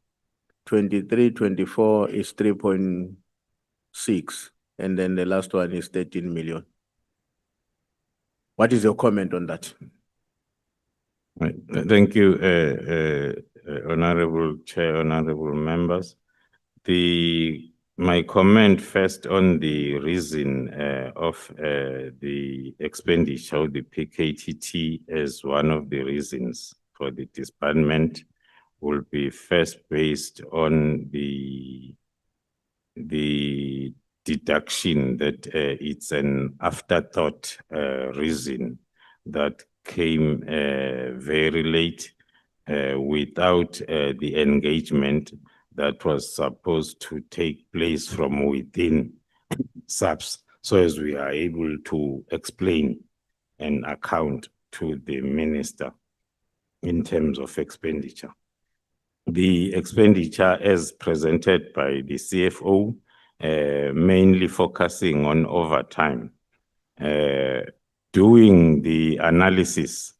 23-24 is 3.6, and then the last one is 13 million. What is your comment on that? Right. Thank you, Honorable Chair, Honorable Members. My comment first on the reason of the expenditure of the PKTT as one of the reasons for the disbandment will be first based on the deduction that it's an afterthought reason that came very late without the engagement that was supposed to take place from within SAPS, so as we are able to explain and account to the minister in terms of expenditure. The expenditure as presented by the CFO, mainly focusing on overtime, doing the analysis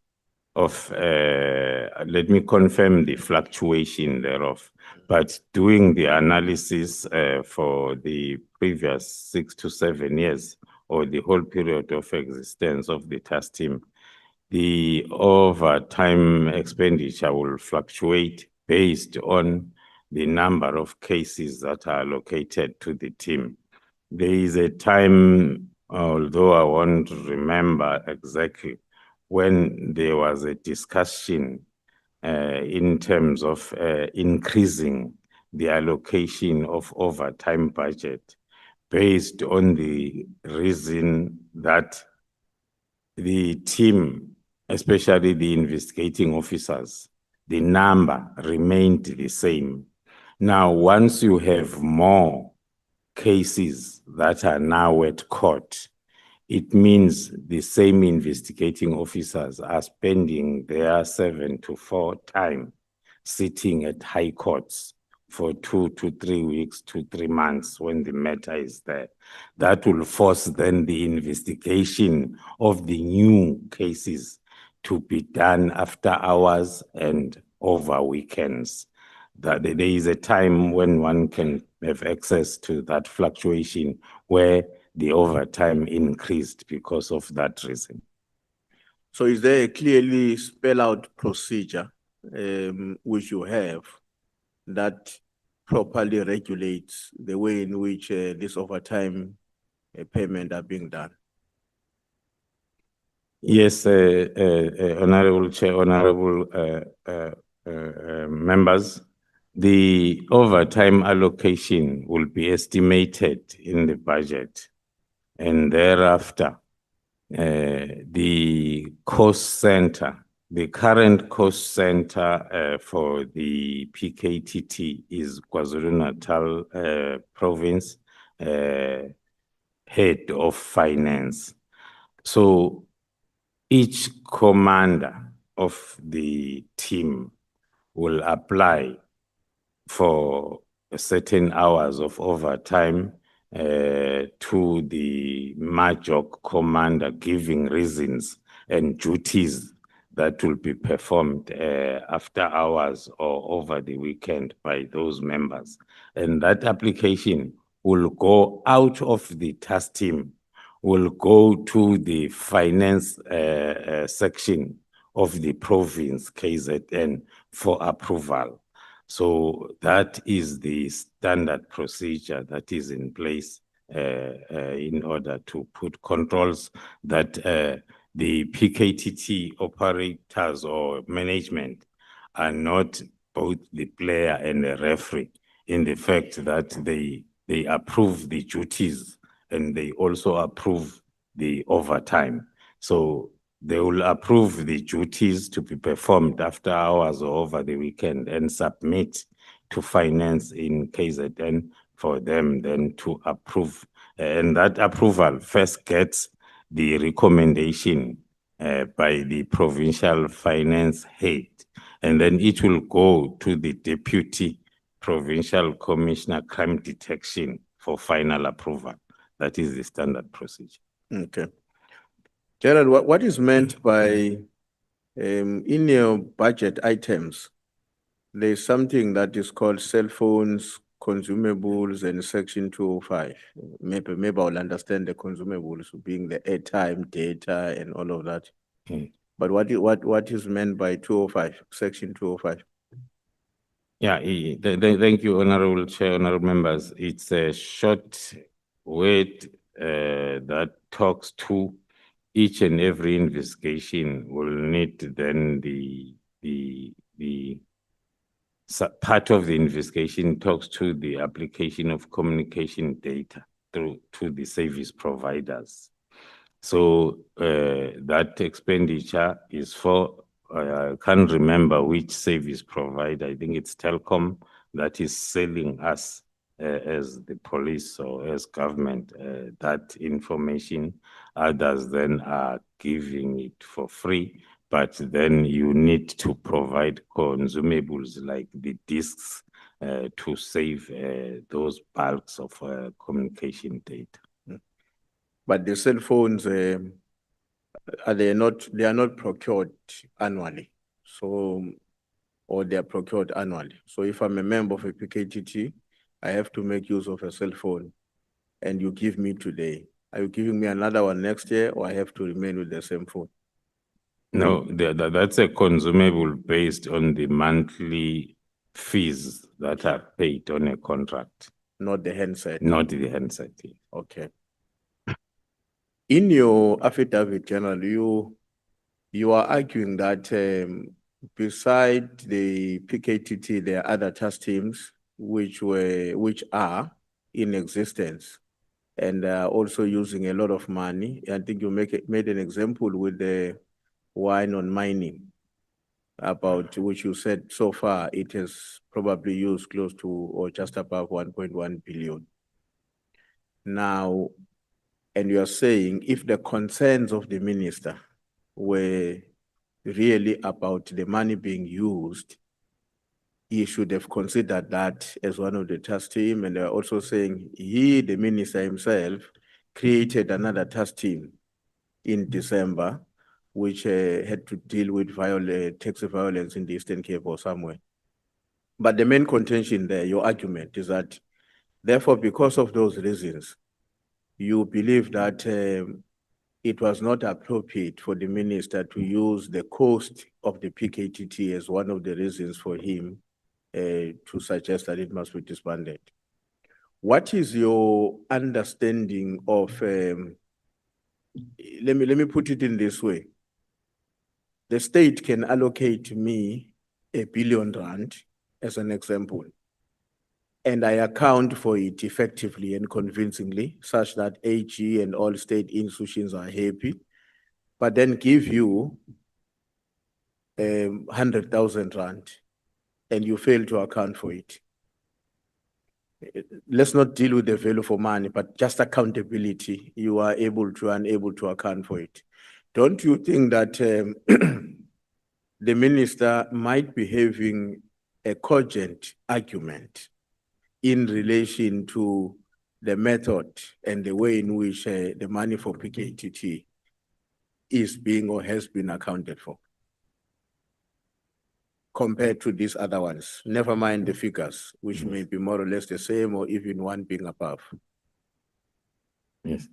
of, let me confirm the fluctuation thereof, but doing the analysis for the previous 6 to 7 years or the whole period of existence of the task team, the overtime expenditure will fluctuate based on the number of cases that are allocated to the team. There is a time, although I won't remember exactly, when there was a discussion in terms of increasing the allocation of overtime budget based on the reason that the team, especially the investigating officers, the number remained the same. Now, once you have more cases that are now at court, it means the same investigating officers are spending their 7 to 4 time sitting at high courts for 2 to 3 weeks to 3 months when the matter is there. That will force then the investigation of the new cases to be done after hours and over weekends. That there is a time when one can have access to that fluctuation where the overtime increased because of that reason. So is there a clearly spelled out procedure which you have that properly regulates the way in which this overtime payment are being done? Yes, Honorable Chair, Honorable members, the overtime allocation will be estimated in the budget, and thereafter, the cost center, the current cost center for the PKTT is KwaZulu-Natal province, head of finance. So each commander of the team will apply for certain hours of overtime to the Majok commander, giving reasons and duties that will be performed after hours or over the weekend by those members. And that application will go out of the task team, will go to the finance section of the province, KZN, for approval. So that is the standard procedure that is in place in order to put controls that the PKTT operators or management are not both the player and the referee, in the fact that they approve the duties and they also approve the overtime. So they will approve the duties to be performed after hours or over the weekend and submit to finance in KZN for them then to approve. And that approval first gets the recommendation by the provincial finance head, and then it will go to the deputy provincial commissioner crime detection for final approval. That is the standard procedure. Okay. Gerald, what is meant by, in your budget items, there's something that is called cell phones, consumables, and Section 205. Maybe I'll understand the consumables being the airtime, data, and all of that. But what is meant by 205, Section 205? Yeah, thank you, Honorable Chair, Honorable Members. It's a short word that talks to each and every investigation will need then the part of the investigation talks to the application of communication data to the service providers. So that expenditure is for, I can't remember which service provider, I think it's Telkom, that is selling us as the police or as government that information. Others then are giving it for free, but then you need to provide consumables like the discs to save those bulks of communication data. But the cell phones, they are not procured annually. So, or they are procured annually. So if I'm a member of a PKTT, I have to make use of a cell phone, and you give me today. Are you giving me another one next year, or I have to remain with the same phone? No, that's a consumable based on the monthly fees that are paid on a contract. Not the handset. Not the handset. Okay. In your affidavit, General, you are arguing that beside the PKTT, there are other task teams which are in existence and also using a lot of money. I think you made an example with the wine on mining, about which you said so far it has probably used close to or just above 1.1 billion. Now, and you are saying if the concerns of the minister were really about the money being used, he should have considered that as one of the task team. And they are also saying the minister himself, created another task team in December, which had to deal with taxi violence in the Eastern Cape or somewhere. But the main contention there, your argument, is that therefore, because of those reasons, you believe that it was not appropriate for the minister to use the cost of the PKTT as one of the reasons for him to suggest that it must be disbanded. What is your understanding of, let me put it in this way. The state can allocate me R1 billion as an example, and I account for it effectively and convincingly such that AG and all state institutions are happy, but then give you 100,000 rand and you fail to account for it. Let's not deal with the value for money, but just accountability. You are unable to account for it. Don't you think that the minister might be having a cogent argument in relation to the method and the way in which the money for PKTT is being or has been accounted for compared to these other ones, never mind the figures, which may be more or less the same or even one being above. Yes.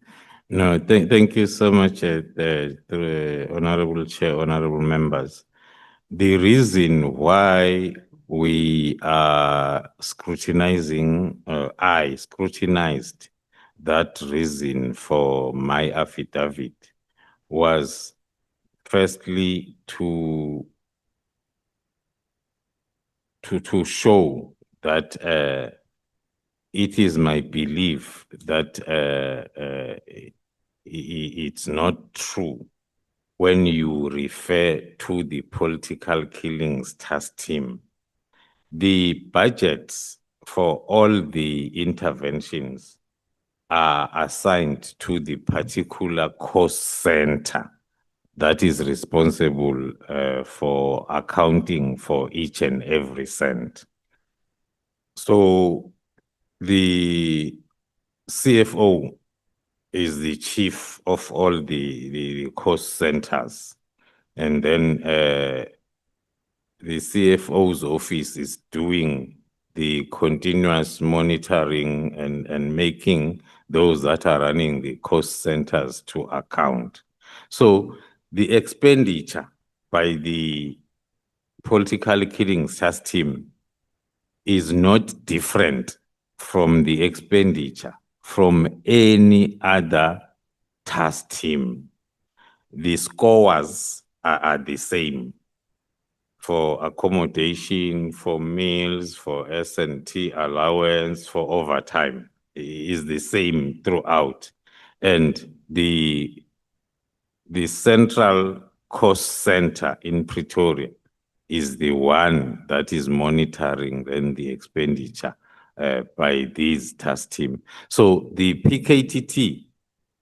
No, thank you so much, Honorable Chair, honorable members. The reason why we are scrutinizing, I scrutinized that reason for my affidavit was firstly to show that it is my belief that it's not true when you refer to the political killings task team. The budgets for all the interventions are assigned to the particular cost center that is responsible for accounting for each and every cent. So the CFO is the chief of all the cost centers. And then the CFO's office is doing the continuous monitoring and making those that are running the cost centers to account. So the expenditure by the political killings task team is not different from the expenditure from any other task team. The scores are the same for accommodation, for meals, for S&T allowance, for overtime is the same throughout. And the central cost center in Pretoria is the one that is monitoring then the expenditure by these task team. So the PKTT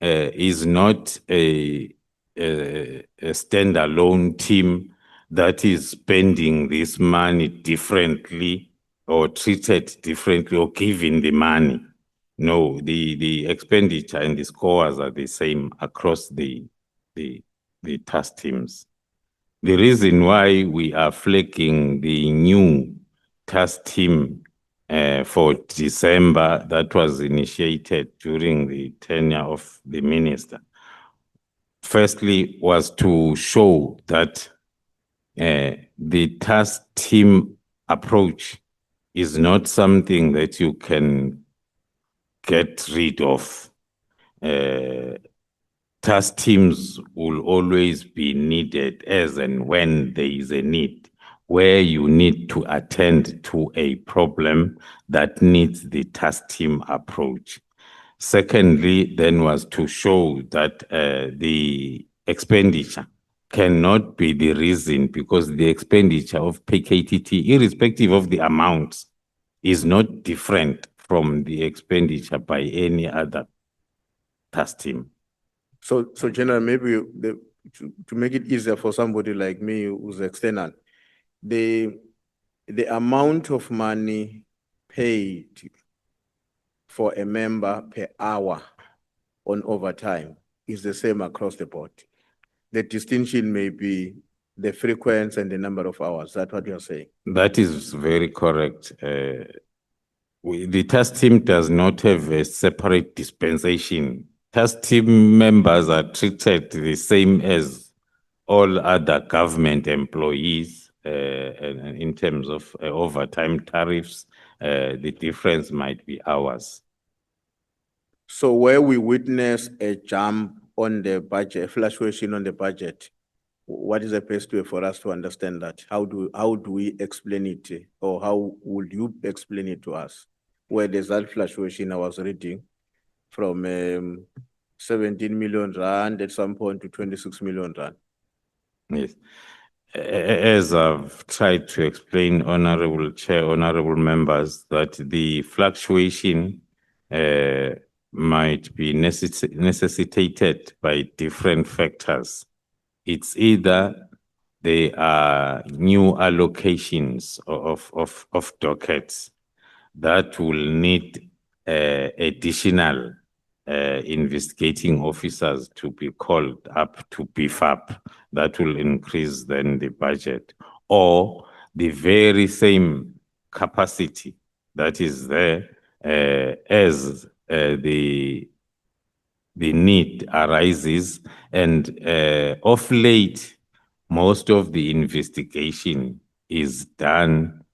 is not a standalone team that is spending this money differently or treated differently or given the money. No, the expenditure and the scores are the same across the task teams. The reason why we are flagging the new task team for December that was initiated during the tenure of the minister, firstly was to show that the task team approach is not something that you can get rid of. Task teams will always be needed as and when there is a need, where you need to attend to a problem that needs the task team approach. Secondly, then was to show that the expenditure cannot be the reason, because the expenditure of PKTT, irrespective of the amounts, is not different from the expenditure by any other task team. So General, maybe to make it easier for somebody like me who's external, the amount of money paid for a member per hour on overtime is the same across the board. The distinction may be the frequency and the number of hours. That's what you're saying. That is very correct. The task team does not have a separate dispensation. Task team members are treated the same as all other government employees in terms of overtime tariffs. The difference might be hours. So where we witness a jump on the budget, a fluctuation on the budget, what is the best way for us to understand that? How do we explain it, or how would you explain it to us? Where there's that fluctuation I was reading from 17 million rand at some point to 26 million rand. Yes. As I've tried to explain, Honorable Chair, honorable members, that the fluctuation might be necessitated by different factors. It's either there are new allocations of dockets that will need additional investigating officers to be called up to beef up. That will increase then the budget, or the very same capacity that is there as the need arises. And of late, most of the investigation is done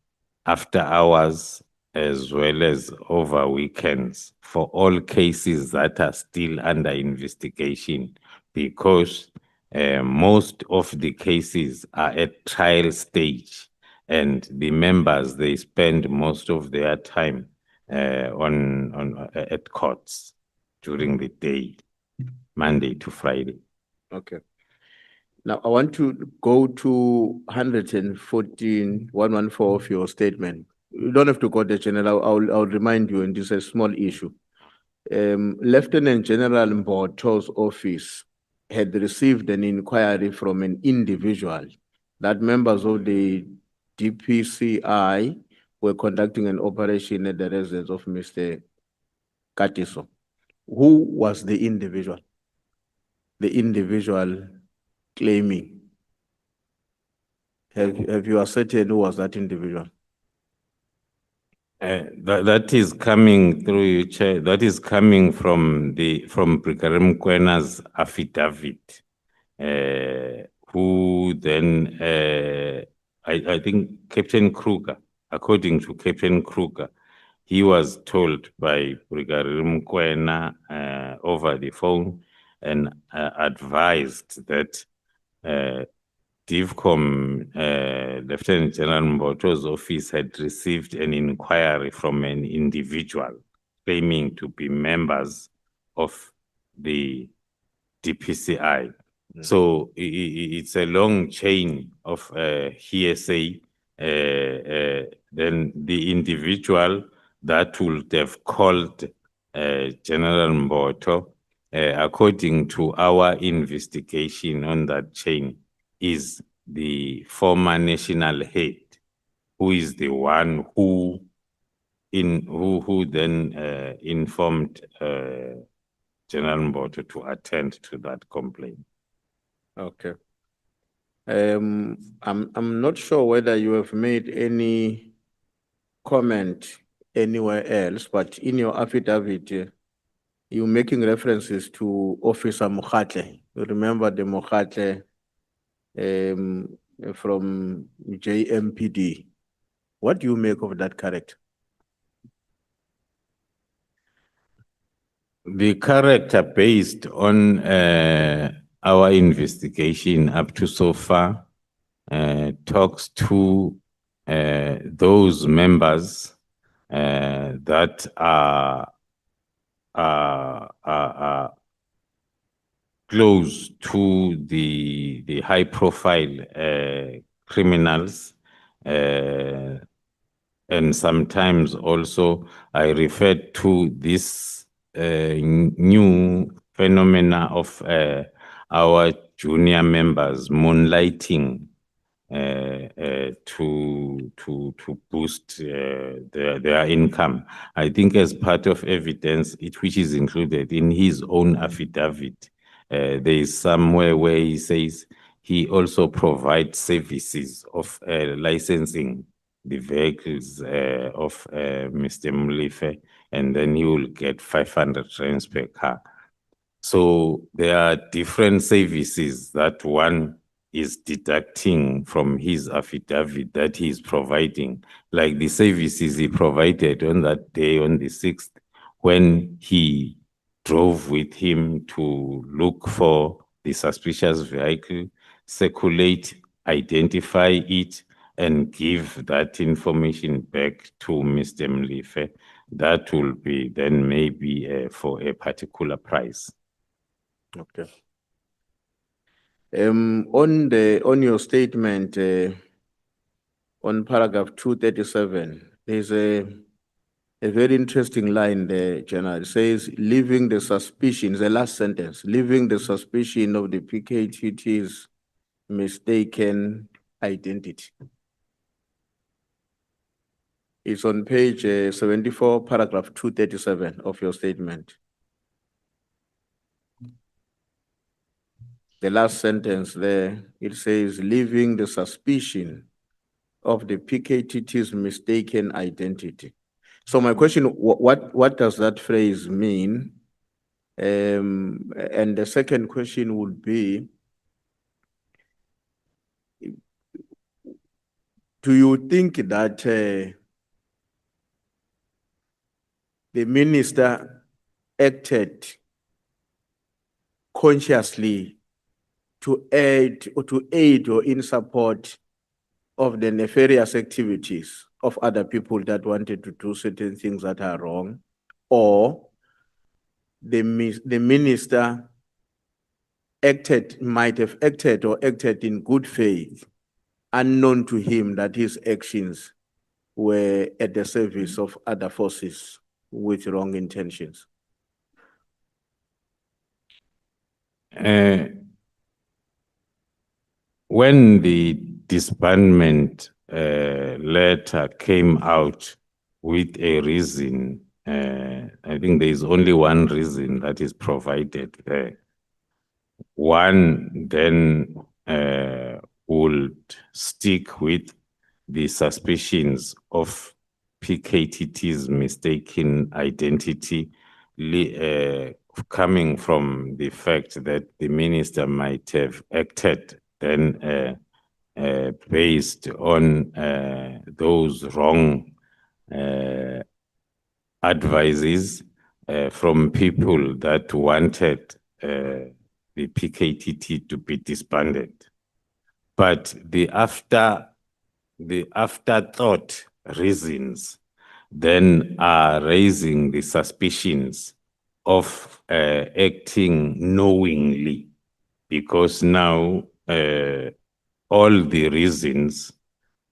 after hours as well as over weekends for all cases that are still under investigation, because most of the cases are at trial stage, and the members, they spend most of their time at courts during the day, Monday to Friday. Okay. Now, I want to go to 114 of your statement. You don't have to go to general. I'll remind you, and this is a small issue. Lieutenant General Mboto's office had received an inquiry from an individual that members of the DPCI were conducting an operation at the residence of Mr. Katiso. Who was the individual? The individual claiming. Have you ascertained who was that individual? That is coming through you, Chair. That is coming from Brigadier Mkhwanazi's affidavit, who then I think Captain Kruger, according to Captain Kruger, he was told by Brigadier Mkhwana over the phone and advised that DIVCOM, Lieutenant General Mboto's office had received an inquiry from an individual claiming to be members of the DPCI. So it's a long chain of hearsay. Then the individual that would have called General Mboto, according to our investigation on that chain, is the former national head, who is the one who then informed General Mboto to attend to that complaint. Okay. I'm not sure whether you have made any comment anywhere else, but in your affidavit, you're making references to Officer Mokhatle. You remember the Mokhatle from JMPD. What do you make of that character? The character, based on our investigation up to so far, talks to those members that are close to the high-profile criminals, and sometimes also I referred to this new phenomena of our junior members moonlighting to boost their income. I think as part of evidence, which is included in his own affidavit, there is somewhere where he says he also provides services of licensing the vehicles of Mr. Mlife, and then he will get 500 rands per car. So there are different services that one is deducting from his affidavit that he is providing, like the services he provided on that day, on the 6th, when he drove with him to look for the suspicious vehicle, circulate, identify it, and give that information back to Mr. Mlife. That will be then maybe for a particular price. Okay. On your statement, on paragraph 237, there's a very interesting line there, General. It says, leaving the suspicion, the last sentence, leaving the suspicion of the PKTT's mistaken identity. It's on page 74, paragraph 237 of your statement. The last sentence there, it says, leaving the suspicion of the PKTT's mistaken identity. So my question, what does that phrase mean? And the second question would be, do you think that the minister acted consciously to aid or in support of the nefarious activities of other people that wanted to do certain things that are wrong, or the minister might have acted or acted in good faith, unknown to him that his actions were at the service of other forces with wrong intentions? When the disbandment letter came out with a reason, I think there is only one reason that is provided there. One then would stick with the suspicions of PKTT's mistaken identity, coming from the fact that the minister might have acted then based on those wrong advices from people that wanted the PKTT to be disbanded. But the afterthought reasons then are raising the suspicions of acting knowingly, because now all the reasons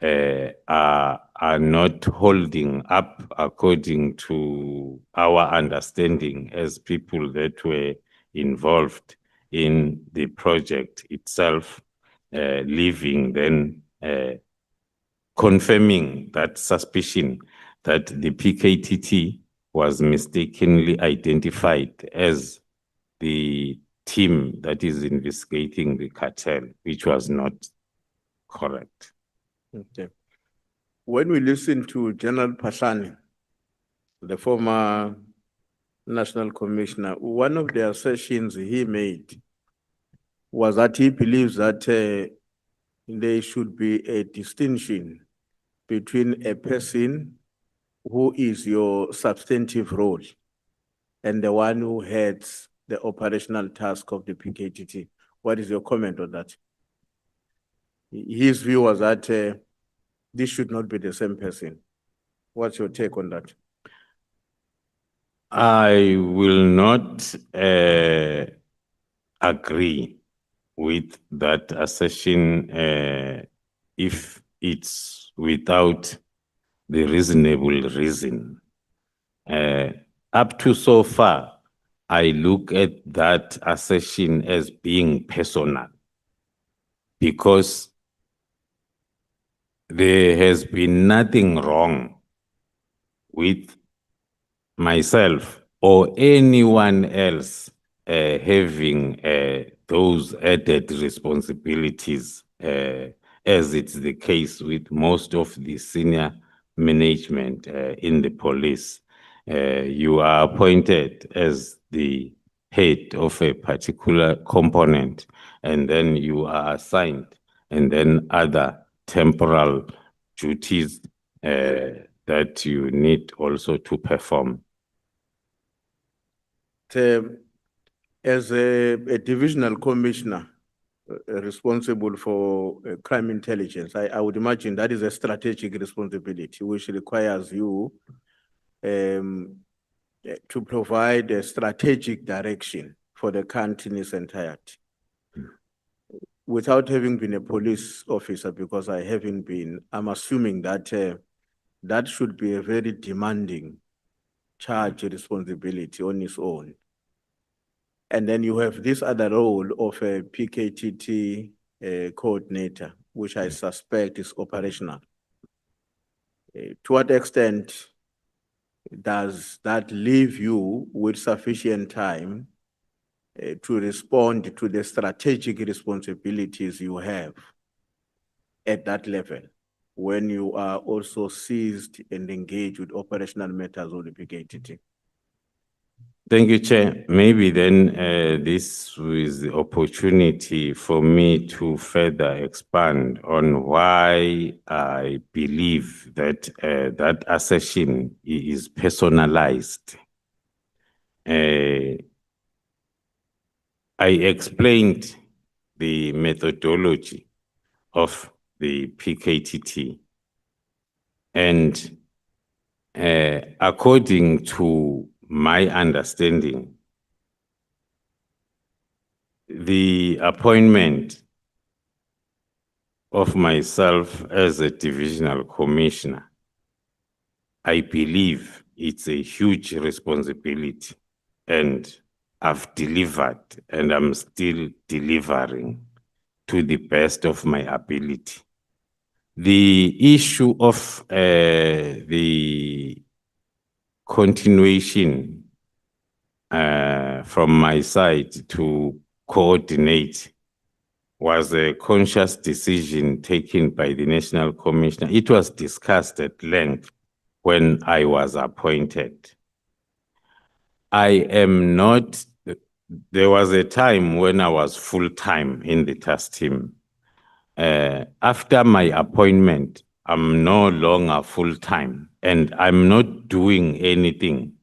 are not holding up according to our understanding as people that were involved in the project itself, leaving then confirming that suspicion that the PKTT was mistakenly identified as the team that is investigating the cartel, which was not correct. Okay. When we listen to General Pasani, the former National Commissioner, one of the assertions he made was that he believes that there should be a distinction between a person who is your substantive role and the one who heads the operational task of the PKTT. What is your comment on that? His view was that this should not be the same person. What's your take on that? I will not agree with that assertion if it's without the reasonable reason. Up to so far, I look at that assertion as being personal, because there has been nothing wrong with myself or anyone else having those added responsibilities, as it's the case with most of the senior management in the police. You are appointed as the head of a particular component, and then you are assigned, and then other temporal duties that you need also to perform. As a divisional commissioner responsible for crime intelligence, I would imagine that is a strategic responsibility which requires you to provide a strategic direction for the country in its entirety. Without having been a police officer, because I haven't been, I'm assuming that that should be a very demanding charge responsibility on its own. And then you have this other role of a PKTT coordinator, which I suspect is operational. To what extent does that leave you with sufficient time to respond to the strategic responsibilities you have at that level when you are also seized and engaged with operational matters of the PKTT? Thank you, Chair. Maybe then this is the opportunity for me to further expand on why I believe that that assertion is personalized. I explained the methodology of the PKTT, and according to my understanding, the appointment of myself as a divisional commissioner, I believe it's a huge responsibility, and I've delivered and I'm still delivering to the best of my ability. The issue of the continuation from my side to coordinate was a conscious decision taken by the National Commissioner. It was discussed at length when I was appointed. I am not, there was a time when I was full-time in the task team. After my appointment, I'm no longer full-time and I'm not doing anything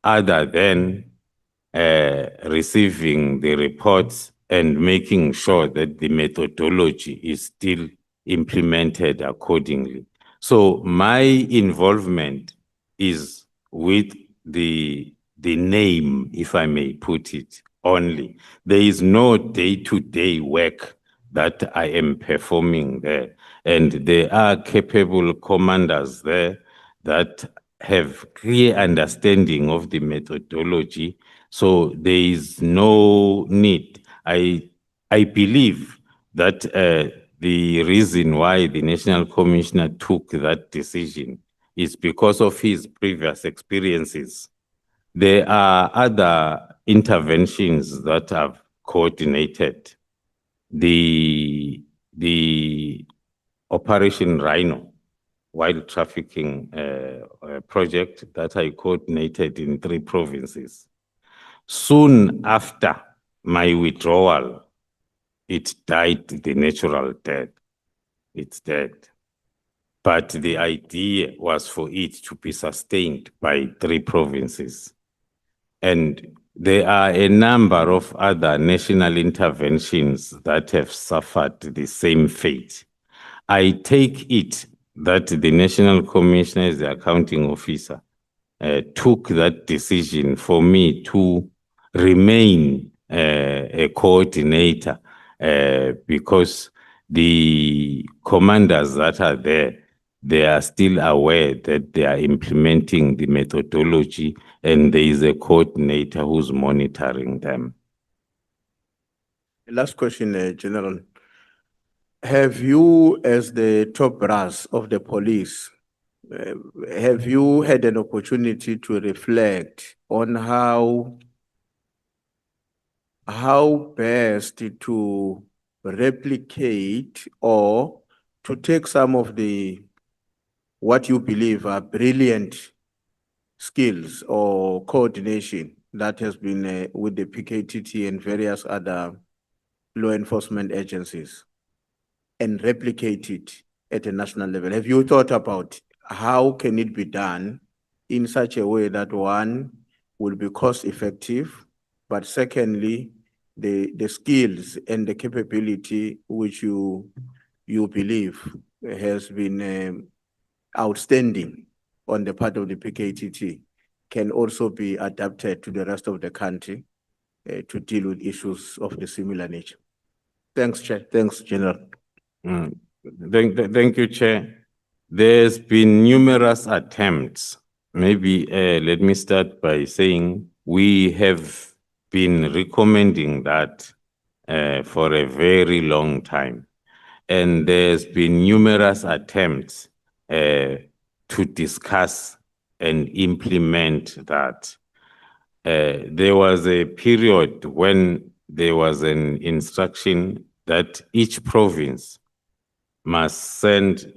other than receiving the reports and making sure that the methodology is still implemented accordingly. So my involvement is with the name, if I may put it, only. There is no day-to-day work that I am performing there. And there are capable commanders there that have clear understanding of the methodology. So there is no need. I believe that the reason why the National Commissioner took that decision is because of his previous experiences. There are other interventions that I've coordinated. The Operation Rhino, wild trafficking project that I coordinated in 3 provinces. Soon after my withdrawal, it died the natural death. It's dead. But the idea was for it to be sustained by 3 provinces. And there are a number of other national interventions that have suffered the same fate. I take it that the National Commissioner, as the accounting officer, took that decision for me to remain a coordinator because the commanders that are there, they are still aware that they are implementing the methodology and there is a coordinator who's monitoring them. Last question, General. Have you, as the top brass of the police, have you had an opportunity to reflect on how best to replicate or to take some of the what you believe are brilliant skills or coordination that has been with the PKTT and various other law enforcement agencies and replicate it at a national level? Have you thought about how can it be done in such a way that, one, will be cost effective, but secondly, the skills and the capability which you believe has been outstanding on the part of the PKTT can also be adapted to the rest of the country to deal with issues of the similar nature? Thanks, Chair. Thanks, General. Thank you, Chair. There's been numerous attempts. Maybe let me start by saying we have been recommending that for a very long time. And there's been numerous attempts to discuss and implement that. There was a period when there was an instruction that each province must send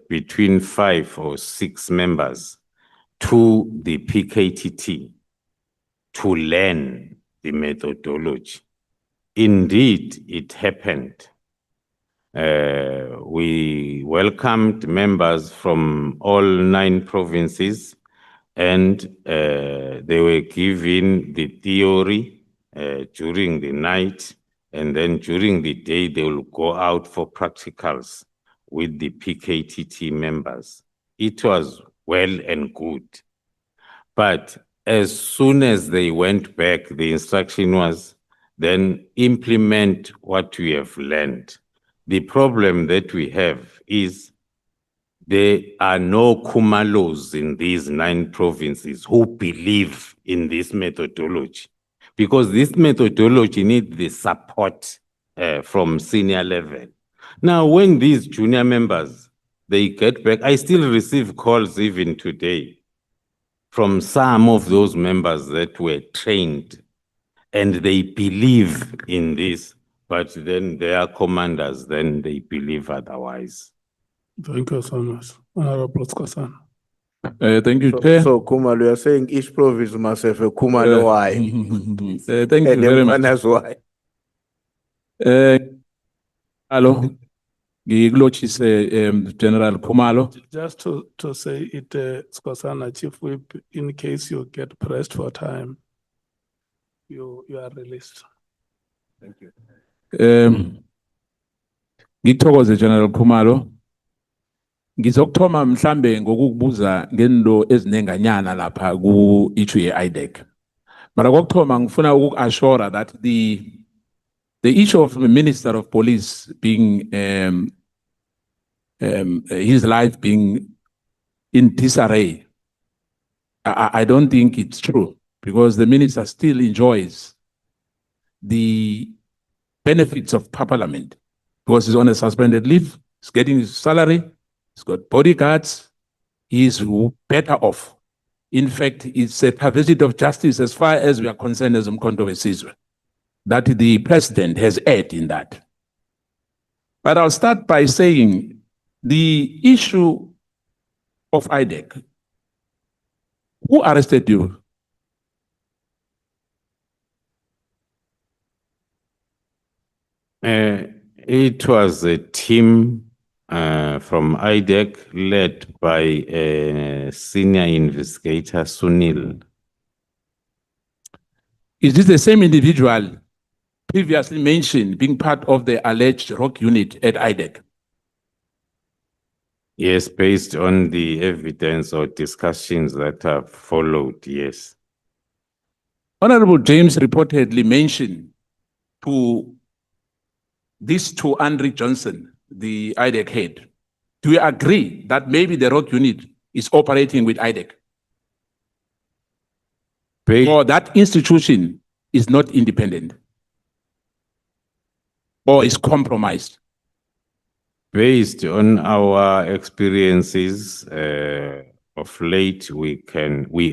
between 5 or 6 members to the PKTT to learn the methodology. Indeed, it happened. We welcomed members from all 9 provinces, and they were given the theory during the night, and then during the day they will go out for practicals with the PKTT members. It was well and good. But as soon as they went back, the instruction was then implement what we have learned. The problem that we have is there are no Khumalos in these 9 provinces who believe in this methodology, because this methodology needs the support from senior level. Now, when these junior members, they get back, I still receive calls even today from some of those members that were trained and they believe in this, but then their commanders, then they believe otherwise. Thank you so much. Honorable Skosana. Thank you, Chair. So Khumalo, you are saying each province must have a Khumalo why? Thank you And very much. Mkhwanazi why? Hello. Ngikulochise General Khumalo. Just to say it, Skosana, Chief Whip, in case you get pressed for time, you are released. Thank you. Ngithokoze General Khumalo. Ngizokuthoma mhlambe ngokukubuza ngento ezinenganyana lapha ku issue ye-IDEC. Mara kokuthoma ngifuna ukuku-assure that the issue of the Minister of Police being his life being in disarray, I don't think it's true, because the minister still enjoys the benefits of Parliament, because he's on a suspended leave, he's getting his salary, he's got bodyguards, he's better off. In fact, it's a perversity of justice as far as we are concerned as Umkhonto weSizwe, that the president has erred in that. But I'll start by saying the issue of IDEC. Who arrested you? It was a team from IDEC led by a senior investigator, Sunil. Is this the same individual previously mentioned being part of the alleged rock unit at IDEC? Yes, based on the evidence or discussions that have followed, yes. Honorable James reportedly mentioned to Andre Johnson, the IDEC head. Do you agree that maybe the rock unit is operating with IDEC? Or that institution is not independent? Or is compromised? Based on our experiences of late, we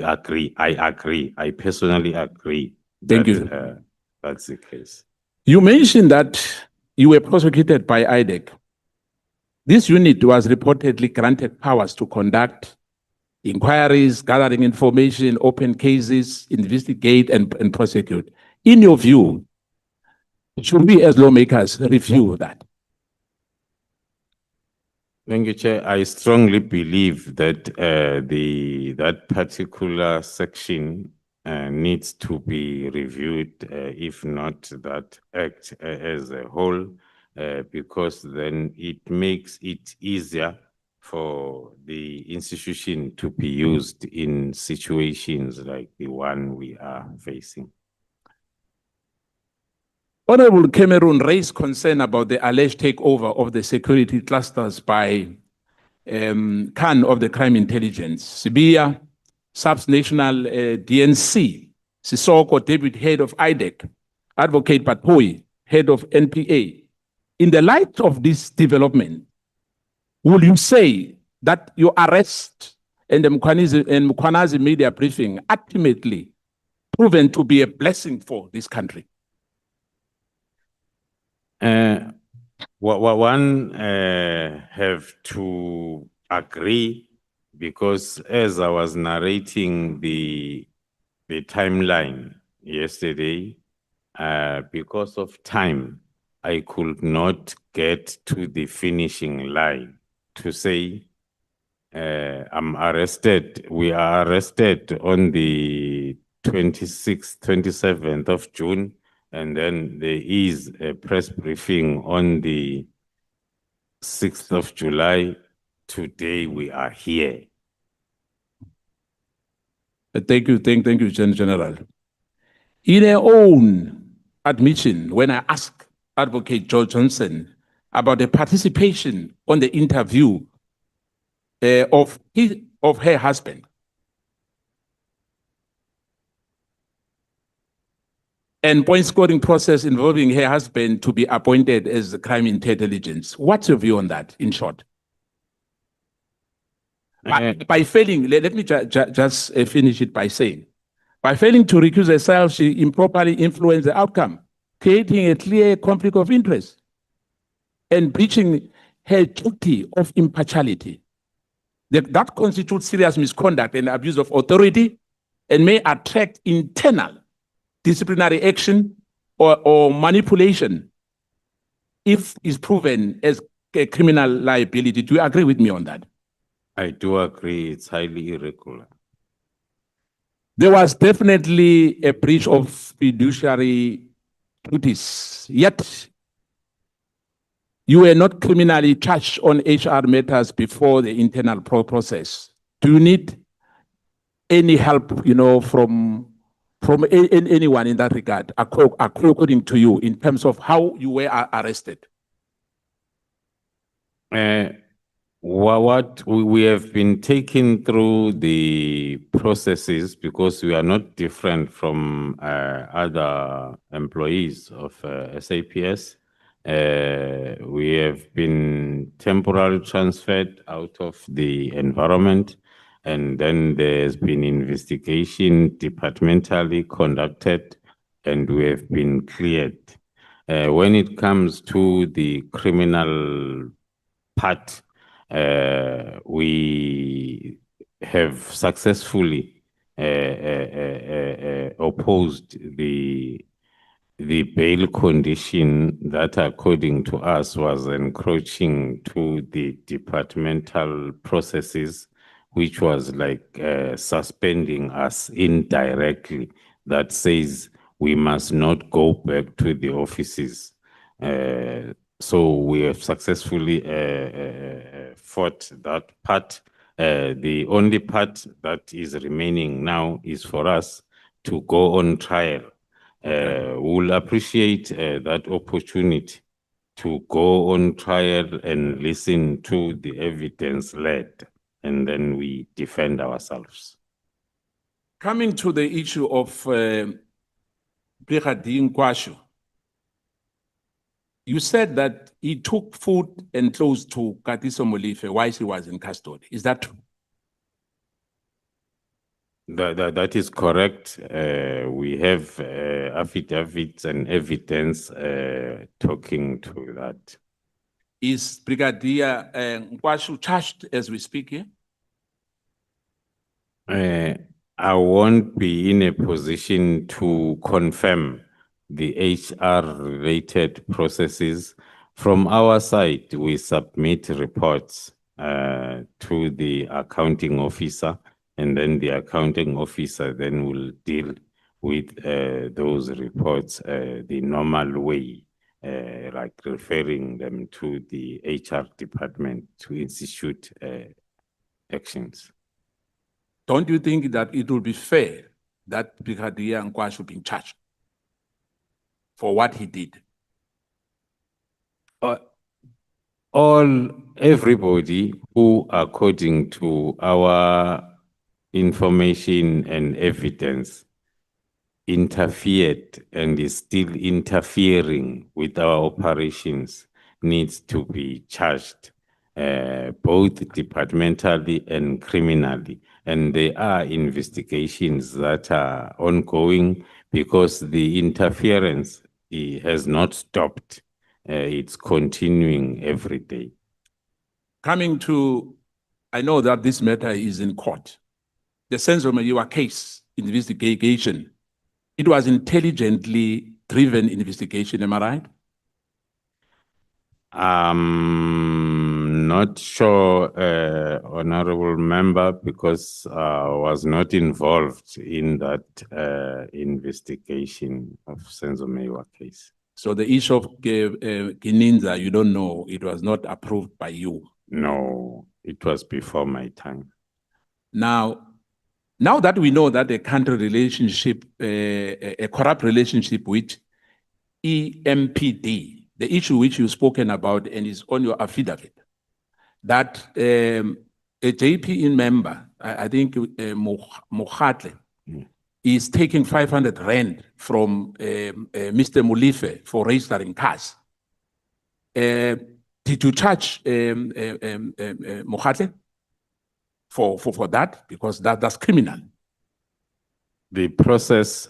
agree. I agree. I personally agree. Thank you. That's the case. You mentioned that you were prosecuted by IDEC. This unit was reportedly granted powers to conduct inquiries, gathering information, open cases, investigate, and prosecute. In your view, should we as lawmakers review that? Thank you, Chair. I strongly believe that that particular section needs to be reviewed, if not that act as a whole, because then it makes it easier for the institution to be used in situations like the one we are facing. Honorable Cameron raised concern about the alleged takeover of the security clusters by Khan of the Crime Intelligence, Sibia, Subnational DNC, Sisoko, Deputy Head of IDEC, Advocate Patpoi, Head of NPA. In the light of this development, would you say that your arrest and the Mkhwanazi media briefing ultimately proven to be a blessing for this country? One have to agree, because as I was narrating the timeline yesterday, because of time, I could not get to the finishing line to say I'm arrested. We are arrested on the 26th, 27th of June, and then there is a press briefing on the 6th of July. Today we are here. Thank you, General. In her own admission, when I asked Advocate George Johnson about the participation on the interview of her husband, and point scoring process involving her husband to be appointed as the crime intelligence. What's your view on that, in short? By failing, let me just finish it by saying, by failing to recuse herself, she improperly influenced the outcome, creating a clear conflict of interest and breaching her duty of impartiality. That constitutes serious misconduct and abuse of authority and may attract internal disciplinary action or manipulation if is proven as a criminal liability. Do you agree with me on that? I do agree, it's highly irregular. There was definitely a breach of fiduciary duties, yet you were not criminally charged on HR matters before the internal process. Do you need any help, from anyone in that regard, according to you, in terms of how you were arrested? What we have been taken through the processes, because we are not different from other employees of SAPS. We have been temporarily transferred out of the environment, and then there's been investigation departmentally conducted, and we have been cleared. When it comes to the criminal part, we have successfully opposed the bail condition that, according to us, was encroaching to the departmental processes, which was like suspending us indirectly, that says we must not go back to the offices. So we have successfully fought that part. The only part that is remaining now is for us to go on trial. We'll appreciate that opportunity to go on trial and listen to the evidence led, and then we defend ourselves. Coming to the issue of Brigadier Nkwashu, you said that he took food and clothes to Katiso Molefe while he was in custody. Is that true? That is correct. We have affidavits and evidence talking to that. Is Brigadier Nkwashu charged as we speak here? I won't be in a position to confirm the HR-related processes. From our side, we submit reports to the accounting officer, and then the accounting officer then will deal with those reports the normal way, like referring them to the HR department to institute actions. Don't you think that it will be fair that Brigadier Nkwashu be charged for what he did? Everybody who, according to our information and evidence, interfered and is still interfering with our operations needs to be charged. both departmentally and criminally. And there are investigations that are ongoing because the interference has not stopped. It's continuing every day. Coming to, I know that this matter is in court. The sense of your case investigation, it was intelligently driven investigation, am I right? Not sure, honorable member, because I was not involved in that investigation of Senzomewa case. So the issue of Gininza, you don't know, it was not approved by you. No, it was before my time. Now that we know that a country relationship, a corrupt relationship with EMPD, the issue which you've spoken about and is on your affidavit, that a JPE member, I think Mkhwanazi, is taking 500 rand from Mr. Mulife for registering cars. Did you charge Mkhwanazi for that? Because that's criminal. The process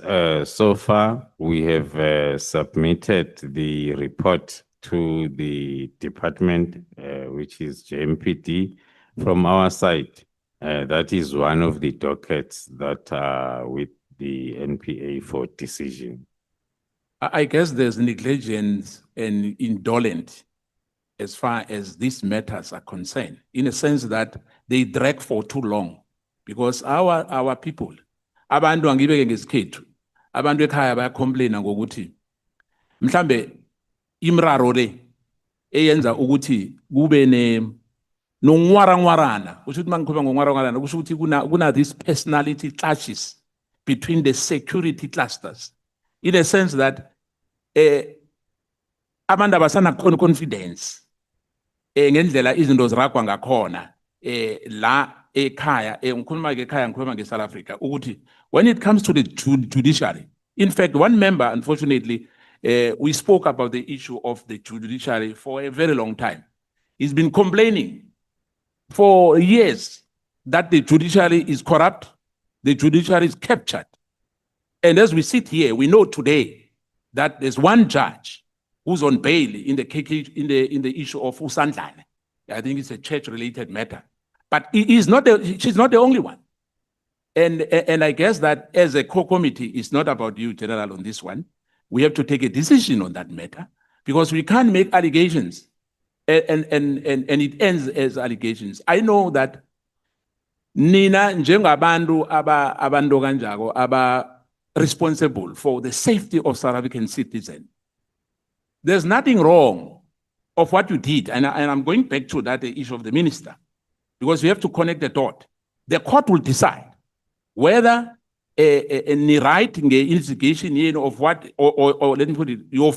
so far, we have submitted the report to the department, which is JMPD. From our side, that is one of the dockets that are with the NPA for decision. I guess there's negligence and indolence as far as these matters are concerned, in a sense that they drag for too long, because our people, abantu angibeke ngesikhethu, abantu ekhaya bayacomplaina ngokuthi mhlambe imraro le eyenza ukuthi kube nongwarangwarana, kusho ukuthi mangikhuluma ngongwarangwarana kusho ukuthi kuna these personality clashes between the security clusters, in a sense that abantu abasana confidence ngendlela izinto ziragwa ngakhona la ekhaya, ngikhuluma ngekhaya, ngikhuluma nge-South Africa, ukuthi when it comes to the judiciary, in fact, one member, unfortunately, we spoke about the issue of the judiciary for a very long time. He's been complaining for years that the judiciary is corrupt, the judiciary is captured. And as we sit here, we know today that there's one judge who's on bail in the issue of Usandlane. I think it's a church-related matter. But she's not the only one. And I guess that as a core committee, it's not about you, General, on this one. We have to take a decision on that matter, because we can't make allegations and it ends as allegations. I know that Nina njengabantu abantu kanjalo aba responsible for the safety of South African citizens. There's nothing wrong of what you did, and I'm going back to that issue of the minister, because we have to connect the dot. The court will decide whether a writing investigation of what, or let me put it, your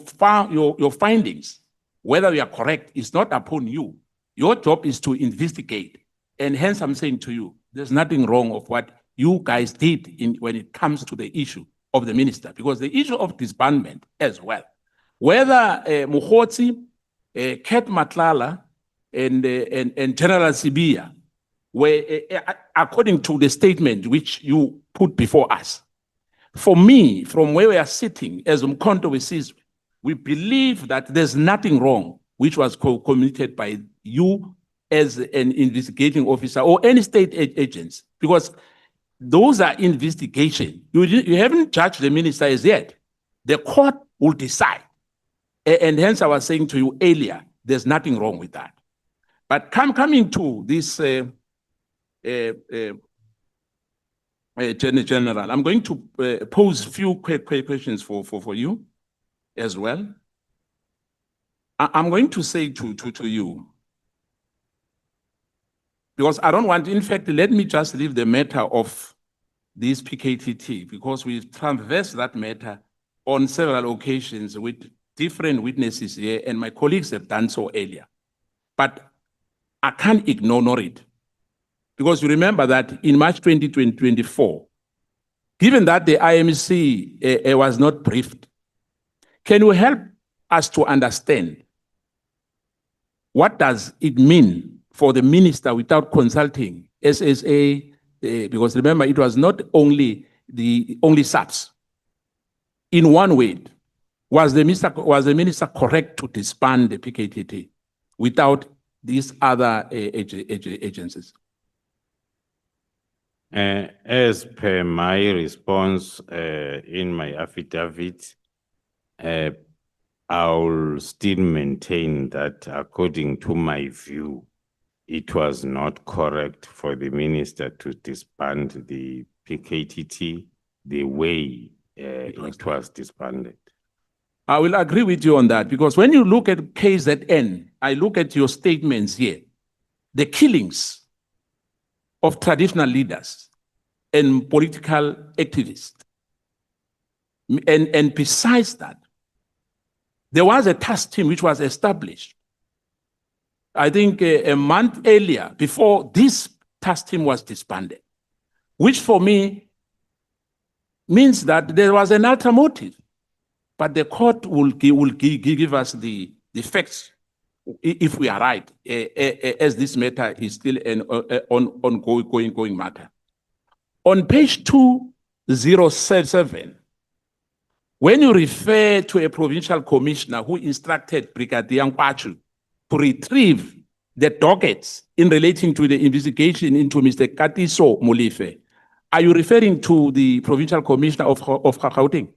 findings, whether you are correct, is not upon you. Your job is to investigate. And hence I'm saying to you, there's nothing wrong of what you guys did when it comes to the issue of the minister, because the issue of disbandment as well, whether Mkhwanazi, Ket Matlala, and General Sibia were, according to the statement which you put before us. For me, from where we are sitting as Mkhwanazi, we believe that there's nothing wrong which was committed by you as an investigating officer or any state agents, because those are investigations. You haven't judged the minister as yet. The court will decide. And hence I was saying to you earlier, there's nothing wrong with that. But coming to this General, I'm going to pose a few quick questions for you as well. I'm going to say to you, because I don't want, in fact, let me just leave the matter of this PKTT, because we've traversed that matter on several occasions with different witnesses here, and my colleagues have done so earlier. But I can't ignore it, because you remember that in March 2024, given that the IMC was not briefed, can you help us to understand what does it mean for the minister without consulting SSA, because remember, it was not only the only SAPS. In one word, was the minister correct to disband the PKTT without these other agencies? As per my response in my affidavit, I'll still maintain that according to my view, it was not correct for the minister to disband the PKTT the way it was disbanded. I will agree with you on that, because when you look at KZN, I look at your statements here, the killings of traditional leaders and political activists. And besides that, there was a task team which was established, I think a month earlier, before this task team was disbanded, which for me means that there was an ulterior motive. But the court will give us the facts if we are right, as this matter is still an ongoing matter. On page 207, when you refer to a provincial commissioner who instructed Brigadier Nkwachu to retrieve the dockets in relating to the investigation into Mr. Katiso Molefe, are you referring to the provincial commissioner of Gauteng?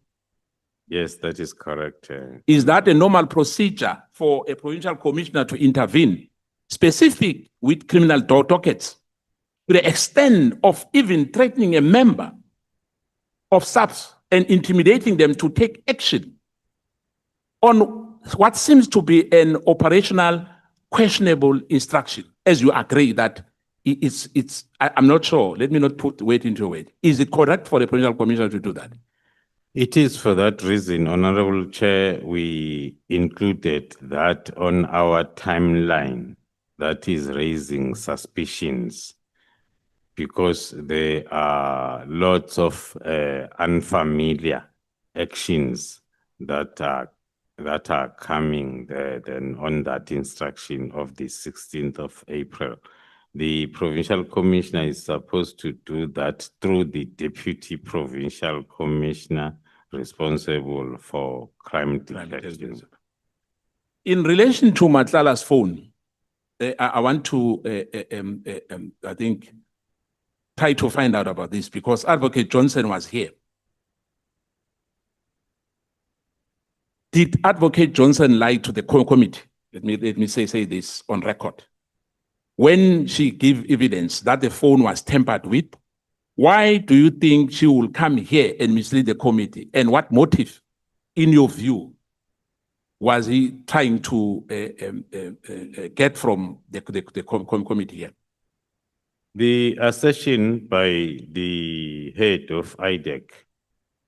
Yes, that is correct. Is that a normal procedure for a provincial commissioner to intervene, specific with criminal dockets, to the extent of even threatening a member of SAPS and intimidating them to take action on what seems to be an operational questionable instruction, as you agree that I'm not sure, let me not put weight into weight. Is it correct for the provincial commissioner to do that? It is for that reason, Honorable Chair, we included that on our timeline that is raising suspicions, because there are lots of unfamiliar actions that are coming then on that instruction of the 16th of April. The provincial commissioner is supposed to do that through the deputy provincial commissioner responsible for crime detection. In relation to Matlala's phone, I want to, I think, try to find out about this, because Advocate Johnson was here. Did Advocate Johnson lie to the committee? Let me say this on record. When she gave evidence that the phone was tampered with, why do you think she will come here and mislead the committee? And what motive, in your view, was he trying to get from the committee here? The assertion by the head of IDEC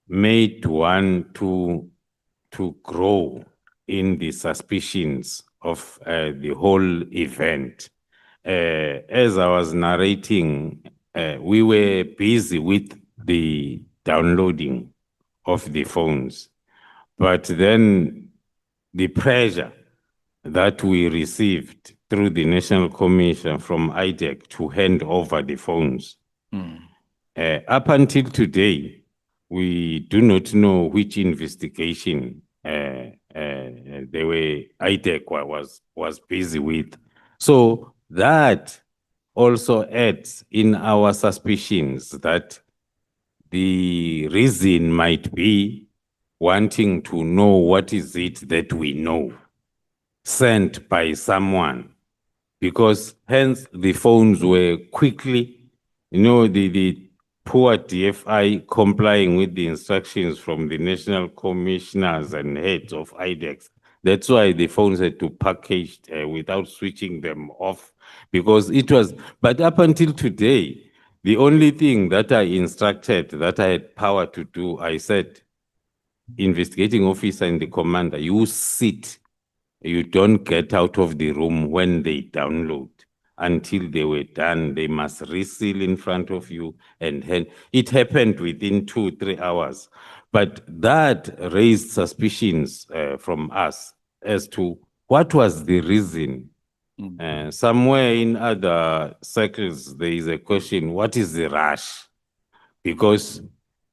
made one to grow in the suspicions of the whole event. As I was narrating, we were busy with the downloading of the phones, but then the pressure that we received through the National Commission from IDEC to hand over the phones. Up until today, we do not know which investigation IDEC was busy with. So that also adds in our suspicions that the reason might be wanting to know what is it that we know, sent by someone, because hence the phones were quickly, the poor DFI complying with the instructions from the national commissioners and heads of IDEX. That's why the phones had to package without switching them off, because it was, but up until today, the only thing that I instructed, that I had power to do, I said, investigating officer and the commander, you sit, you don't get out of the room when they download. Until they were done, they must reseal in front of you and hand. It happened within 2-3 hours. But that raised suspicions from us as to what was the reason Somewhere in other circles, there is a question, what is the rush? Because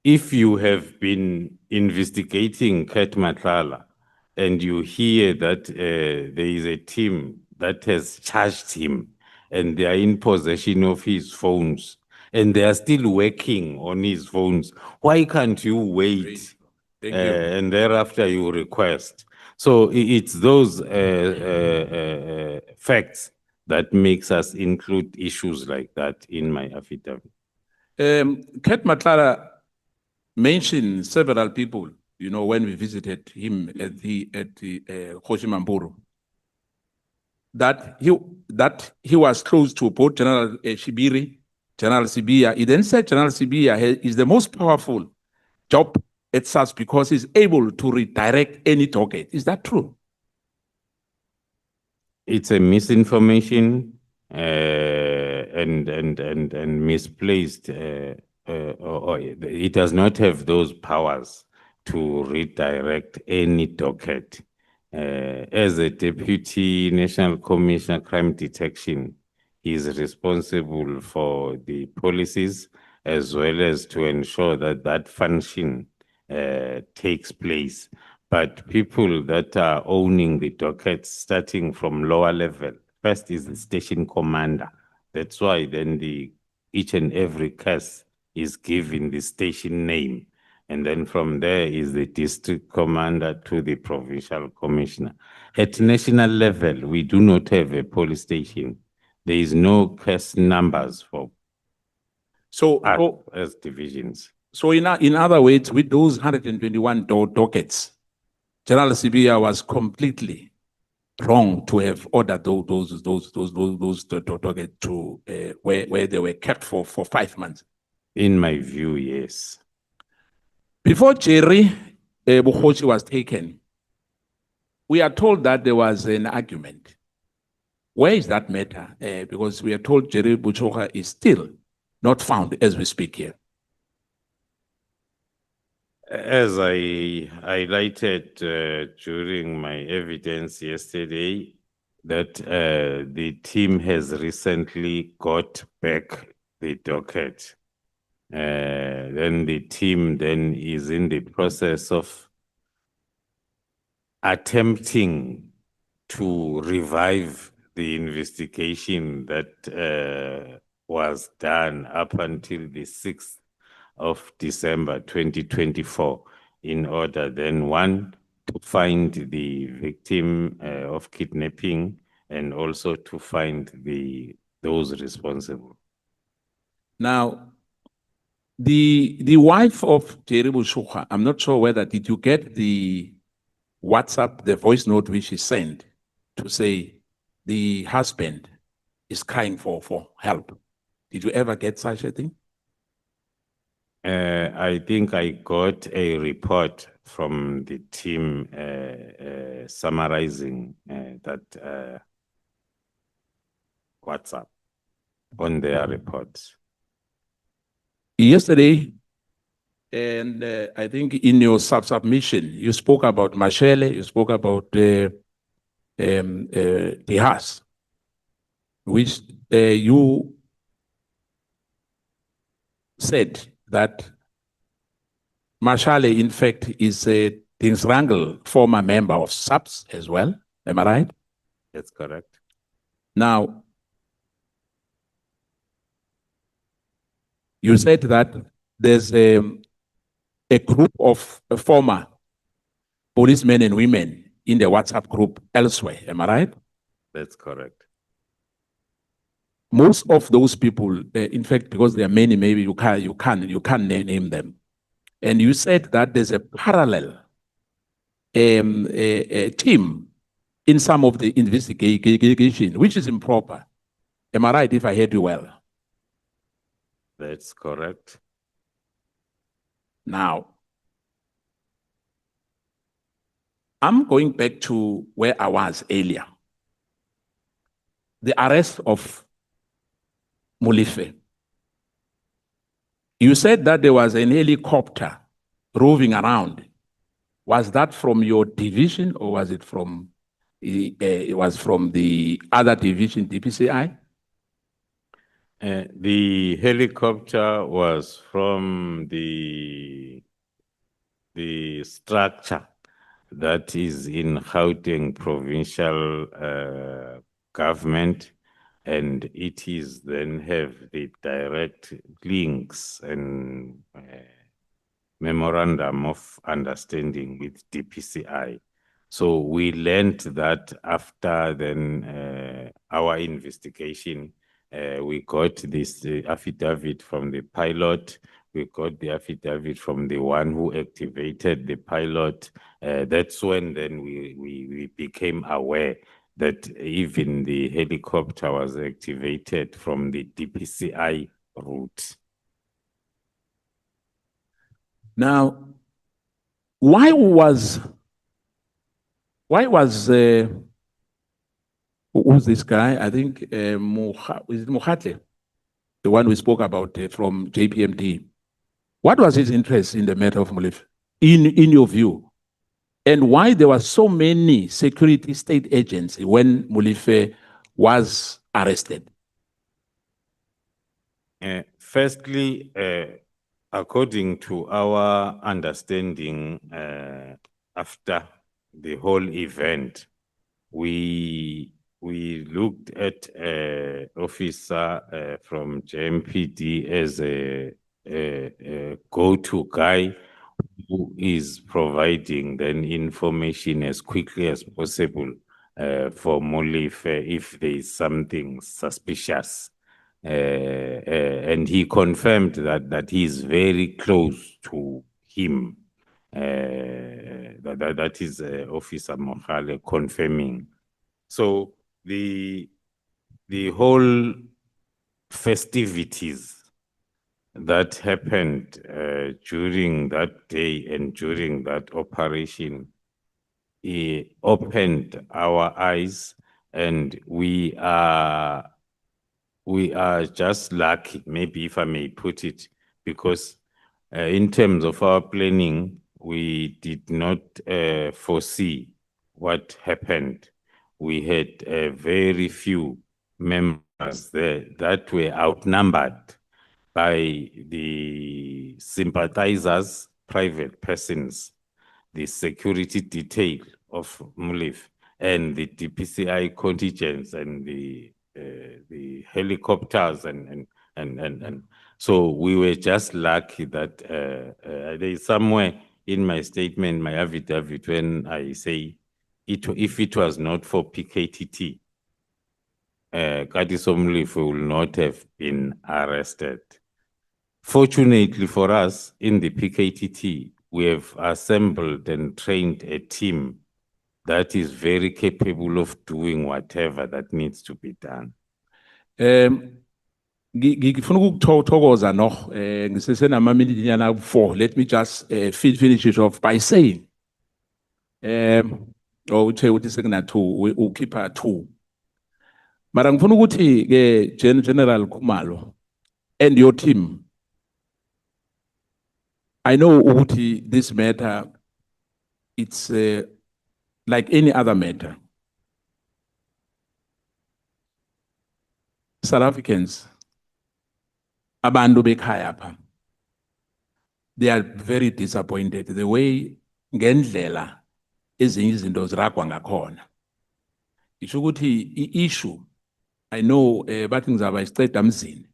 if you have been investigating Ket Matlala and you hear that there is a team that has charged him and they are in possession of his phones and they are still working on his phones, why can't you wait? Thank you. And thereafter you request. So it's those facts that makes us include issues like that in my affidavit. Ket Matlala mentioned several people, you know, when we visited him at the Kgoshi that he was close to both General Shibiri, General Sibia. He then said General Sibia is the most powerful job at SARS because he's able to redirect any target. Is that true? It's a misinformation and misplaced, or it does not have those powers to redirect any docket. As a Deputy National Commissioner Crime Detection, he is responsible for the policies as well as to ensure that that function takes place. But people that are owning the dockets starting from lower level, first is the station commander. That's why then each and every case is given the station name. And then from there is the district commander to the provincial commissioner. At national level, we do not have a police station. There is no case numbers for as divisions. So in other words, with those 121 dockets, General Sibia was completely wrong to have ordered those dockets to where they were kept for 5 months. In my view, yes. Before Jerry Bukhoshi was taken, we are told that there was an argument. Where is that matter? Because we are told Jerry Bukhoshi is still not found as we speak here. As I highlighted during my evidence yesterday, that the team has recently got back the docket. Then the team then is in the process of attempting to revive the investigation that was done up until the 6th of December 2024 in order then, one, to find the victim of kidnapping and also to find those responsible. Now, the wife of Jerry Bukhoshi, I'm not sure whether did you get the WhatsApp, the voice note which he sent to say the husband is crying for help. Did you ever get such a thing? I think I got a report from the team summarizing that WhatsApp on their reports. Yesterday, and I think in your submission, you spoke about Mashele, you spoke about the house, which you said that Mashale, in fact, is a Dinsrangel former member of SAPS as well. Am I right? That's correct. Now, you said that there's a group of former policemen and women in the WhatsApp group elsewhere. Am I right? That's correct. Most of those people, in fact, because there are many, maybe you can't name them. And you said that there's a parallel a team in some of the investigation, which is improper. Am I right if I heard you well? That's correct. Now, I'm going back to where I was earlier. The arrest of Mulife. You said that there was an helicopter roving around. Was that from your division or was it from it was from the other division, DPCI? The helicopter was from the structure that is in Gauteng provincial government, and it is then have the direct links and memorandum of understanding with DPCI. So we learned that after then our investigation, we got this affidavit from the pilot. We got the affidavit from the one who activated the pilot. That's when then we became aware that even the helicopter was activated from the DPCI route. Now, why was who's this guy? I think is it Mokhatle, the one we spoke about from JPMD. What was his interest in the matter of Molefe, in your view? And why there were so many security state agents when Molefe was arrested? Firstly, according to our understanding, after the whole event, we looked at officer from JMPD as a go-to guy who is providing then information as quickly as possible for Molefe if there is something suspicious. And he confirmed that he is very close to him. That is Officer Mohale confirming. So the whole festivities that happened during that day and during that operation, it opened our eyes, and we are just lucky, maybe if I may put it, because in terms of our planning, we did not foresee what happened. We had very few members there that were outnumbered by the sympathizers, private persons, the security detail of Molefe, and the DPCI contingents and the helicopters and so we were just lucky that there is somewhere in my statement, my affidavit, when I say if it was not for PKTT, Katiso Molefe will not have been arrested. Fortunately for us, in the PKTT, we have assembled and trained a team that is very capable of doing whatever that needs to be done. Ngifuna ukuthokoza no ngisesena minute nyana 4. Let me just finish it off by saying uthe uthi sekuna 2 ukhipha 2. Mara ngifuna ukuthi ke General Khumalo and your team, I know ukuthi this matter, it's like any other matter. South Africans, abantu bekhaya apha, they are very disappointed the way ngendlela ezinye izinto ziragwa ngakhona. Isho ukuthi i-issue, I know bathi ngizaba isiceda mzini.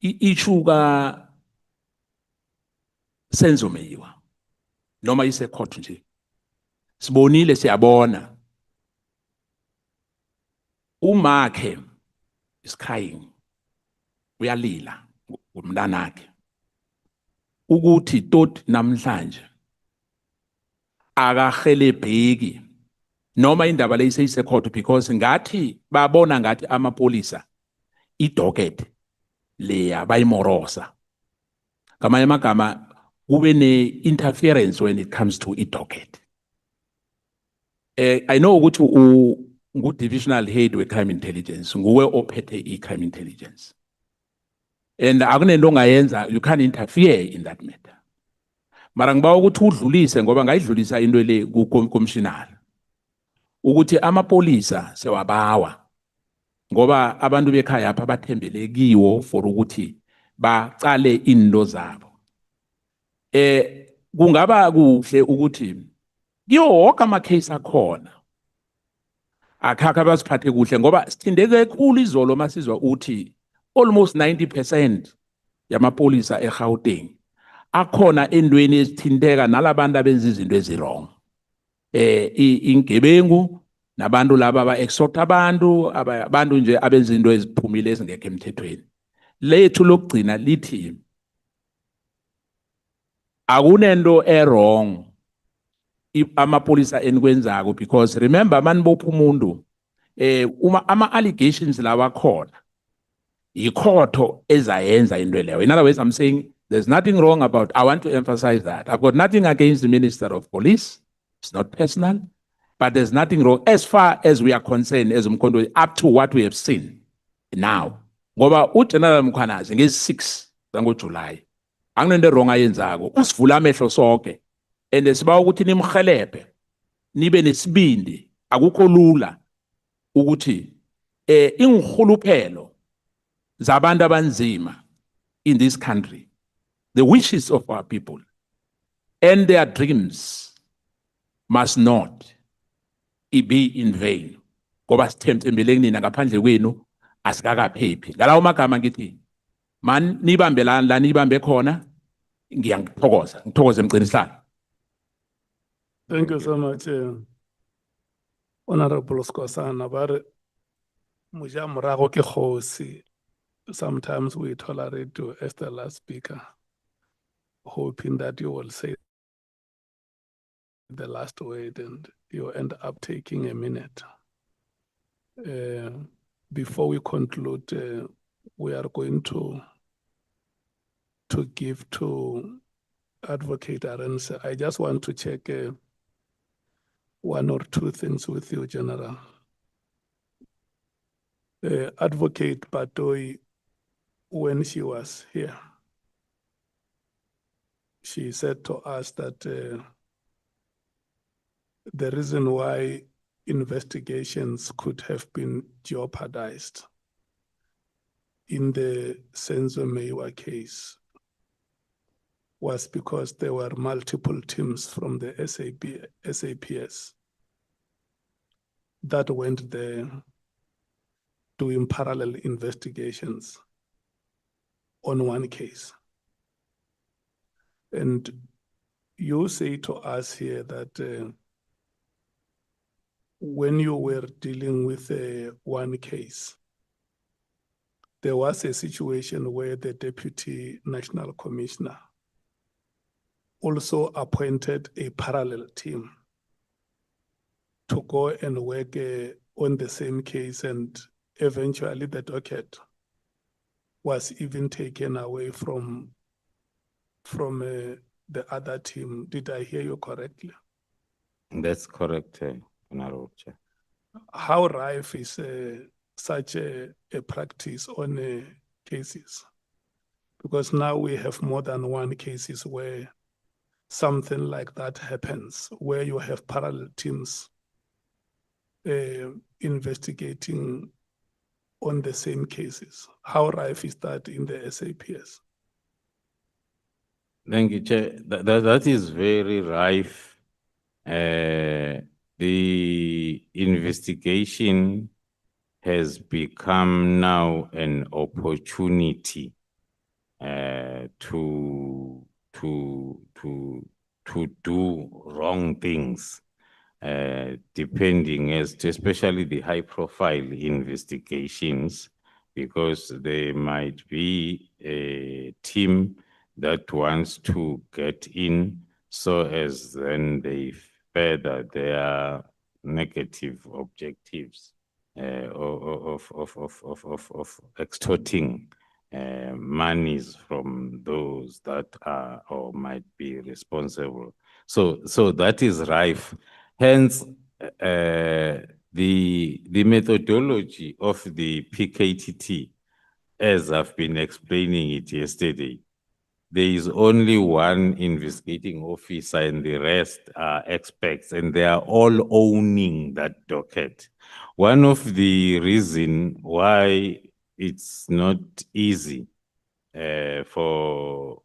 I-issue ka Senzomeyiwa noma isecourt nje. Sibonile siyabona. Umakhe is crying. Uyalila umntanakhe. Ukuthi tot namhlanje akahelebheki noma indaba leyiseyisecourt because ngathi babona ngathi amapolisa idocket leya bayimorosa. Ngamanye amagama kube ne-interference when it comes to idocket. I know ukuthi ngu-divisional head we-crime intelligence, nguwe ophethe i-crime intelligence. And akunento ongayenza, you can't interfere in that matter. Mara ngibawa ukuthi udlulise ngoba ngayidlulisa into le ku-commissioner. ukuthi amapolisa sewabawa ngoba abantu bekhaya apha bathembele kiwo for ukuthi bacale into zabo. Kungaba kuhle ukuthi kiyo wonke ama-case akhona akhakha basiphathe kuhle ngoba sithindeke kakhulu izolo masizwa uthi almost 90% yamapolisa eGauteng akhona endweni ezithinteka nalabantu abenza izinto ezirong. Ingebengu nabantu laba aba-extort abantu nje abenza izinto eziphumile ezingekho emthethweni. Lethu lokugcina lithi akunento wrong amapolisa enikwenzako because remember manibopha umuntu ama-allegations lawa khona ikhotho ezayenza into leyo. In other words, I'm saying there's nothing wrong about, I want to emphasize that. I've got nothing against the Minister of Police. It's not personal, but there's nothing wrong as far as we are concerned as Mkhwanazi, up to what we have seen now. Ngoba uGeneral Mkhwanazi ngezi-6 zangoJuly anginento wrong ayenzako usivula amehlo sonke and sibawa ukuthi nimhelebhe nibe nesibindi akukho lula ukuthi ingihuluphelo zabantu abanzima in this country, the wishes of our people and their dreams must not be in vain. Ngoba sithembele kunina ngaphandle kwenu asikakaphephi. Ngalawo magama ngithi man nibambe la nibambe khona ngiyangithokoza emgcinisihlalo. Thank you so much, Honorable Skosana. But muja morago ke kgosi. Sometimes we tolerate you as the last speaker, hoping that you will say the last word and you end up taking a minute. Before we conclude, we are going to give to Advocate Arens. I just want to check one or two things with you, General. Advocate Batoi, when she was here, she said to us that the reason why investigations could have been jeopardized in the Senzo Mewa case was because there were multiple teams from the SAPS that went there doing parallel investigations on one case. And you say to us here that when you were dealing with one case, there was a situation where the Deputy National Commissioner also appointed a parallel team to go and work on the same case, and eventually the docket was even taken away from the other team. Did I hear you correctly? That's correct, Honorable Chair. How rife is such a practice on cases? Because now we have more than one cases where something like that happens, where you have parallel teams investigating on the same cases. How rife is that in the SAPS? Thank you, Chair. That is very rife. The investigation has become now an opportunity to do wrong things, depending as to especially the high-profile investigations, because there might be a team that wants to get in so as then they further their negative objectives of extorting monies from those that are or might be responsible. So that is rife. Hence, the methodology of the PKTT, as I've been explaining it yesterday, there is only one investigating officer and the rest are experts, and they are all owning that docket. One of the reasons why it's not easy for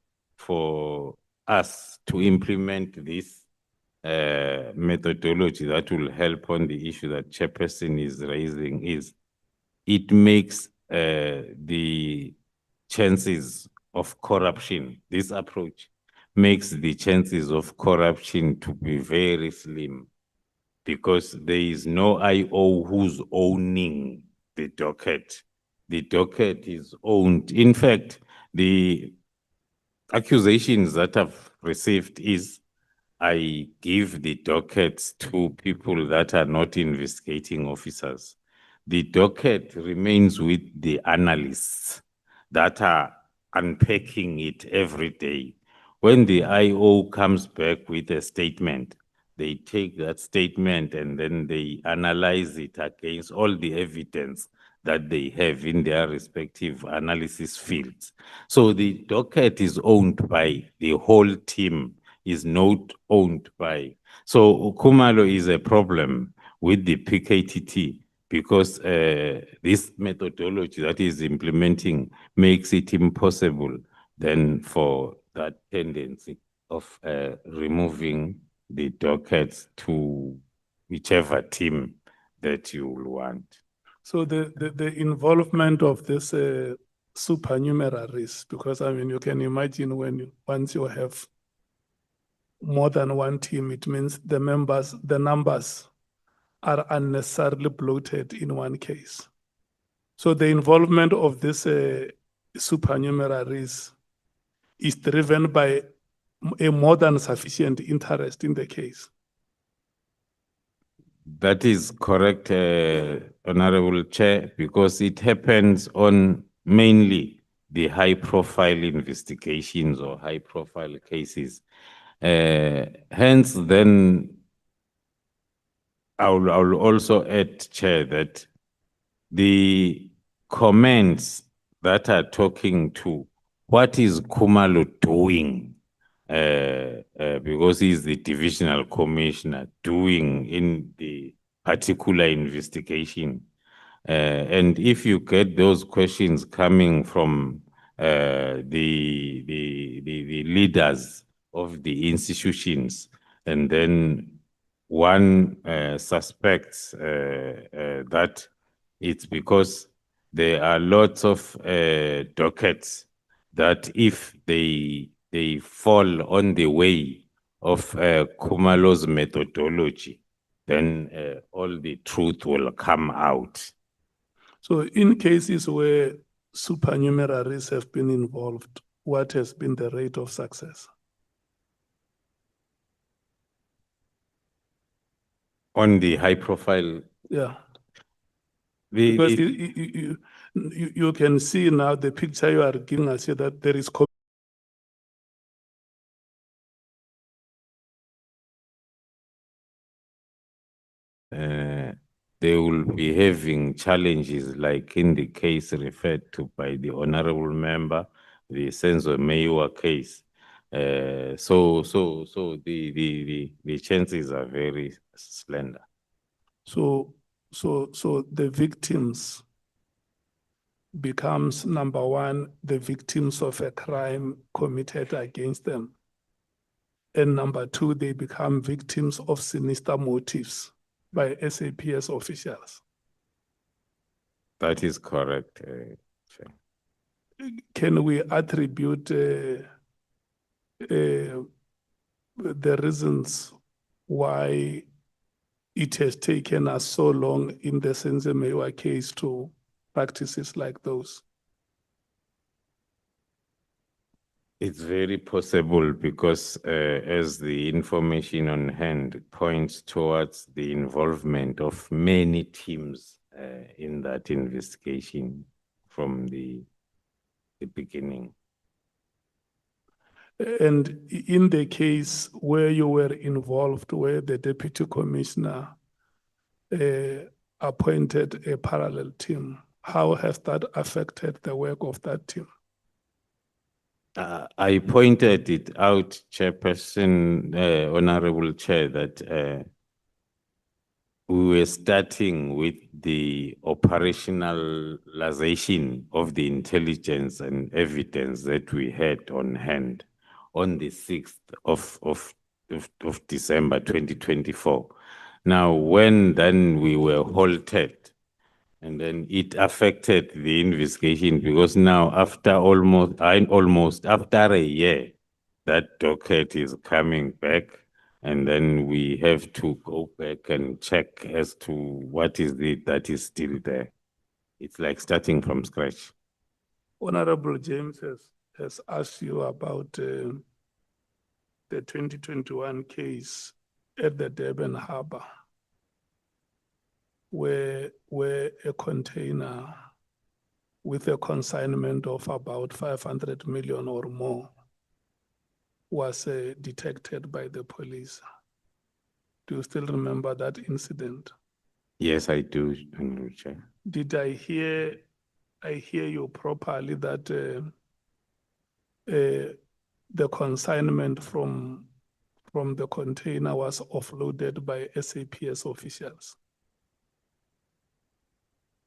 us to implement this methodology that will help on the issue that Chairperson is raising is it makes the chances of corruption, this approach makes the chances of corruption to be very slim because there is no IO who's owning the docket. The docket is owned. In fact, the accusations that I've received is I give the dockets to people that are not investigating officers. The docket remains with the analysts that are unpacking it every day. When the IO comes back with a statement, they take that statement and then they analyze it against all the evidence that they have in their respective analysis fields. So the docket is owned by the whole team, is not owned by. So Khumalo is a problem with the PKTT because this methodology that is implementing makes it impossible then for that tendency of removing the dockets to whichever team that you will want. So the involvement of this supernumeraries, because I mean, you can imagine once you have more than one team, it means the numbers are unnecessarily bloated in one case. So the involvement of this supernumeraries is driven by a more than sufficient interest in the case. That is correct, Honorable Chair, because it happens on mainly the high-profile investigations or high-profile cases. Hence, then, I will also add, Chair, that the comments that are talking to what is Khumalo doing, because he's the divisional commissioner, doing in the particular investigation. And if you get those questions coming from the leaders of the institutions, and then one suspects that it's because there are lots of dockets that if they fall on the way of Khumalo's methodology, then all the truth will come out. So in cases where supernumeraries have been involved, what has been the rate of success? On the high profile? Yeah. Because you can see now the picture you are giving us here that there is they will be having challenges like in the case referred to by the honorable member, the Senzo Meiwa case. So the chances are very slender. So the victims becomes, number one, the victims of a crime committed against them. And number two, they become victims of sinister motives by SAPS officials. That is correct. Can we attribute the reasons why it has taken us so long in the Senzo Meiwa case to practices like those? It's very possible because as the information on hand points towards the involvement of many teams in that investigation from the beginning. And in the case where you were involved, where the deputy commissioner appointed a parallel team, how has that affected the work of that team? I pointed it out, Chairperson, Honorable Chair, that we were starting with the operationalization of the intelligence and evidence that we had on hand on the 6th of December 2024. Now, when then we were halted, and then it affected the investigation because now after almost after a year, that docket is coming back, and then we have to go back and check as to what is it that is still there. It's like starting from scratch. Honorable James has asked you about the 2021 case at the Durban Harbour, where a container with a consignment of about 500 million or more was detected by the police. Do you still remember that incident? Yes, I do, Honorable Chair. Did I hear you properly that the consignment from the container was offloaded by SAPS officials?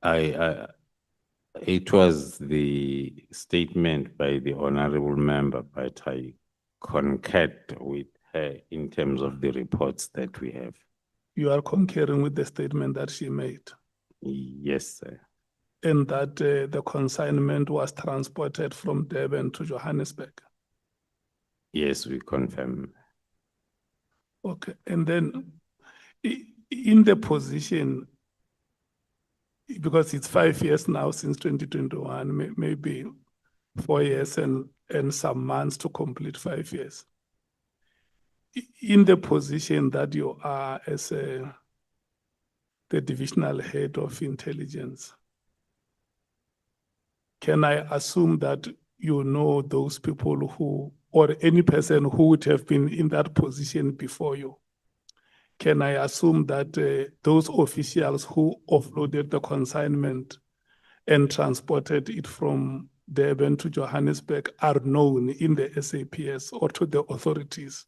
It was the statement by the honorable member, but I concurred with her in terms of the reports that we have. You are concurring with the statement that she made? Yes, sir. And that the consignment was transported from Durban to Johannesburg? Yes, we confirm. Okay, and then in the position, because it's 5 years now since 2021, maybe 4 years and some months to complete 5 years. In the position that you are as the divisional head of intelligence, can I assume that you know those people who, or any person who would have been in that position before you? Can I assume that those officials who offloaded the consignment and transported it from Durban to Johannesburg are known in the SAPS or to the authorities?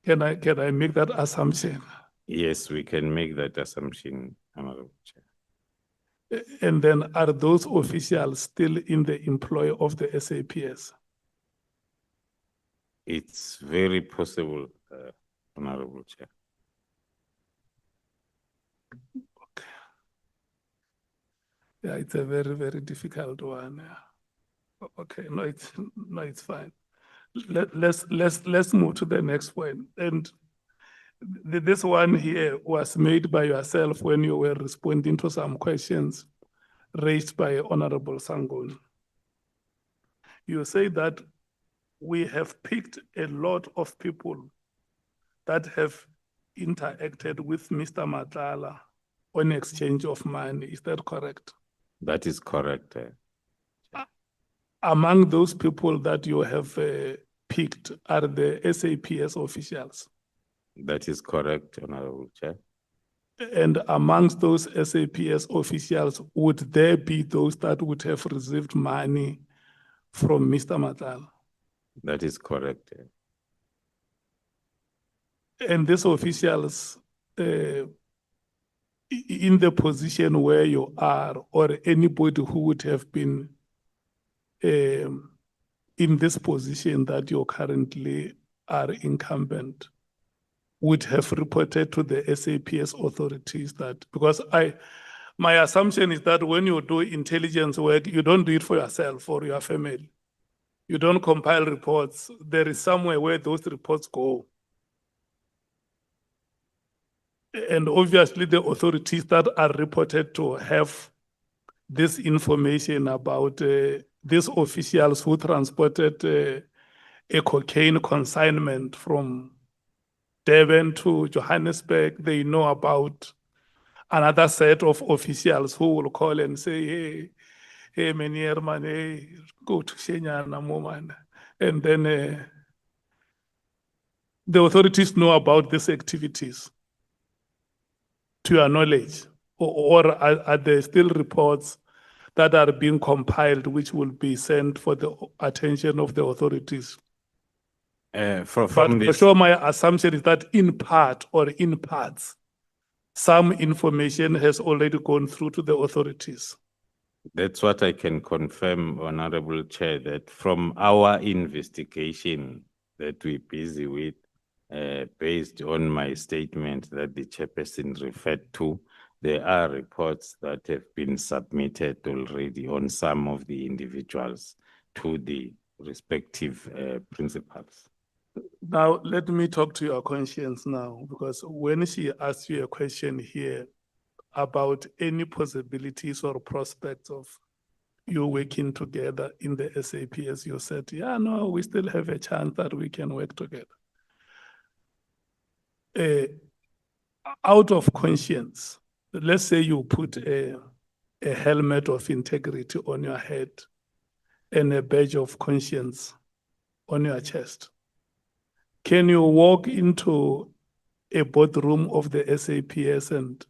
Can I make that assumption? Yes, we can make that assumption, Honorable Chair. And then are those officials still in the employ of the SAPS? It's very possible, Honorable Chair. Okay. Yeah, it's a very, very difficult one. Yeah. Okay, no, it's fine. Let's move to the next one. And this one here was made by yourself when you were responding to some questions raised by Honorable Sangon. You say that we have picked a lot of people that have interacted with Mr. Matlala on exchange of money. Is that correct? That is correct. Among those people that you have picked are the SAPS officials? That is correct, Honorable Chair. And amongst those SAPS officials, would there be those that would have received money from Mr. Matlala? That is correct. And these officials, in the position where you are, or anybody who would have been in this position that you currently are incumbent, would have reported to the SAPS authorities that, because my assumption is that when you do intelligence work, you don't do it for yourself or your family. You don't compile reports. There is somewhere where those reports go. And obviously the authorities that are reported to have this information about these officials who transported a cocaine consignment from Durban to Johannesburg, they know about another set of officials who will call and say, hey, Menier man, hey, go to Shenyana, man. And then the authorities know about these activities, to your knowledge, or are there still reports that are being compiled, which will be sent for the attention of the authorities. From But for this, sure, my assumption is that in part or in parts, some information has already gone through to the authorities. that's what I can confirm, Honorable Chair, that from our investigation that we're busy with, based on my statement that the chairperson referred to, there are reports that have been submitted already on some of the individuals to the respective principals. Now, let me talk to your conscience now, because when she asked you a question here about any possibilities or prospects of you working together in the SAPS, you said, yeah, no, we still have a chance that we can work together. Out of conscience, let's say you put a helmet of integrity on your head and a badge of conscience on your chest. Can you walk into a boardroom of the SAPS and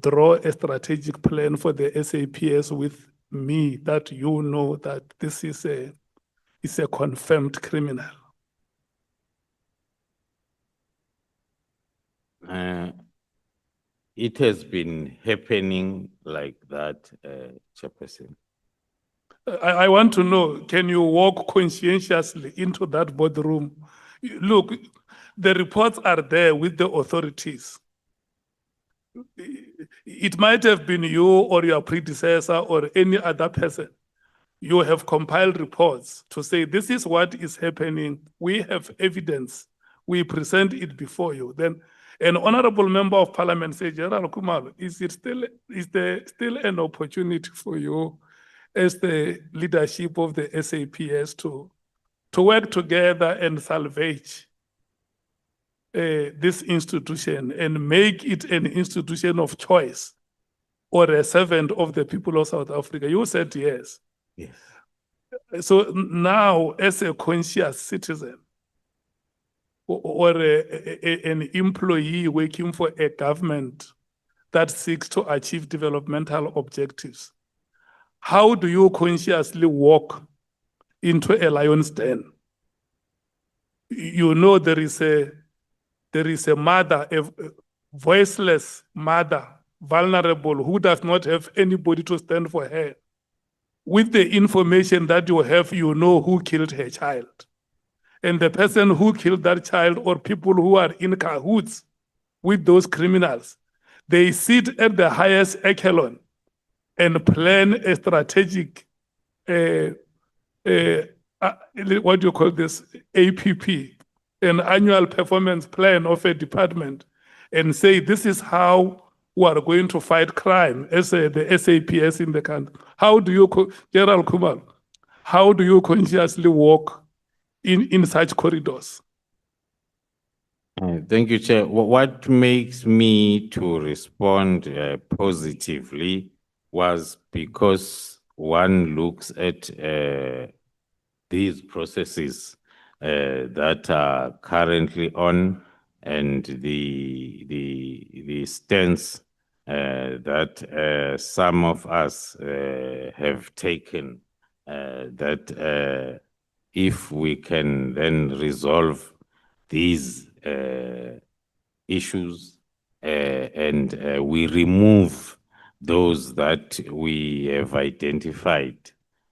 draw a strategic plan for the SAPS with me that you know that this is a confirmed criminal? It has been happening like that, Chairperson. I want to know, can you walk conscientiously into that boardroom? Look, the reports are there with the authorities. It might have been you or your predecessor or any other person. You have compiled reports to say, this is what is happening. We have evidence. We present it before you. Then an honorable member of parliament said, General Khumalo, is there still an opportunity for you as the leadership of the SAPS to work together and salvage this institution and make it an institution of choice or a servant of the people of South Africa? You said yes. Yes. So now, as a conscious citizen or an employee working for a government that seeks to achieve developmental objectives, how do you consciously walk into a lion's den? You know there is a mother, a voiceless mother, vulnerable, who does not have anybody to stand for her. With the information that you have, you know who killed her child. And the person who killed that child or people who are in cahoots with those criminals, they sit at the highest echelon and plan a strategic, what do you call this, APP, an annual performance plan of a department, and say, this is how we are going to fight crime as the SAPS in the country. How do you, General Khumalo, how do you consciously walk in such corridors? Thank you, Chair. What makes me to respond positively was because one looks at these processes that are currently on and the stance that some of us have taken, that if we can then resolve these issues and we remove those that we have identified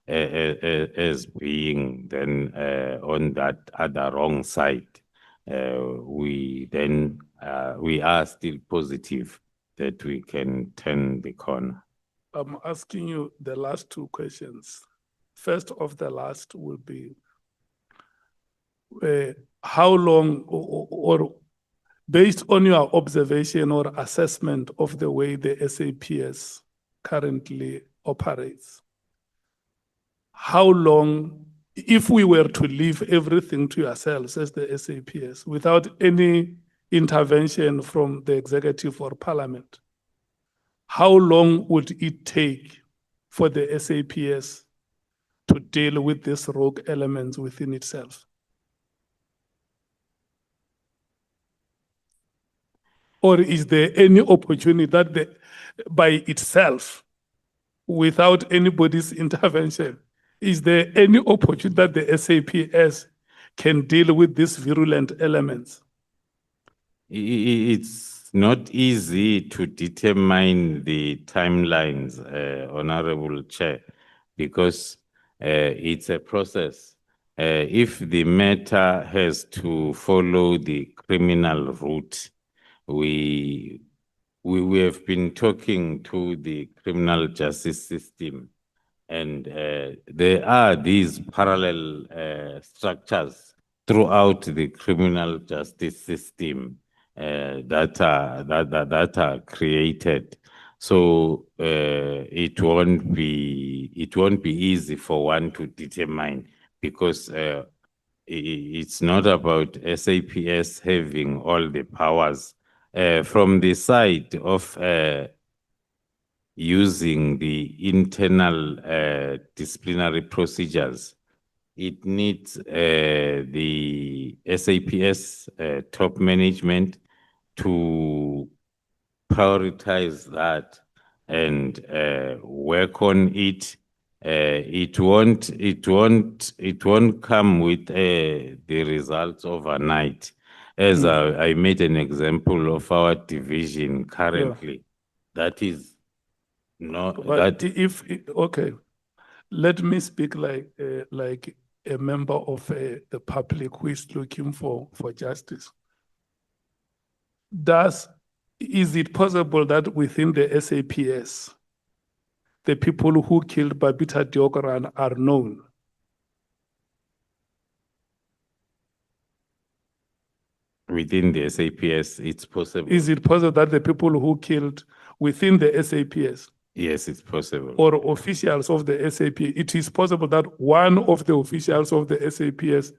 as being then on that other wrong side, we are still positive that we can turn the corner. I'm asking you the last two questions. First of the last will be, how long or based on your observation or assessment of the way the SAPS currently operates, how long, if we were to leave everything to yourselves as the SAPS without any intervention from the executive or parliament, how long would it take for the SAPS to deal with these rogue elements within itself? Or is there any opportunity that by itself, without anybody's intervention? Is there any opportunity that the SAPS can deal with these virulent elements? It's not easy to determine the timelines, Honorable Chair, because it's a process. If the matter has to follow the criminal route, we have been talking to the criminal justice system, and there are these parallel structures throughout the criminal justice system that are created. So it won't be easy for one to determine, because it's not about SAPS having all the powers. From the side of using the internal disciplinary procedures, it needs the SAPS top management to prioritize that and work on it. It won't come with the results overnight. As I made an example of our division currently, that is not But that. okay, let me speak like a member of the public who is looking for justice. Is it possible that within the SAPS, the people who killed Babita Deokaran are known? Within the SAPS, it's possible. Is it possible that the people who killed within the SAPS? Yes, it's possible. Or officials of the SAP, it is possible that one of the officials of the SAPS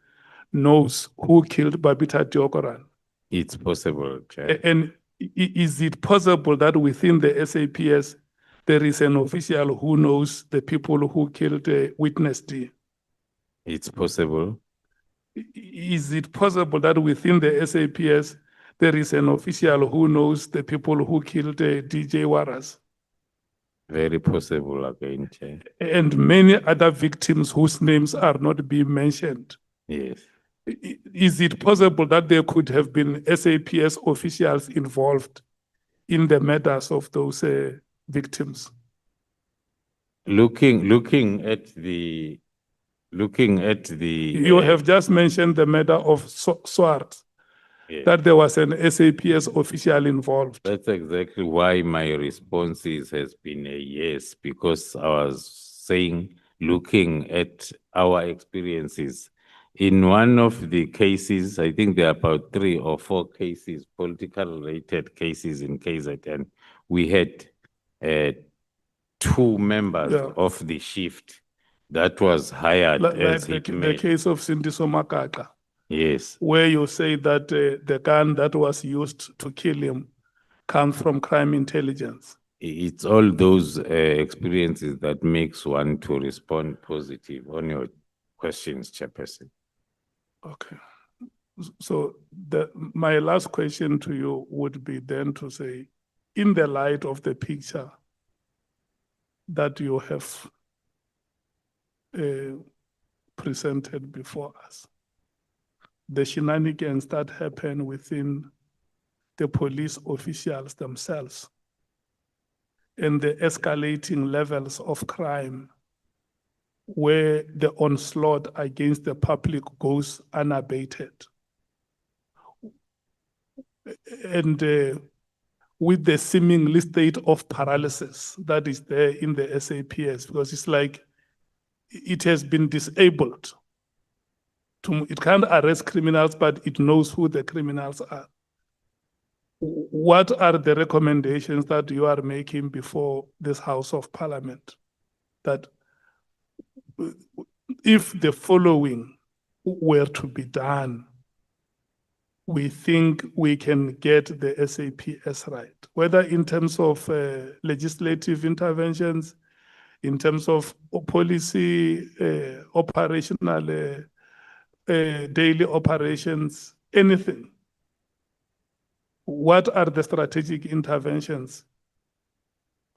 knows who killed Babita Deokaran? It's possible, Chair. And is it possible that within the SAPS, there is an official who knows the people who killed Witness D? It's possible. Is it possible that within the SAPS, there is an official who knows the people who killed DJ Waras? Very possible again, Chair. And many other victims whose names are not being mentioned. Yes. Is it possible that there could have been SAPS officials involved in the murders of those victims? Looking at the. You have just mentioned the murder of Swart, yes. that there was an SAPS official involved. That's exactly why my response has been a yes, because I was saying, looking at our experiences, in one of the cases, I think there are about 3 or 4 cases, political related cases in KZN, we had 2 members of the shift that was hired as the case of Sindiso Makaka. Yes. Where you say that the gun that was used to kill him comes from crime intelligence. It's all those experiences that makes one to respond positive on your questions, Chairperson. Okay. So my last question to you would be then to say, in the light of the picture that you have presented before us, the shenanigans that happen within the police officials themselves, and the escalating levels of crime where the onslaught against the public goes unabated. And with the seemingly state of paralysis that is there in the SAPS, because it's like it has been disabled. It can't arrest criminals, but it knows who the criminals are. What are the recommendations that you are making before this House of Parliament? That if the following were to be done, we think we can get the SAPS right, whether in terms of legislative interventions, in terms of policy, operational, daily operations, anything. What are the strategic interventions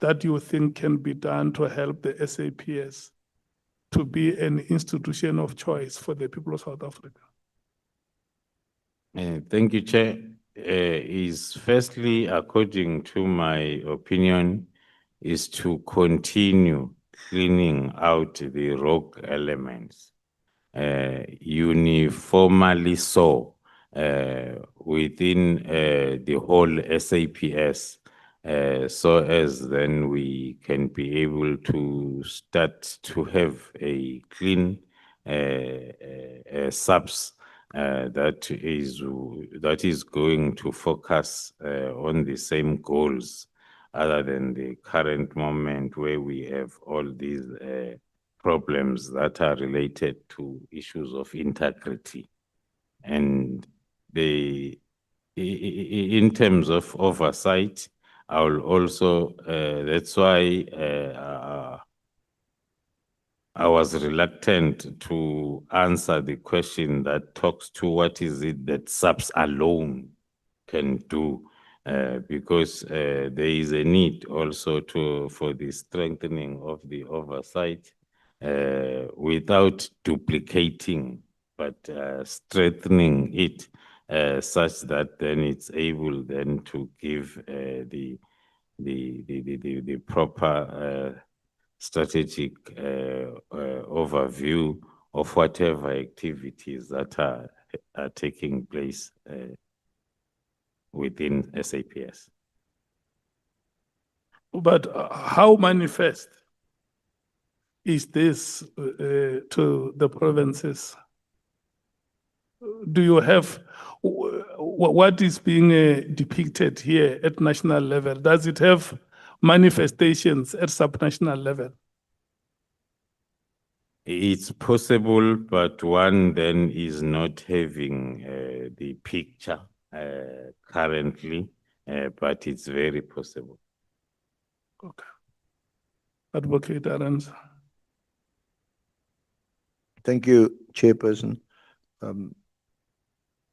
that you think can be done to help the SAPS to be an institution of choice for the people of South Africa? Thank you, Chair. Is firstly, according to my opinion, is to continue cleaning out the rogue elements uniformly so within the whole SAPS, so as then we can be able to start to have a clean SAPS that is going to focus on the same goals, other than the current moment where we have all these problems that are related to issues of integrity. And in terms of oversight, I will also, that's why I was reluctant to answer the question that talks to what is it that SAPS alone can do, because there is a need also for the strengthening of the oversight without duplicating, but strengthening it such that then it's able then to give the proper strategic overview of whatever activities that are taking place within SAPS. But how manifest is this to the provinces? Do you have, what is being depicted here at national level? Does it have manifestations at subnational level? It's possible, but one then is not having the picture currently, but it's very possible. Okay. Advocate Arons. Thank you, Chairperson.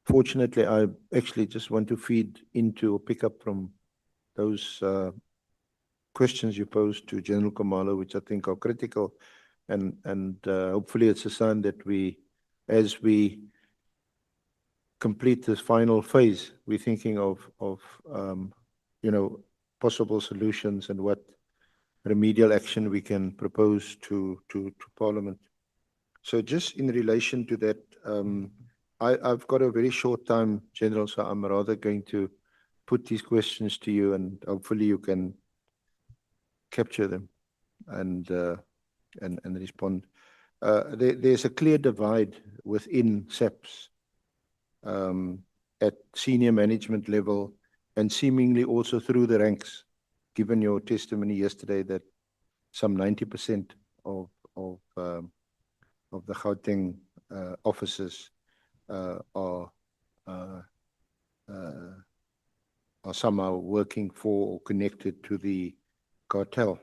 Fortunately, I actually just want to feed into or pick up from those questions you posed to General Khumalo, which I think are critical. And hopefully it's a sign that as we complete this final phase, we're thinking of possible solutions and what remedial action we can propose to Parliament. So just in relation to that, I've got a very short time, General, so I'm rather going to put these questions to you, and hopefully you can capture them and respond. There's a clear divide within SAPS at senior management level and seemingly also through the ranks, given your testimony yesterday that some 90% of the Gauteng officers are somehow working for or connected to the cartel.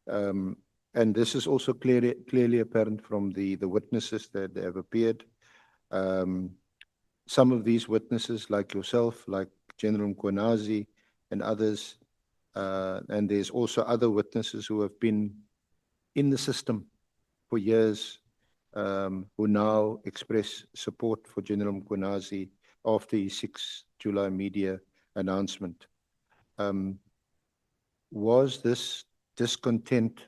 And this is also clearly apparent from the witnesses that have appeared. Some of these witnesses, like yourself, like General Mkhwanazi and others, and there's also other witnesses who have been in the system for years, who now express support for General Mkhwanazi after his 6 July media announcement. Was this discontent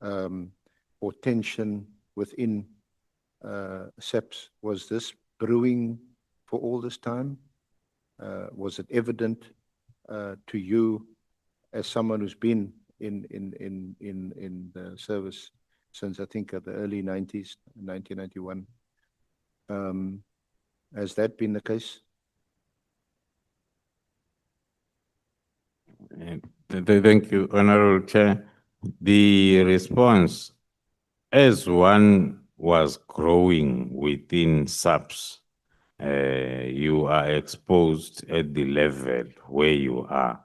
or tension within SAPS, was this brewing for all this time? Was it evident to you as someone who's been in the service since I think the early 90s, 1991? Has that been the case? Thank you, Honorable Chair. The response, as one was growing within SAPS, you are exposed at the level where you are.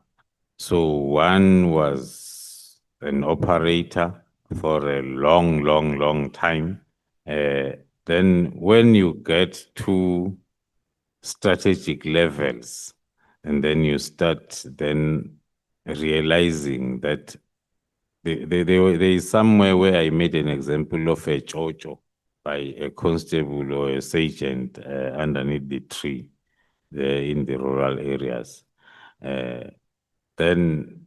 So one was an operator for a long time. Then when you get to strategic levels, and then you start then realizing that There is somewhere where I made an example of a chocho by a constable or a sergeant underneath the tree there in the rural areas. Then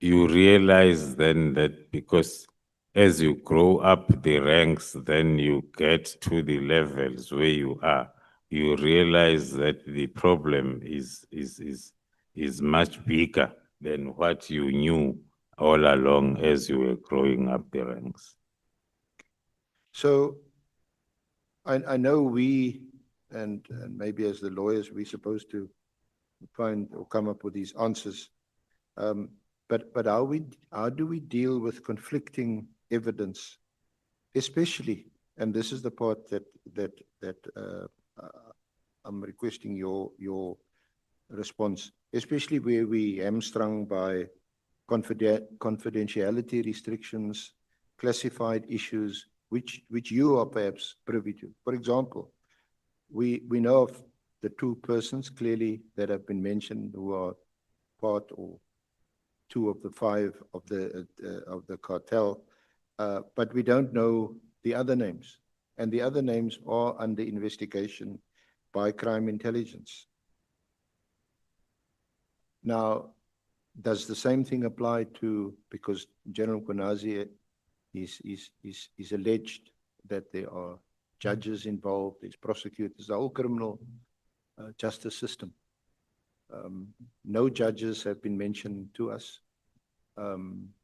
you realize then that because as you grow up the ranks, then you get to the levels where you are, you realize that the problem is much bigger than what you knew all along as you were growing up the ranks. So I know we, and maybe as the lawyers, we're supposed to find or come up with these answers. But how do we deal with conflicting evidence, especially, and this is the part that I'm requesting your response, especially where we hamstrung by confidentiality restrictions, classified issues, which you are perhaps privy to. For example, we know of the two persons clearly that have been mentioned who are part or two of the five of the cartel, but we don't know the other names, and the other names are under investigation by crime intelligence. Now, does the same thing apply to, because General Mkhwanazi is alleged that there are judges involved, there's prosecutors, the whole criminal justice system. No judges have been mentioned to us.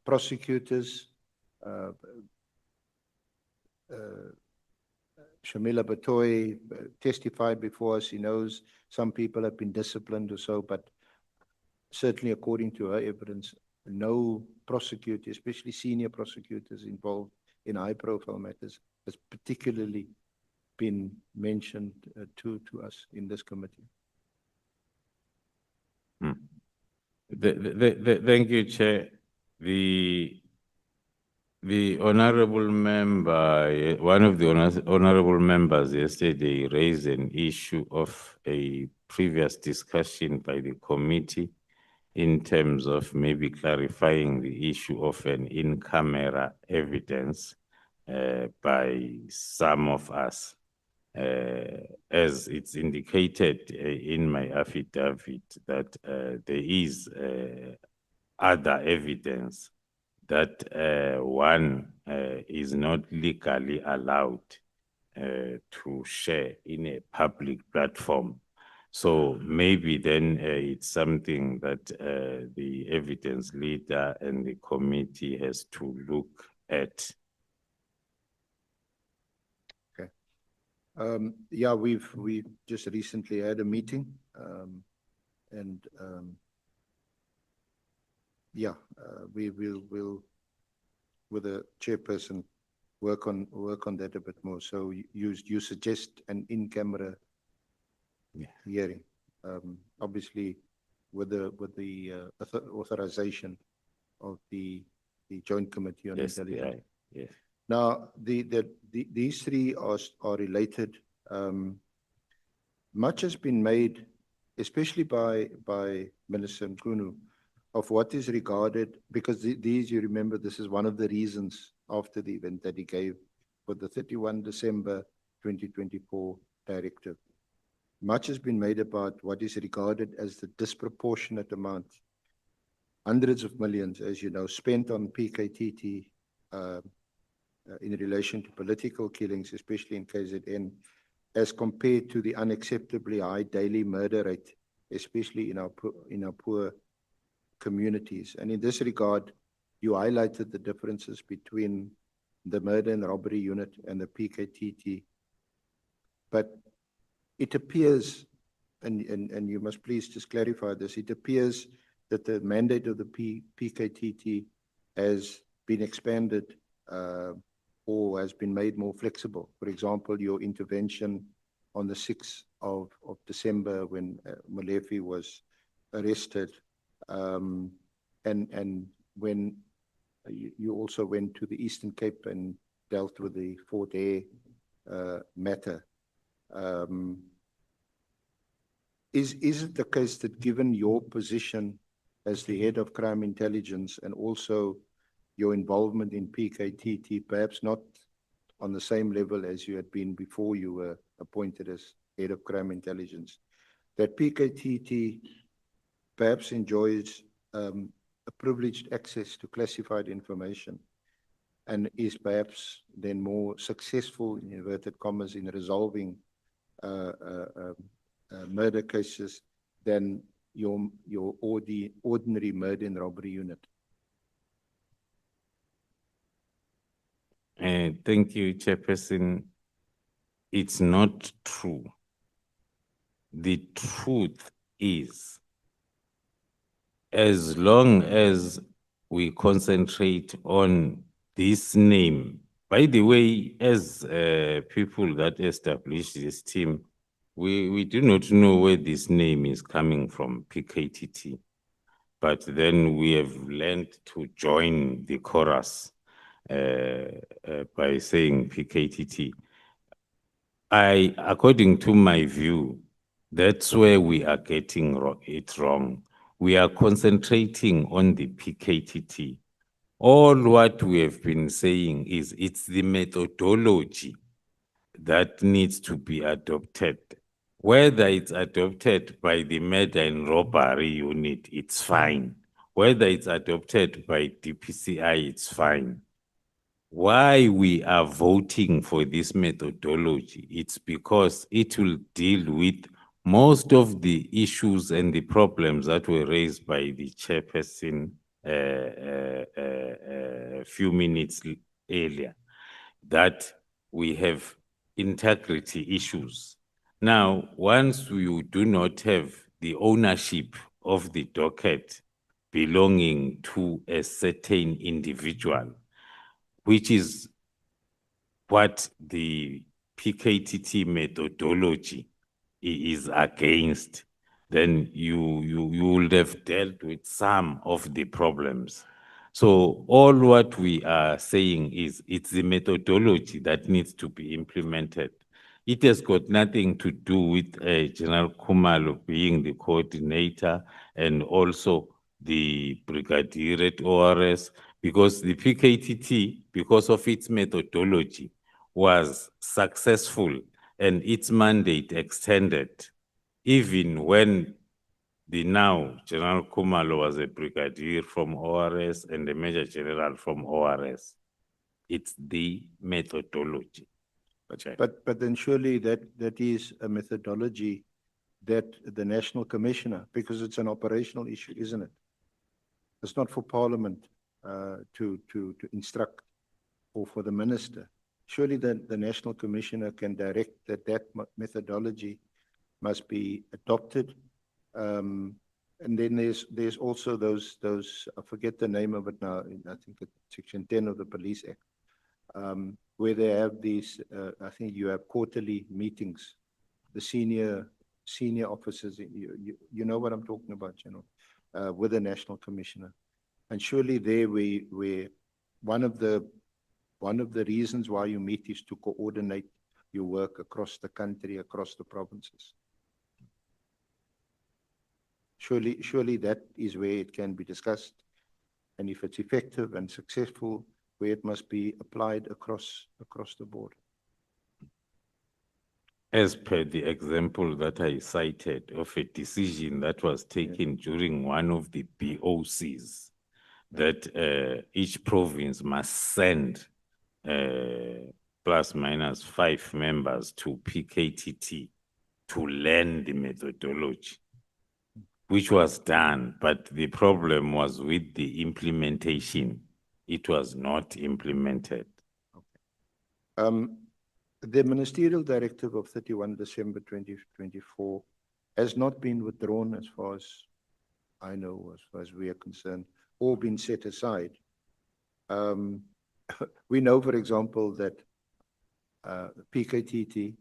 Prosecutors, Shamila Batoy testified before us. He knows some people have been disciplined or so, but certainly according to her evidence, no prosecutor, especially senior prosecutors involved in high-profile matters, has particularly been mentioned to us in this committee. Thank you, Chair. The honorable member, one of the honorable members yesterday raised an issue of a previous discussion by the committee in terms of maybe clarifying the issue of an in-camera evidence by some of us. As it's indicated in my affidavit that there is other evidence that one is not legally allowed to share in a public platform. So maybe then it's something that the evidence leader and the committee has to look at. Okay. Yeah, we've just recently had a meeting, and yeah, we will with the chairperson work on that a bit more. So you suggest an in-camera hearing, obviously with the authorization of the Joint Committee on Intelligence. Yes. Now, these three are related. Much has been made, especially by Minister Mkhunu, of what is regarded, because these, you remember, this is one of the reasons after the event that he gave for the 31 December 2024 directive. Much has been made about what is regarded as the disproportionate amount, hundreds of millions, as you know, spent on PKTT in relation to political killings, especially in KZN, as compared to the unacceptably high daily murder rate, especially in our poor communities. And in this regard, you highlighted the differences between the murder and robbery unit and the PKTT. But it appears, and you must please just clarify this, it appears that the mandate of the PKTT has been expanded or has been made more flexible. For example, your intervention on the 6th of December when Molefe was arrested, and when you also went to the Eastern Cape and dealt with the Fort Hare matter. Is it the case that given your position as the head of crime intelligence and also your involvement in PKTT, perhaps not on the same level as you had been before you were appointed as head of crime intelligence, that PKTT perhaps enjoys a privileged access to classified information and is perhaps then more successful, in inverted commas, in resolving murder cases than your ordinary murder and robbery unit? Thank you, Chairperson. It's not true. The truth is, as long as we concentrate on this name, by the way, as people that established this team, we do not know where this name is coming from, PKTT. But then we have learned to join the chorus by saying PKTT. According to my view, that's where we are getting it wrong. We are concentrating on the PKTT. All what we have been saying is it's the methodology that needs to be adopted. Whether it's adopted by the murder and robbery unit, it's fine. Whether it's adopted by DPCI, it's fine. Why we are voting for this methodology, it's because it will deal with most of the issues and the problems that were raised by the chairperson a few minutes earlier, that we have integrity issues. Now, once you do not have the ownership of the docket belonging to a certain individual, which is what the PKTT methodology is against, then you would have dealt with some of the problems. So all what we are saying is it's the methodology that needs to be implemented. It has got nothing to do with General Khumalo being the coordinator and also the brigadier at ORS, because the PKTT, because of its methodology, was successful and its mandate extended, even when the now General Khumalo was a brigadier from ORS and a major general from ORS. It's the methodology. But then surely that is a methodology that the National Commissioner, because it's an operational issue, isn't it? It's not for Parliament to instruct or for the Minister. Surely the National Commissioner can direct that methodology must be adopted. And then there's also those I forget the name of it now. I think it's Section 10 of the Police Act, where they have these. I think you have quarterly meetings. The senior officers. You know what I'm talking about, with the National Commissioner, and surely there we one of the reasons why you meet is to coordinate your work across the country, across the provinces. Surely that is where it can be discussed, and if it's effective and successful, where it must be applied across the board. As per the example that I cited of a decision that was taken during one of the BOCs, that each province must send plus minus 5 members to PKTT to learn the methodology, which was done, but the problem was with the implementation. It was not implemented. The Ministerial Directive of 31 December 2024 has not been withdrawn as far as I know, as far as we are concerned, or been set aside. We know, for example, that PKTT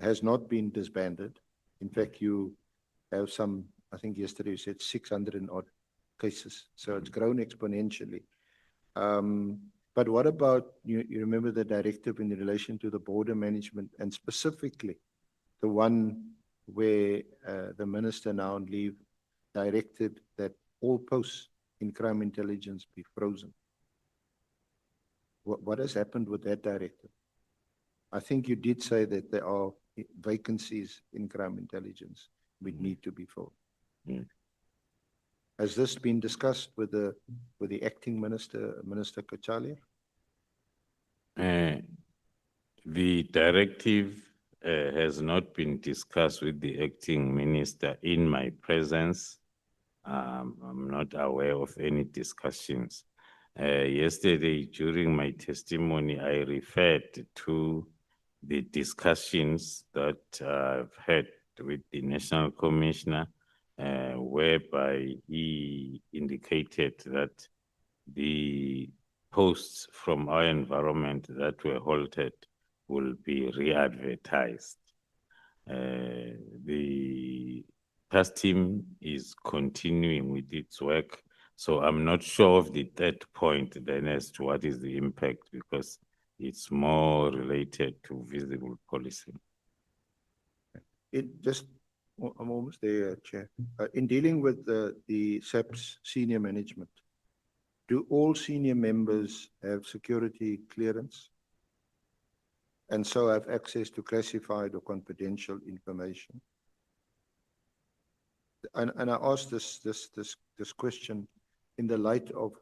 has not been disbanded. In fact, you have some, I think yesterday you said 600 and odd cases, so it's grown exponentially. But what about, you remember the directive in relation to the border management, and specifically the one where the minister now on leave directed that all posts in crime intelligence be frozen? What has happened with that director? I think you did say that there are vacancies in crime intelligence which need to be filled. Mm. Has this been discussed with the acting minister, Minister Kachalia? The directive has not been discussed with the acting minister in my presence. I'm not aware of any discussions. Yesterday, during my testimony, I referred to the discussions that I've had with the National Commissioner, whereby he indicated that the posts from our environment that were halted will be re-advertised. The task team is continuing with its work, so I'm not sure of the third point then as to what is the impact, because it's more related to visible policing. I'm almost there, Chair. In dealing with the SAP's senior management, do all senior members have security clearance and so have access to classified or confidential information? And I ask this question in the light of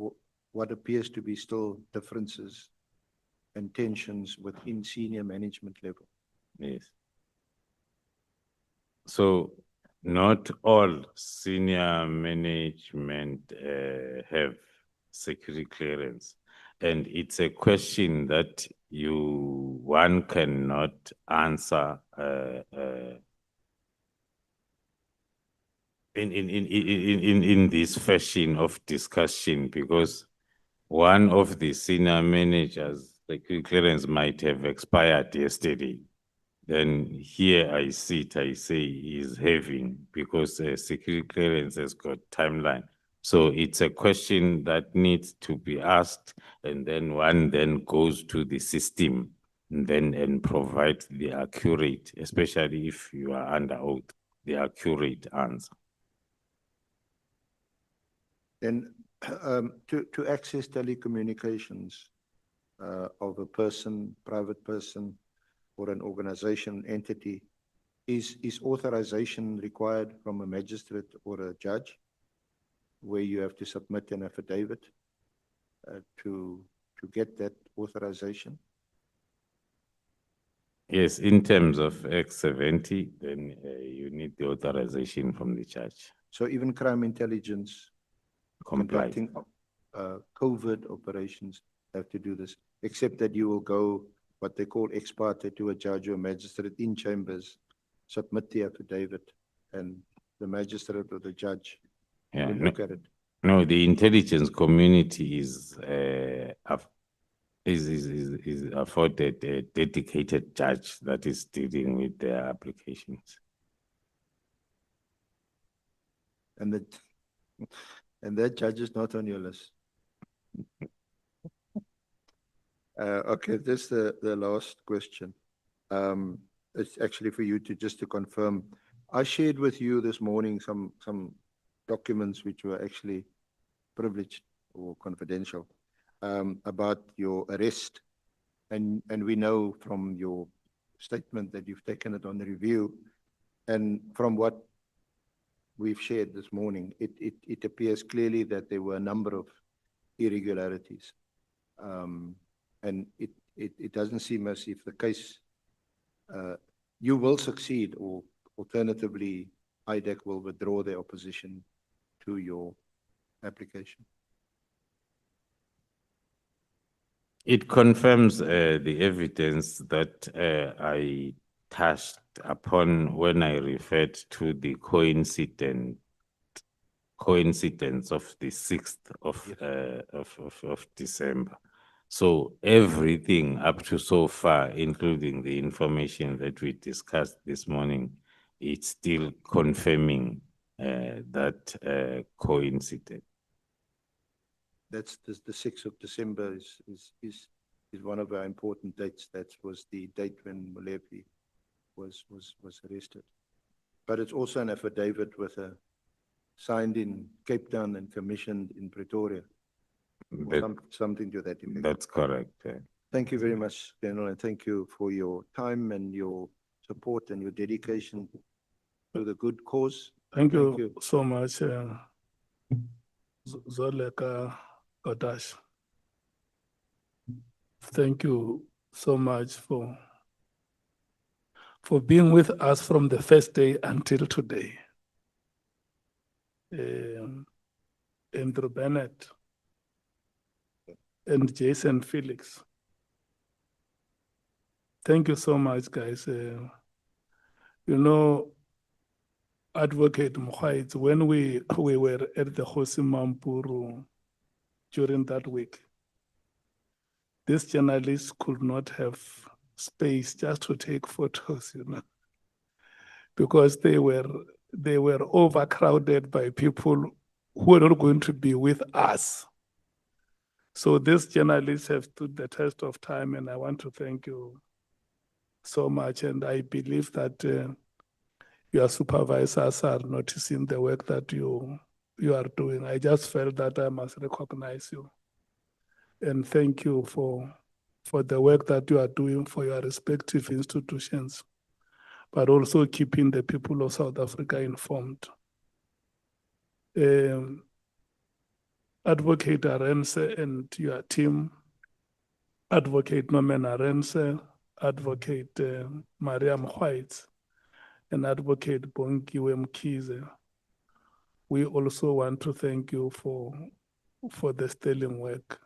what appears to be still differences and tensions within senior management level. Yes. So not all senior management have security clearance, and it's a question that one cannot answer in this fashion of discussion, because one of the senior managers' security clearance might have expired yesterday. Then here I sit, I say he's having, because security clearance has got timeline. So it's a question that needs to be asked, and then one then goes to the system and provides the accurate, especially if you are under oath, the accurate answer. Then to access telecommunications of a person, private person, or an organization entity, is authorization required from a magistrate or a judge, where you have to submit an affidavit to get that authorization? Yes, in terms of Act 70, then you need the authorization from the judge. So even crime intelligence Comply. conducting covert operations have to do this, except that you will go what they call ex parte to a judge or magistrate in chambers, submit the affidavit, and the magistrate or the judge will look at it. No, the intelligence community is afforded a dedicated judge that is dealing with their applications. And that judge is not on your list. Okay, this is the last question. It's actually for you to confirm. I shared with you this morning some documents which were actually privileged or confidential about your arrest, and we know from your statement that you've taken it on review, and from what we've shared this morning, it appears clearly that there were a number of irregularities. And it doesn't seem as if the case, you will succeed, or alternatively, IDEC will withdraw their opposition to your application. It confirms the evidence that I touched upon when I referred to the coincidence of the 6th of December. So everything up to so far, including the information that we discussed this morning, it's still confirming that coincidence. That's the 6th of December is one of our important dates. That was the date when Molepi was arrested. But it's also an affidavit with signed in Cape Town and commissioned in Pretoria. or That- something to that effect. That's correct. Thank you very much, General, and thank you for your time and your support and your dedication to the good cause. Thank you so much, Zoleka Kodash. Thank you so much for being with us from the first day until today. Andrew Bennett and Jason Felix. Thank you so much, guys. You know, Advocate Mkhwanazi, when we were at the Kgosi Mampuru during that week, these journalists could not have space just to take photos, you know, because they were overcrowded by people who were not going to be with us. So these journalists have stood the test of time, and I want to thank you so much. And I believe that your supervisors are noticing the work that you are doing. I just felt that I must recognize you and thank you for the work that you are doing for your respective institutions, but also keeping the people of South Africa informed. Advocate Arendse and your team, Advocate Norman Arendse, Advocate Maria Mkhwanazi, and Advocate Bongiwe Mkhize. We also want to thank you for the sterling work.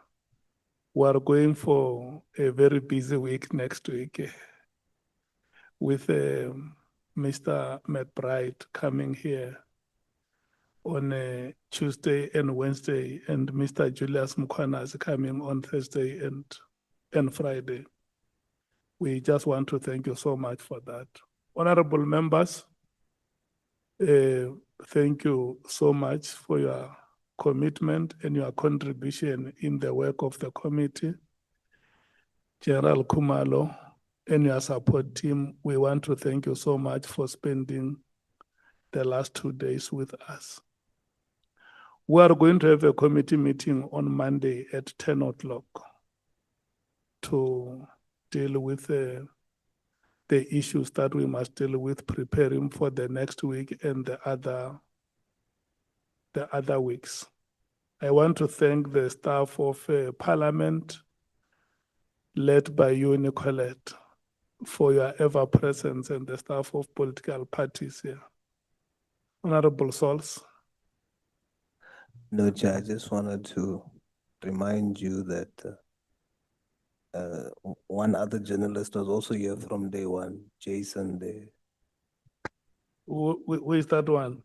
We are going for a very busy week next week with Mr. McBride coming here on Tuesday and Wednesday, and Mr. Julius Mkhwanazi coming on Thursday and Friday. We just want to thank you so much for that. Honorable members, thank you so much for your commitment and your contribution in the work of the committee. General Khumalo and your support team, we want to thank you so much for spending the last 2 days with us. We are going to have a committee meeting on Monday at 10 o'clock to deal with the issues that we must deal with, preparing for the next week and the other weeks. I want to thank the staff of Parliament, led by you, Nicolette, for your ever-presence, and the staff of political parties here. Honorable Sols. No, Chair, I just wanted to remind you that one other journalist was also here from day one, Jason. Who is that one?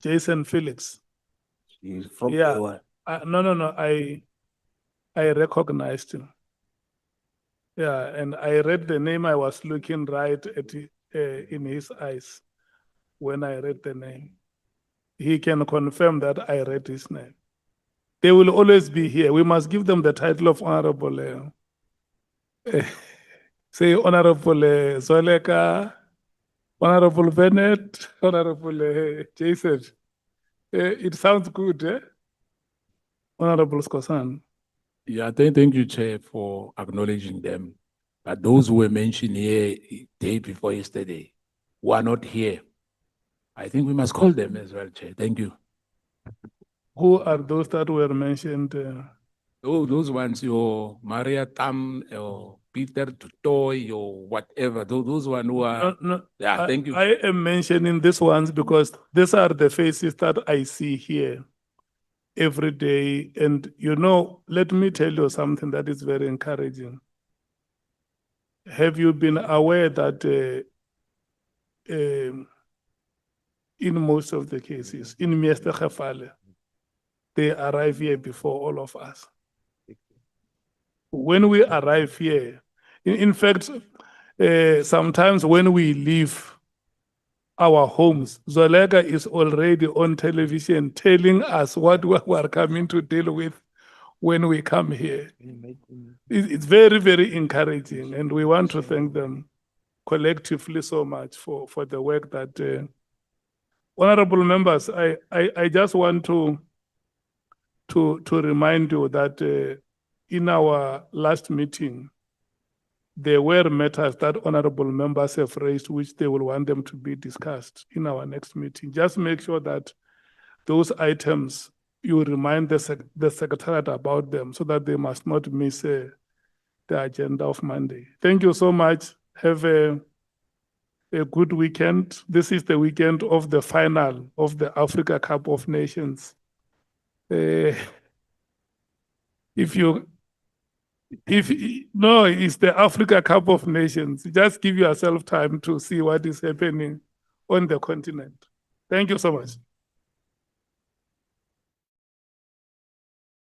Jason Felix. He's from Yeah. day one. No. I recognized him. Yeah, and I read the name. I was looking right at in his eyes when I read the name. He can confirm that I read his name. They will always be here. We must give them the title of Honorable. Say Honorable Zoleka, Honorable Bennett, Honorable Jason. It sounds good, eh? Honorable Skosan. Yeah, thank you, Chair, for acknowledging them. But those who were mentioned here day before yesterday who are not here, I think we must call them as well, Chair. Thank you. Who are those that were mentioned? Those ones, your Maria Tam, or Peter Tutoy, or whatever, those ones who are. No, Yeah, thank you. I am mentioning these ones because these are the faces that I see here every day. And, you know, let me tell you something that is very encouraging. Have you been aware that in most of the cases, in Mieste Khafale, they arrive here before all of us? When we arrive here, in fact, sometimes when we leave our homes, Zoleka is already on television telling us what we are coming to deal with when we come here. It's very, very encouraging, and we want to thank them collectively so much for the work that honorable members, I just want to to remind you that in our last meeting, there were matters that honorable members have raised which they will want them to be discussed in our next meeting. Just make sure that those items, you remind the Secretariat about them so that they must not miss the agenda of Monday. Thank you so much. Have a good weekend. This is the weekend of the final of the Africa Cup of Nations. No, it's the Africa Cup of Nations. Just give yourself time to see what is happening on the continent. Thank you so much.